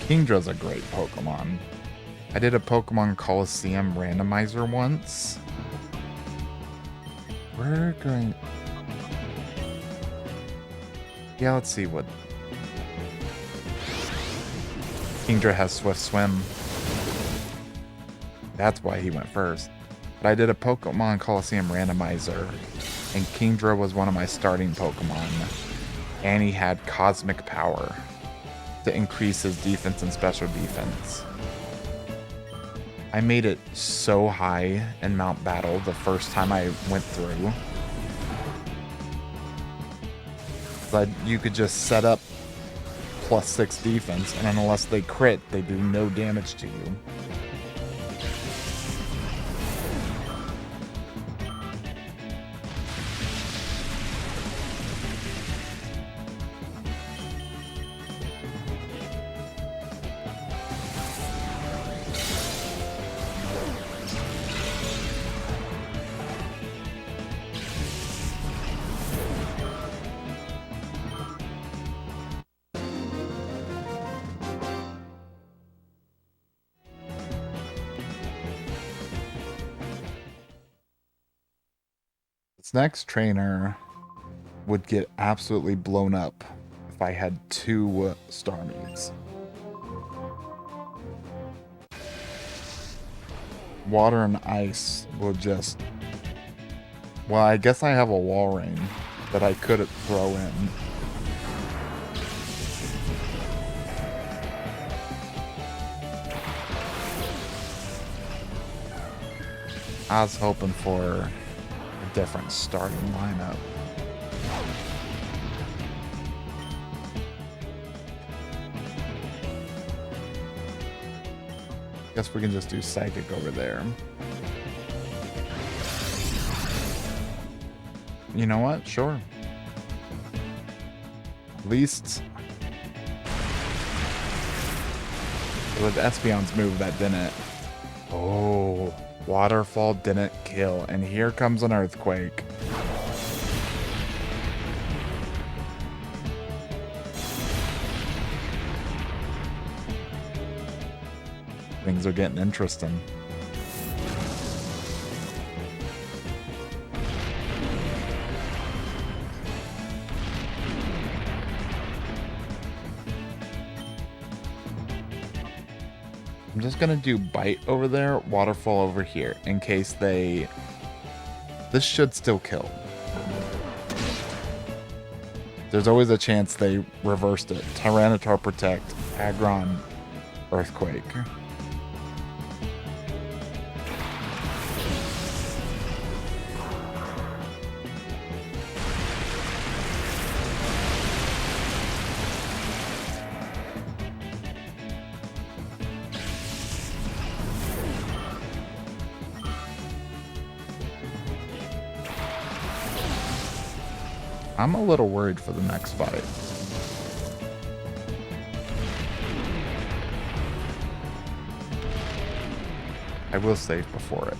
Kingdra's a great Pokemon. I did a Pokemon Coliseum randomizer once. We're going... Yeah, let's see what... Kingdra has Swift Swim. That's why he went first. But I did a Pokemon Coliseum randomizer, and Kingdra was one of my starting Pokemon. And he had Cosmic Power to increase his defense and special defense. I made it so high in Mount Battle the first time I went through. But you could just set up +6 defense, and unless they crit, they do no damage to you. This next trainer would get absolutely blown up if I had 2 Starmies. Water and Ice will just... Well, I guess I have a Walrein that I could throw in. I was hoping for different starting lineup. Guess we can just do Psychic over there. You know what? Sure. At least it was Espeon's move that didn't. Oh. Waterfall didn't kill, and here comes an Earthquake. Things are getting interesting. I'm just gonna do Bite over there, Waterfall over here, in case they... This should still kill. There's always a chance they reversed it. Tyranitar Protect, Aggron, Earthquake. I'm a little worried for the next fight. I will save before it.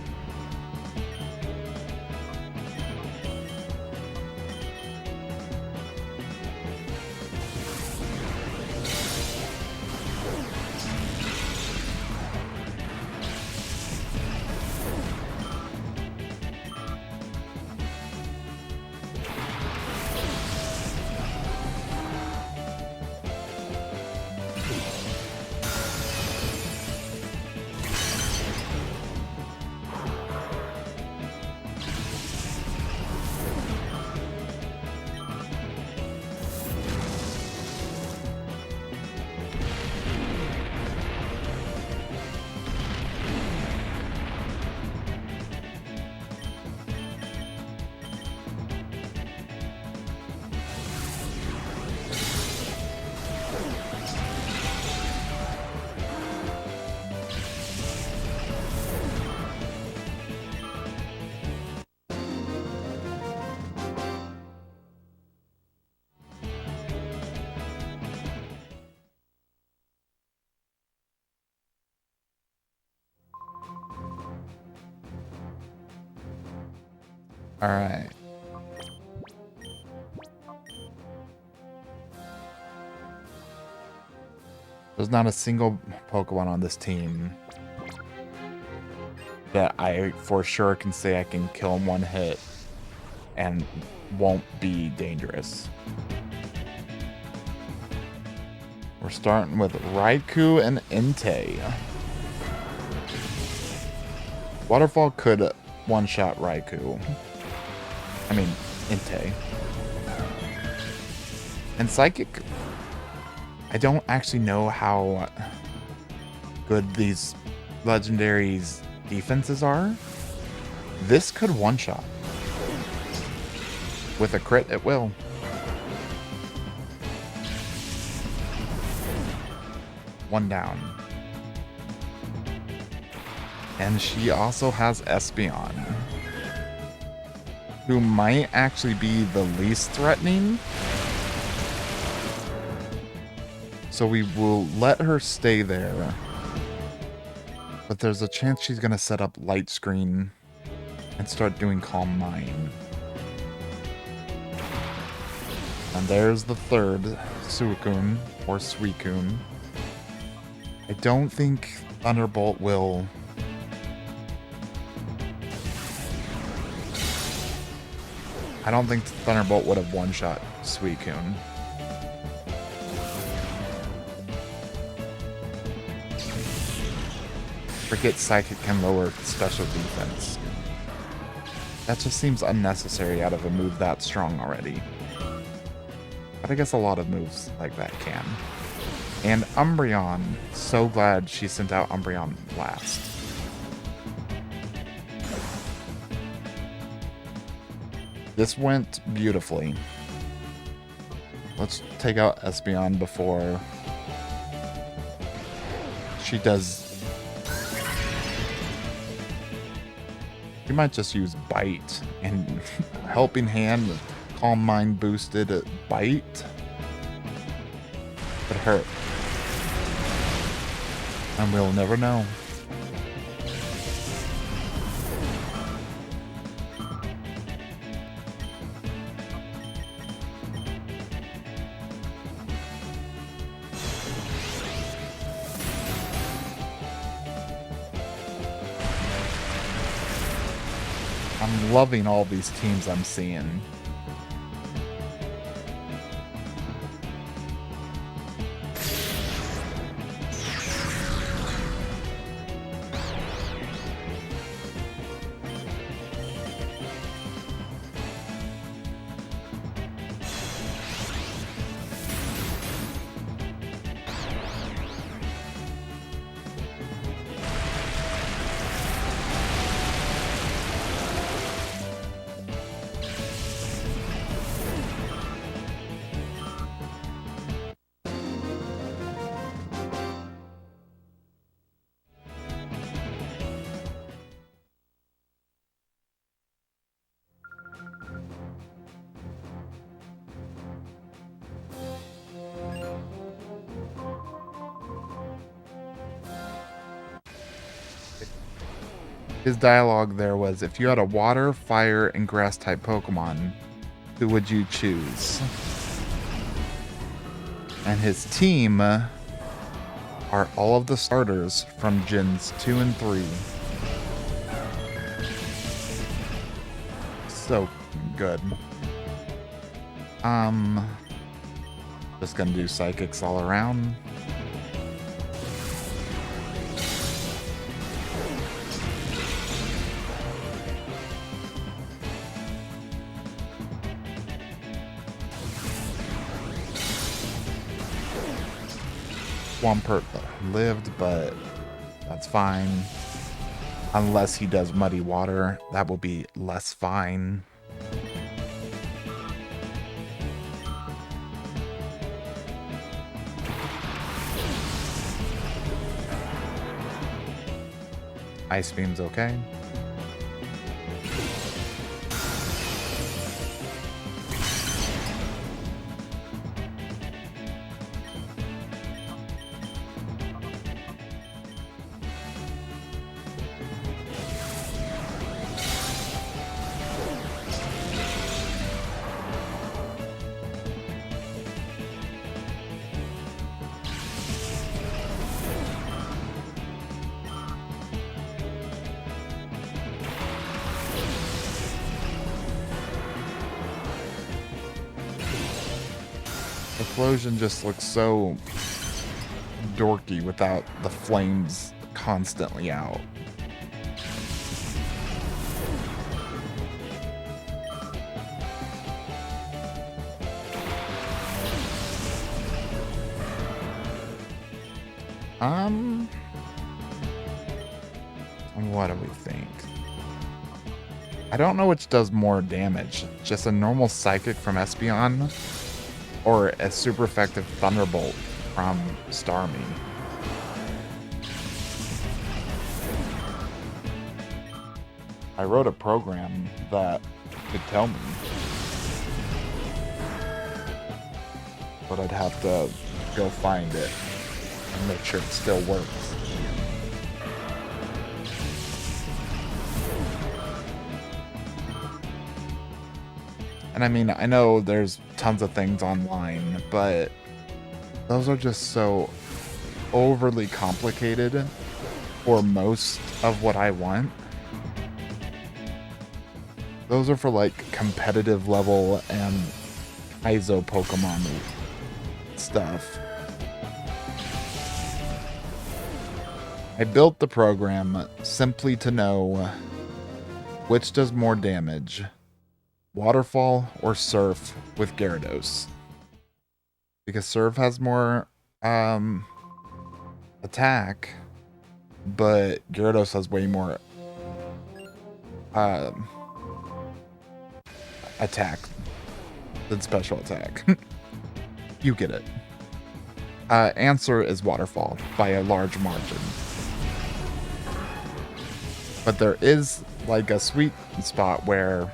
Alright. There's not a single Pokemon on this team that I for sure can say I can kill in one hit and won't be dangerous. We're starting with Raikou and Entei. Waterfall could one-shot Raikou. I mean, Entei. And Psychic, I don't actually know how good these legendaries' defenses are. This could one-shot. With a crit, it will. One down. And she also has Espeon, who might actually be the least threatening. So we will let her stay there. But there's a chance she's going to set up Light Screen and start doing Calm Mind. And there's the third Suicune, or Suicune. I don't think Thunderbolt will... I don't think Thunderbolt would have one-shot Suicune. Forget Psychic can lower special defense. That just seems unnecessary out of a move that strong already. But I guess a lot of moves like that can. And Umbreon, so glad she sent out Umbreon last. This went beautifully. Let's take out Espeon before she does... She might just use Bite and Helping Hand, Calm Mind boosted Bite. Could hurt. And we'll never know. I'm loving all these teams I'm seeing. His dialogue there was, if you had a water, fire, and grass type Pokemon, who would you choose? And his team are all of the starters from Gens 2 and 3. So good. Just gonna do Psychics all around. Swampert lived, but that's fine. Unless he does Muddy Water, that will be less fine. Ice Beam's okay. explosion just looks so dorky without the flames constantly out. What do we think? I don't know which does more damage. Just a normal Psychic from Espeon or a super effective Thunderbolt from Starmie. I wrote a program that could tell me, but I'd have to go find it and make sure it still works. And I mean, I know there's tons of things online, but those are just so overly complicated for most of what I want. Those are for like competitive level and ISO Pokemon stuff. I built the program simply to know which does more damage, Waterfall or Surf with Gyarados. Because Surf has more attack, but Gyarados has way more attack than special attack. You get it. Answer is Waterfall by a large margin. But there is like a sweet spot where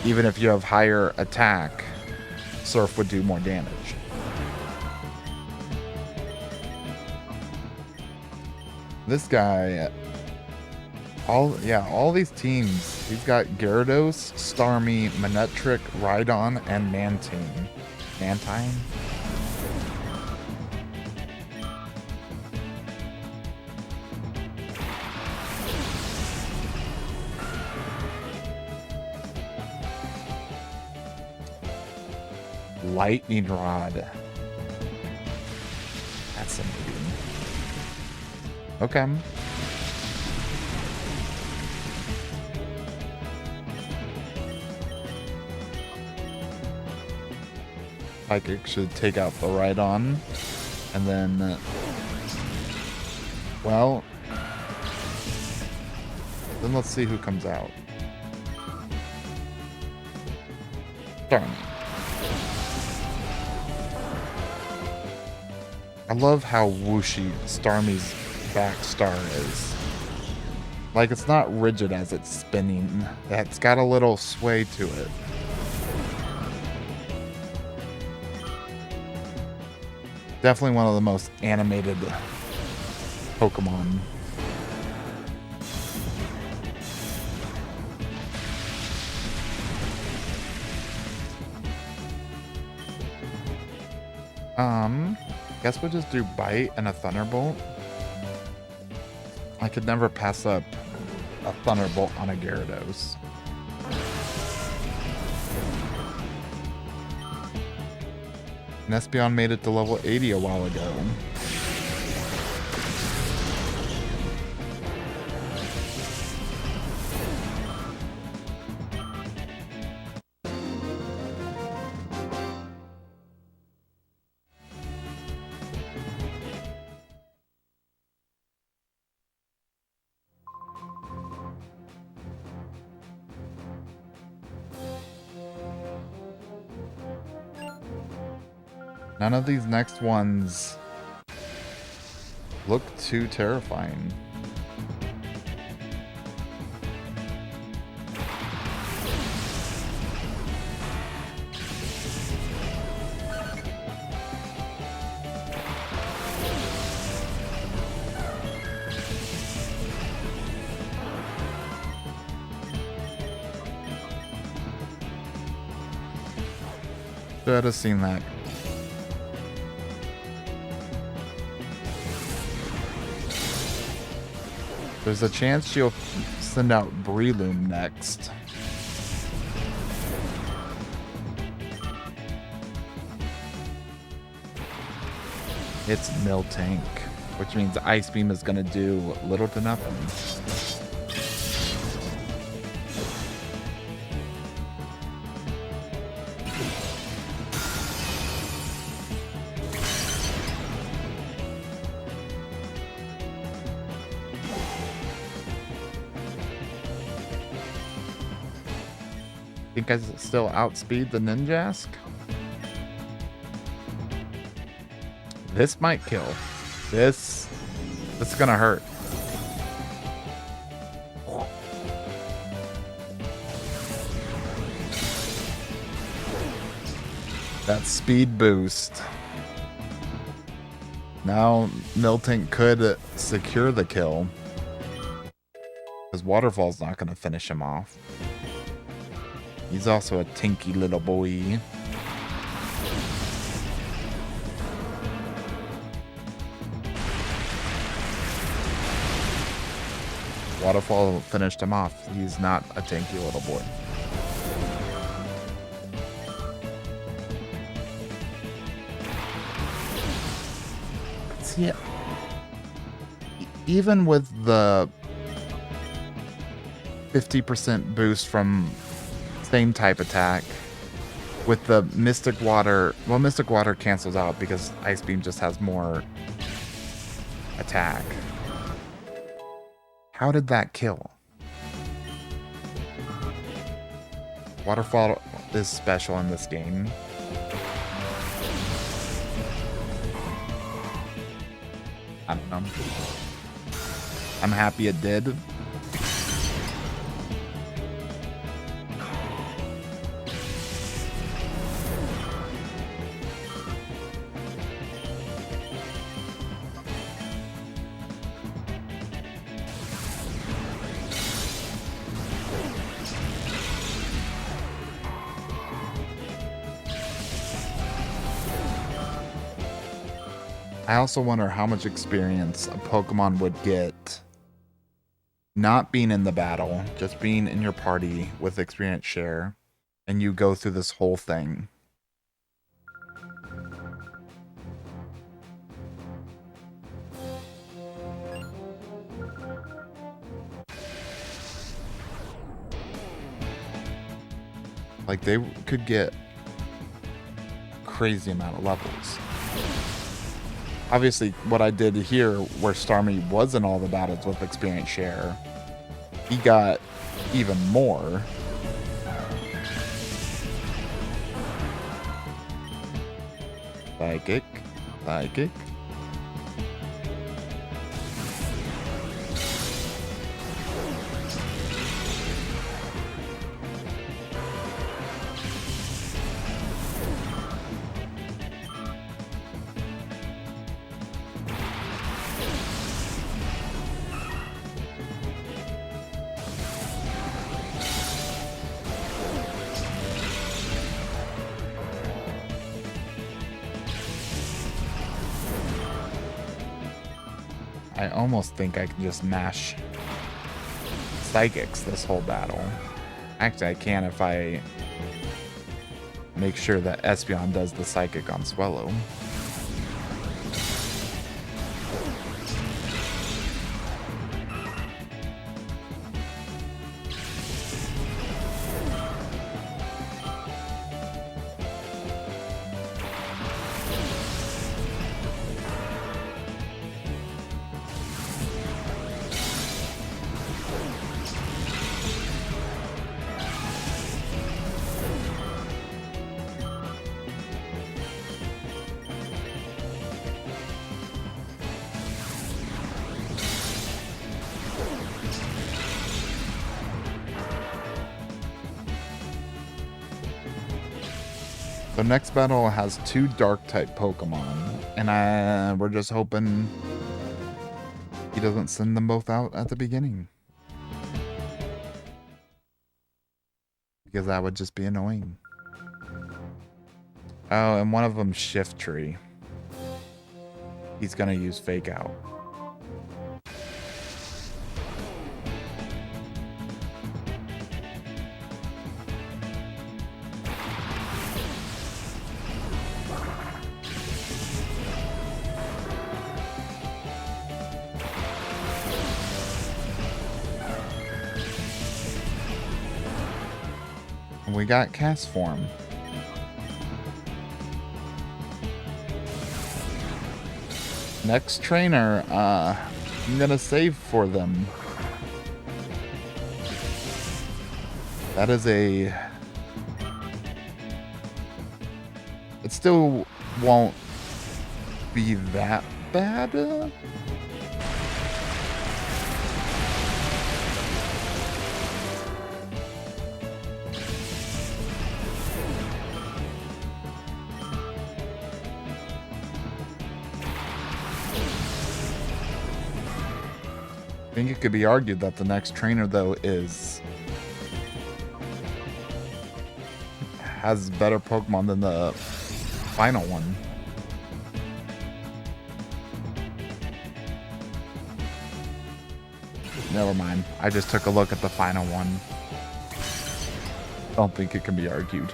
even if you have higher attack, Surf would do more damage. This guy, all these teams, he's got Gyarados, Starmie, Manectric, Rhydon, and Mantine. Mantine? Lightning Rod. That's amazing. Okay. Psychic should take out the Rhydon. And then... well... then let's see who comes out. Darn. I love how whooshy Starmie's back star is. Like, it's not rigid as it's spinning. It's got a little sway to it. Definitely one of the most animated Pokemon. Guess we'll just do Bite and a Thunderbolt. I could never pass up a Thunderbolt on a Gyarados. And Espeon made it to level 80 a while ago. None of these next ones look too terrifying. Should have seen that. There's a chance she'll send out Breloom next. It's Miltank, which means Ice Beam is going to do little to nothing. Think I still outspeed the Ninjask? This might kill. This is gonna hurt. That speed boost. Now Miltank could secure the kill, because Waterfall's not gonna finish him off. He's also a tinky little boy. Waterfall finished him off. He's not a tanky little boy. See, even with the 50% boost from same type attack, with the Mystic Water, well, Mystic Water cancels out because Ice Beam just has more attack. How did that kill? Waterfall is special in this game. I don't know. I'm happy it did. I also wonder how much experience a Pokemon would get not being in the battle, just being in your party with experience share, and you go through this whole thing. Like, they could get a crazy amount of levels. Obviously, what I did here, where Starmie was in all the battles with experience share, he got even more. Psychic. Psychic. I almost think I can just mash Psychics this whole battle. Actually, I can if I make sure that Espeon does the Psychic on Swellow. So next battle has 2 Dark-type Pokemon, and we're just hoping he doesn't send them both out at the beginning. Because that would just be annoying. Oh, and one of them's Shiftry. He's gonna use Fake Out. And we got cast form. Next trainer, I'm gonna save for them. That is a... It still won't be that bad. I think it could be argued that the next trainer, though, has better Pokemon than the final one. Never mind. I just took a look at the final one. Don't think it can be argued.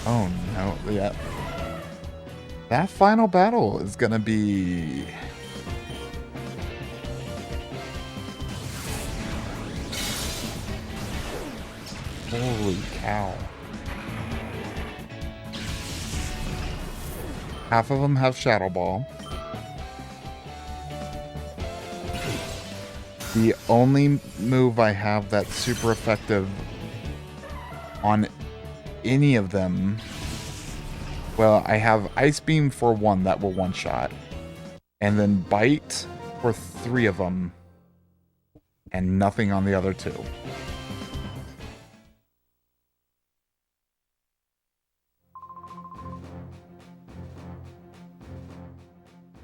Oh no, yeah. That final battle is gonna be... Holy cow. Half of them have Shadow Ball. The only move I have that's super effective on any of them... Well, I have Ice Beam for one that will one-shot. And then Bite for 3 of them. And nothing on the other 2.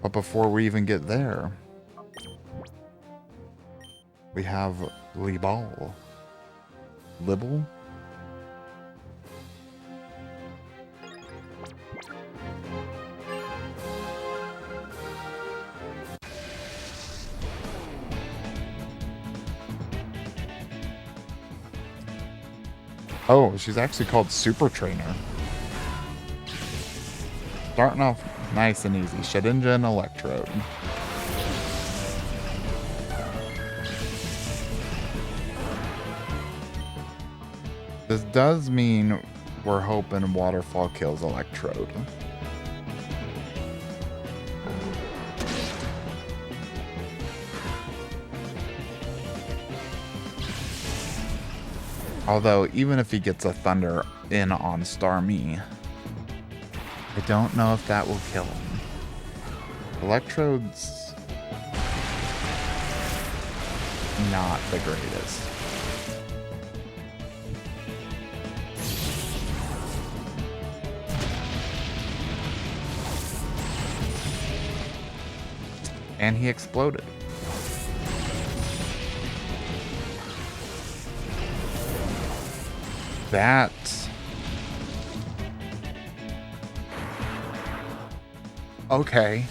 But before we even get there, we have Libal. Libel? Oh, she's actually called Super Trainer. Starting off nice and easy. Shedinja and Electrode. This does mean we're hoping Waterfall kills Electrode. Although, even if he gets a Thunder in on Starmie, I don't know if that will kill him. Electrode's not the greatest. And he exploded. That... Okay.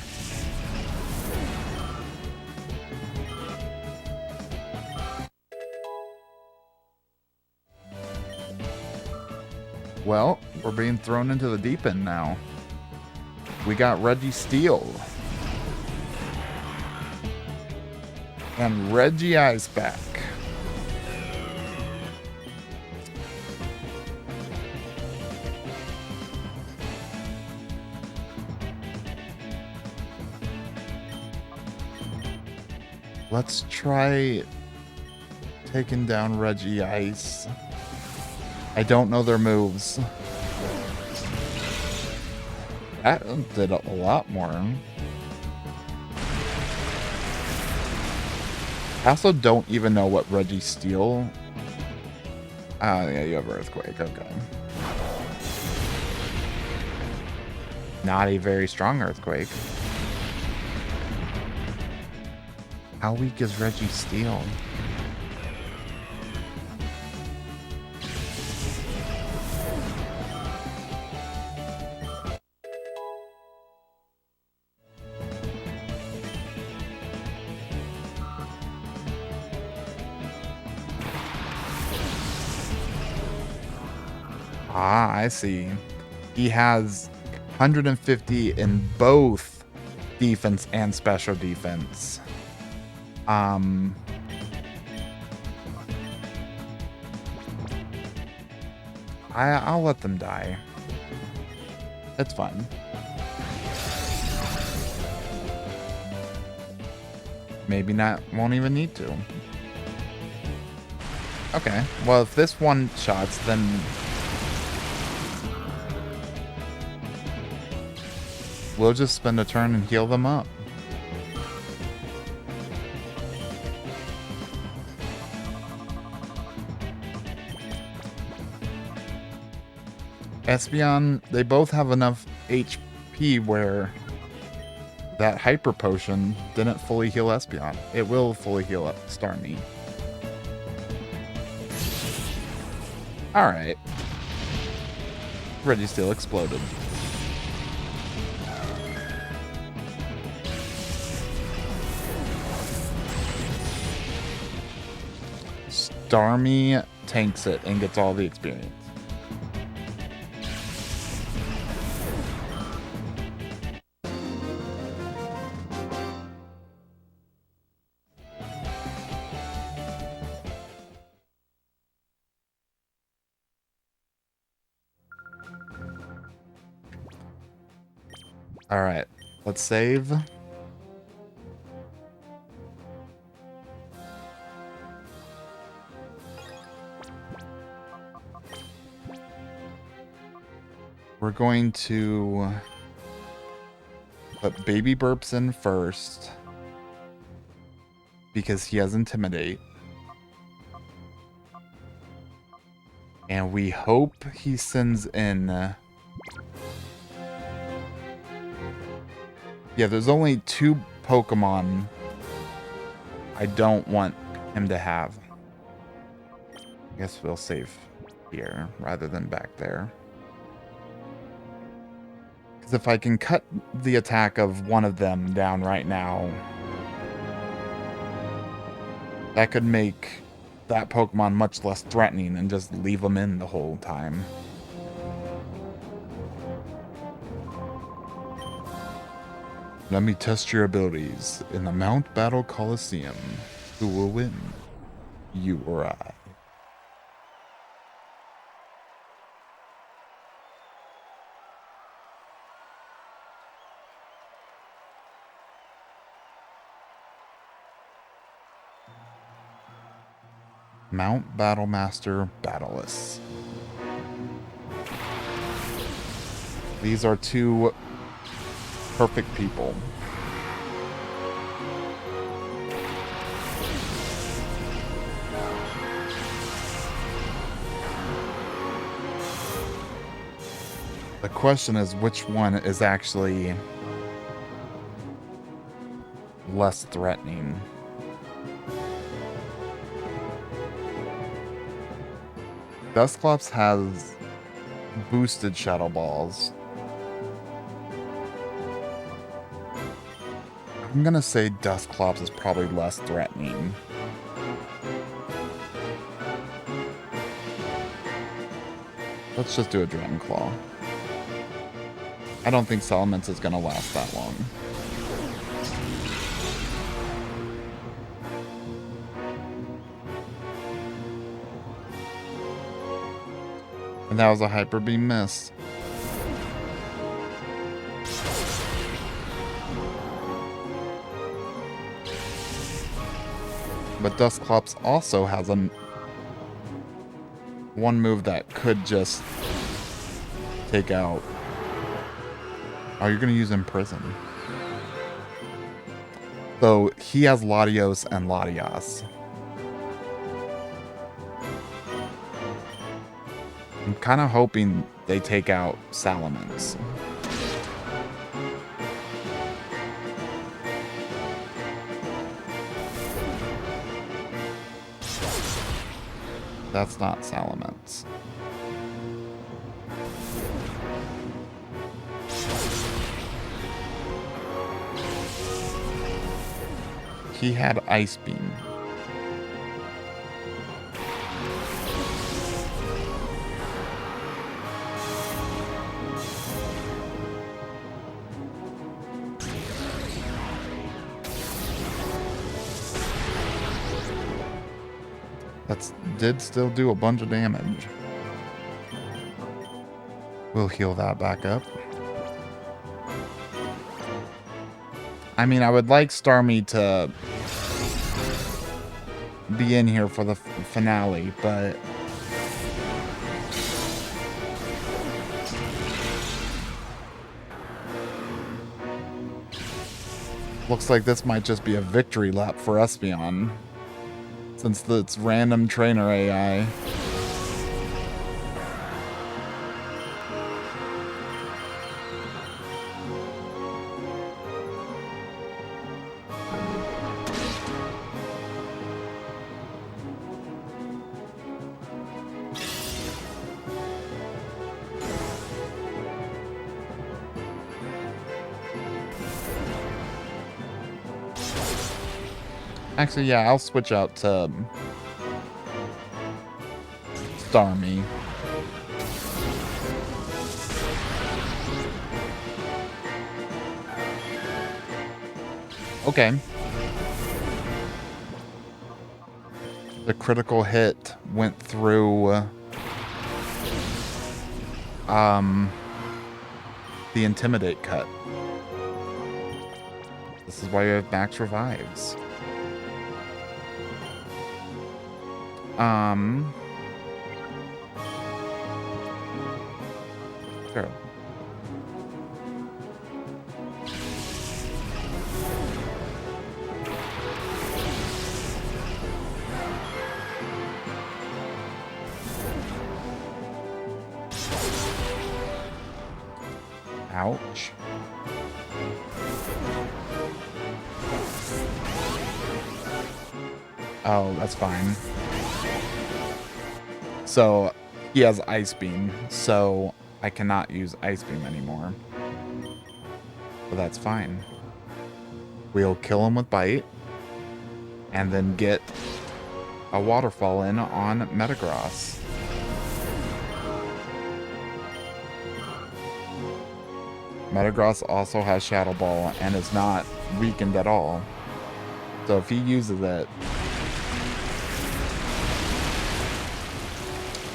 Well, we're being thrown into the deep end now. We got Registeel. And Regice back. Let's try taking down Regice. I don't know their moves. That did a lot more. I also don't even know what Registeel... yeah, you have Earthquake, okay. Not a very strong Earthquake. How weak is Registeel? Ah, I see. He has 150 in both defense and special defense. I'll let them die. It's fine. Maybe not, won't even need to. Okay, well, if this one shots, then we'll just spend a turn and heal them up. Espeon, they both have enough HP where that Hyper Potion didn't fully heal Espeon. It will fully heal up Starmie. Alright. Registeel exploded. Starmie tanks it and gets all the experience. All right, let's save. We're going to put Baby Burps in first because he has Intimidate. And we hope he sends in... Yeah, there's only 2 Pokemon I don't want him to have. I guess we'll save here rather than back there. Because if I can cut the attack of one of them down right now, that could make that Pokemon much less threatening and just leave them in the whole time. Let me test your abilities in the Mount Battle Coliseum. Who will win? You or I? Mount Battlemaster Battleless. These are 2 perfect people. The question is, which one is actually less threatening? Dusclops has boosted Shadow Balls. I'm gonna say Dusclops is probably less threatening. Let's just do a Dragon Claw. I don't think Salamence is gonna last that long. And that was a Hyper Beam miss. But Dusclops also has one move that could just take out. Oh, you're going to use Imprison. So he has Latios and Latias. I'm kind of hoping they take out Salamence. That's not Salamence. He had Ice Beam. That did still do a bunch of damage. We'll heal that back up. I mean, I would like Starmie to be in here for the finale, but looks like this might just be a victory lap for Espeon, since it's random trainer AI. Actually, yeah, I'll switch out to Starmie. Okay. The critical hit went through the Intimidate cut. This is why you have max revives. Sure. Ouch. Oh, that's fine. So, he has Ice Beam, so I cannot use Ice Beam anymore. But that's fine. We'll kill him with Bite, and then get a Waterfall in on Metagross. Metagross also has Shadow Ball and is not weakened at all. So if he uses it,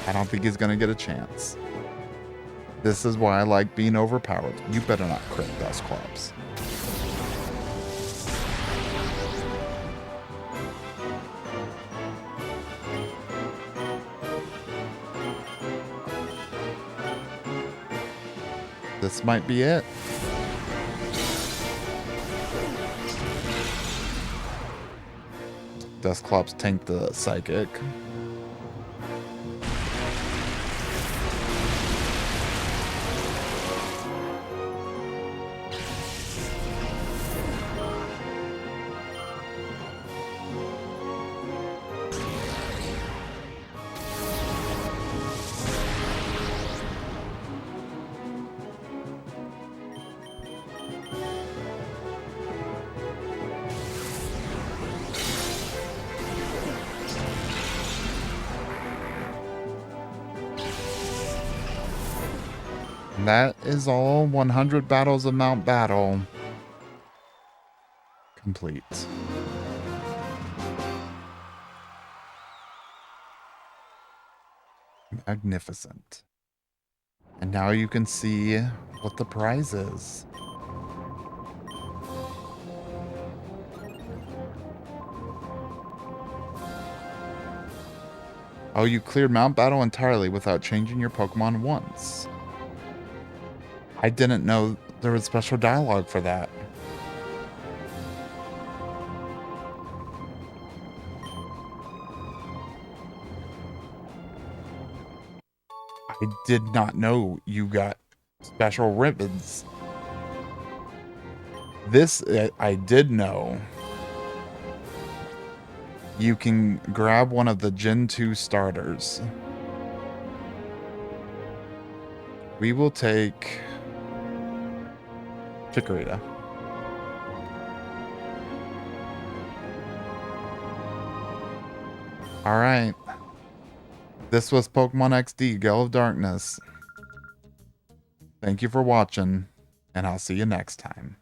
I don't think he's going to get a chance. This is why I like being overpowered. You better not crit Dusclops. This might be it. Dusclops tanked the Psychic. That is all 100 battles of Mount Battle complete. Magnificent. And now you can see what the prize is. Oh, you cleared Mount Battle entirely without changing your Pokemon once. I didn't know there was special dialogue for that. I did not know you got special ribbons. This, I did know. You can grab one of the Gen 2 starters. We will take Chikorita. Alright. This was Pokemon XD, Gale of Darkness. Thank you for watching, and I'll see you next time.